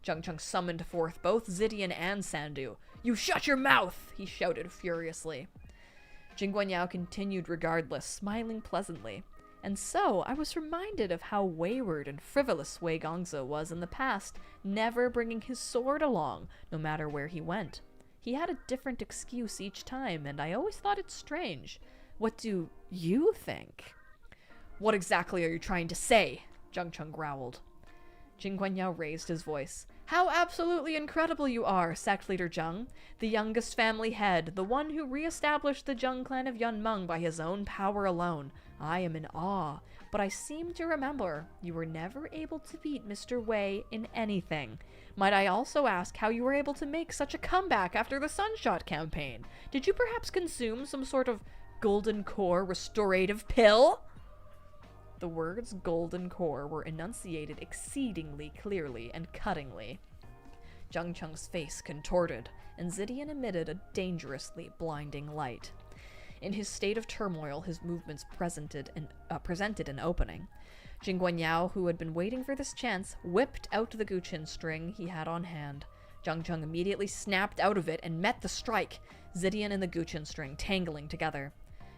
Zheng Cheng summoned forth both Zidian and Sandu. You shut your mouth! He shouted furiously. Jing Guanyao continued regardless, smiling pleasantly. And so, I was reminded of how wayward and frivolous Wei Gongzi was in the past, never bringing his sword along, no matter where he went. He had a different excuse each time, and I always thought it strange. What do you think? What exactly are you trying to say? Zheng Cheng growled. Jing Guanyao raised his voice. How absolutely incredible you are, Sect Leader Zheng. The youngest family head, the one who re-established the Zheng clan of Yunmeng by his own power alone. I am in awe, but I seem to remember you were never able to beat Mr. Wei in anything. Might I also ask how you were able to make such a comeback after the Sunshot campaign? Did you perhaps consume some sort of golden core restorative pill? The words golden core were enunciated exceedingly clearly and cuttingly. Zheng Cheng's face contorted, and Zidian emitted a dangerously blinding light. In his state of turmoil, his movements presented an opening. Jing Guanyao, who had been waiting for this chance, whipped out the Guqin string he had on hand. Zheng Cheng immediately snapped out of it and met the strike, Zidian and the Guqin string tangling together.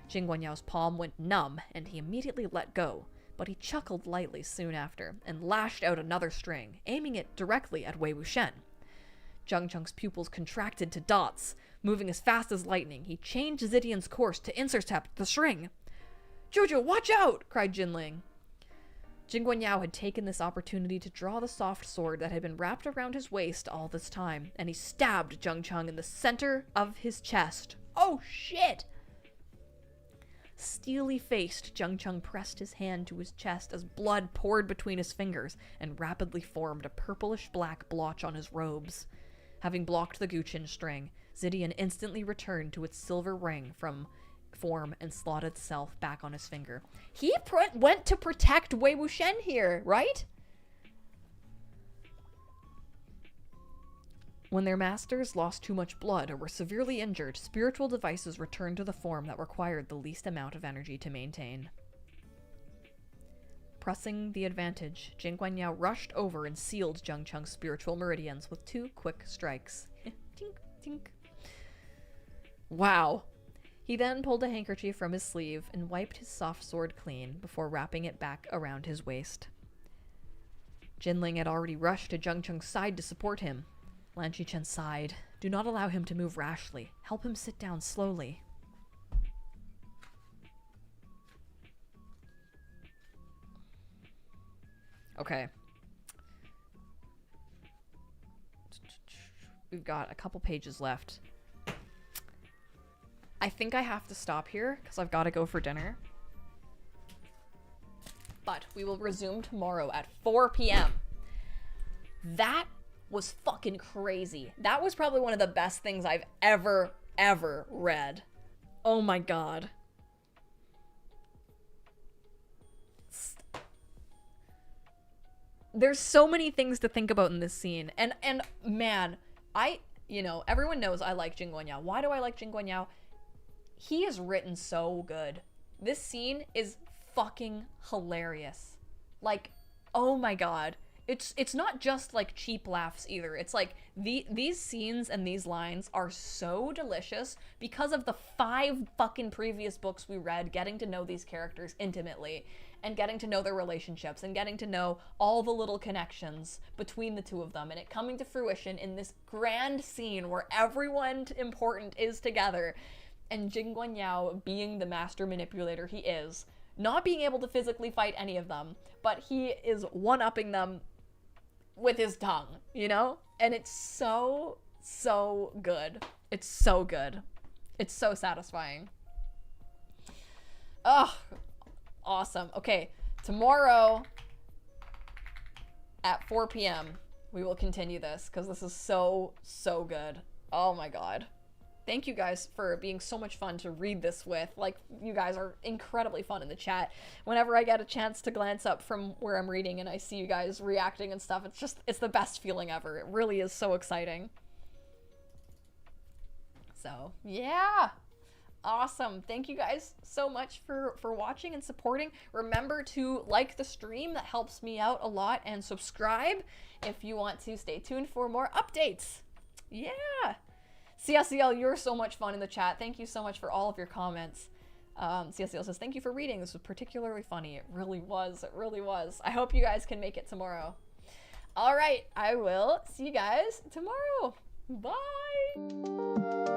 Jing Guanyao's palm went numb, and he immediately let go, but he chuckled lightly soon after, and lashed out another string, aiming it directly at Wei Wuxian. Zheng Cheng's pupils contracted to dots. Moving as fast as lightning, he changed Zidian's course to intercept the string. Jojo, watch out! Cried Jinling. Jing Guanyao had taken this opportunity to draw the soft sword that had been wrapped around his waist all this time, and he stabbed Zheng Cheng in the center of his chest. Oh shit! Steely-faced, Zheng Cheng pressed his hand to his chest as blood poured between his fingers and rapidly formed a purplish-black blotch on his robes. Having blocked the Guqin string, Zidian instantly returned to its silver ring from form and slotted itself back on his finger. He went to protect Wei Wuxian here, right? When their masters lost too much blood or were severely injured, spiritual devices returned to the form that required the least amount of energy to maintain. Pressing the advantage, Jing Guanyao rushed over and sealed Zheng Cheng's spiritual meridians with 2 quick strikes. Tink, tink. Wow. He then pulled a handkerchief from his sleeve and wiped his soft sword clean before wrapping it back around his waist. Jinling had already rushed to Zheng Cheng's side to support him. Lan Xichen sighed. Do not allow him to move rashly. Help him sit down slowly. Okay. We've got a couple pages left. I think I have to stop here because I've got to go for dinner. But we will resume tomorrow at 4 p.m. That was fucking crazy. That was probably one of the best things I've ever read. Oh my god. There's so many things to think about in this scene. And man, everyone knows I like Jing Guanyao. Why do I like Jing Guanyao? He is written so good. This scene is fucking hilarious. Like, oh my god. it's not just like cheap laughs either. It's like these scenes and these lines are so delicious because of the 5 fucking previous books we read, getting to know these characters intimately and getting to know their relationships and getting to know all the little connections between the two of them, and it coming to fruition in this grand scene where everyone important is together, and Jing Guanyao being the master manipulator he is, not being able to physically fight any of them, but he is one-upping them with his tongue, you know? And it's so good. It's so good. It's so satisfying. Ugh. Awesome. Okay, tomorrow at 4 p.m. we will continue this because this is so good. Oh my god. Thank you guys for being so much fun to read this with. Like, you guys are incredibly fun in the chat. Whenever I get a chance to glance up from where I'm reading and I see you guys reacting and stuff, it's the best feeling ever. It really is so exciting. So, yeah. Awesome. Thank you guys so much for watching and supporting. Remember to like the stream. That helps me out a lot. And subscribe if you want to stay tuned for more updates. Yeah. CSCL, you're so much fun in the chat. Thank you so much for all of your comments. CSCL says, thank you for reading. This was particularly funny. It really was. It really was. I hope you guys can make it tomorrow. All right. I will see you guys tomorrow. Bye.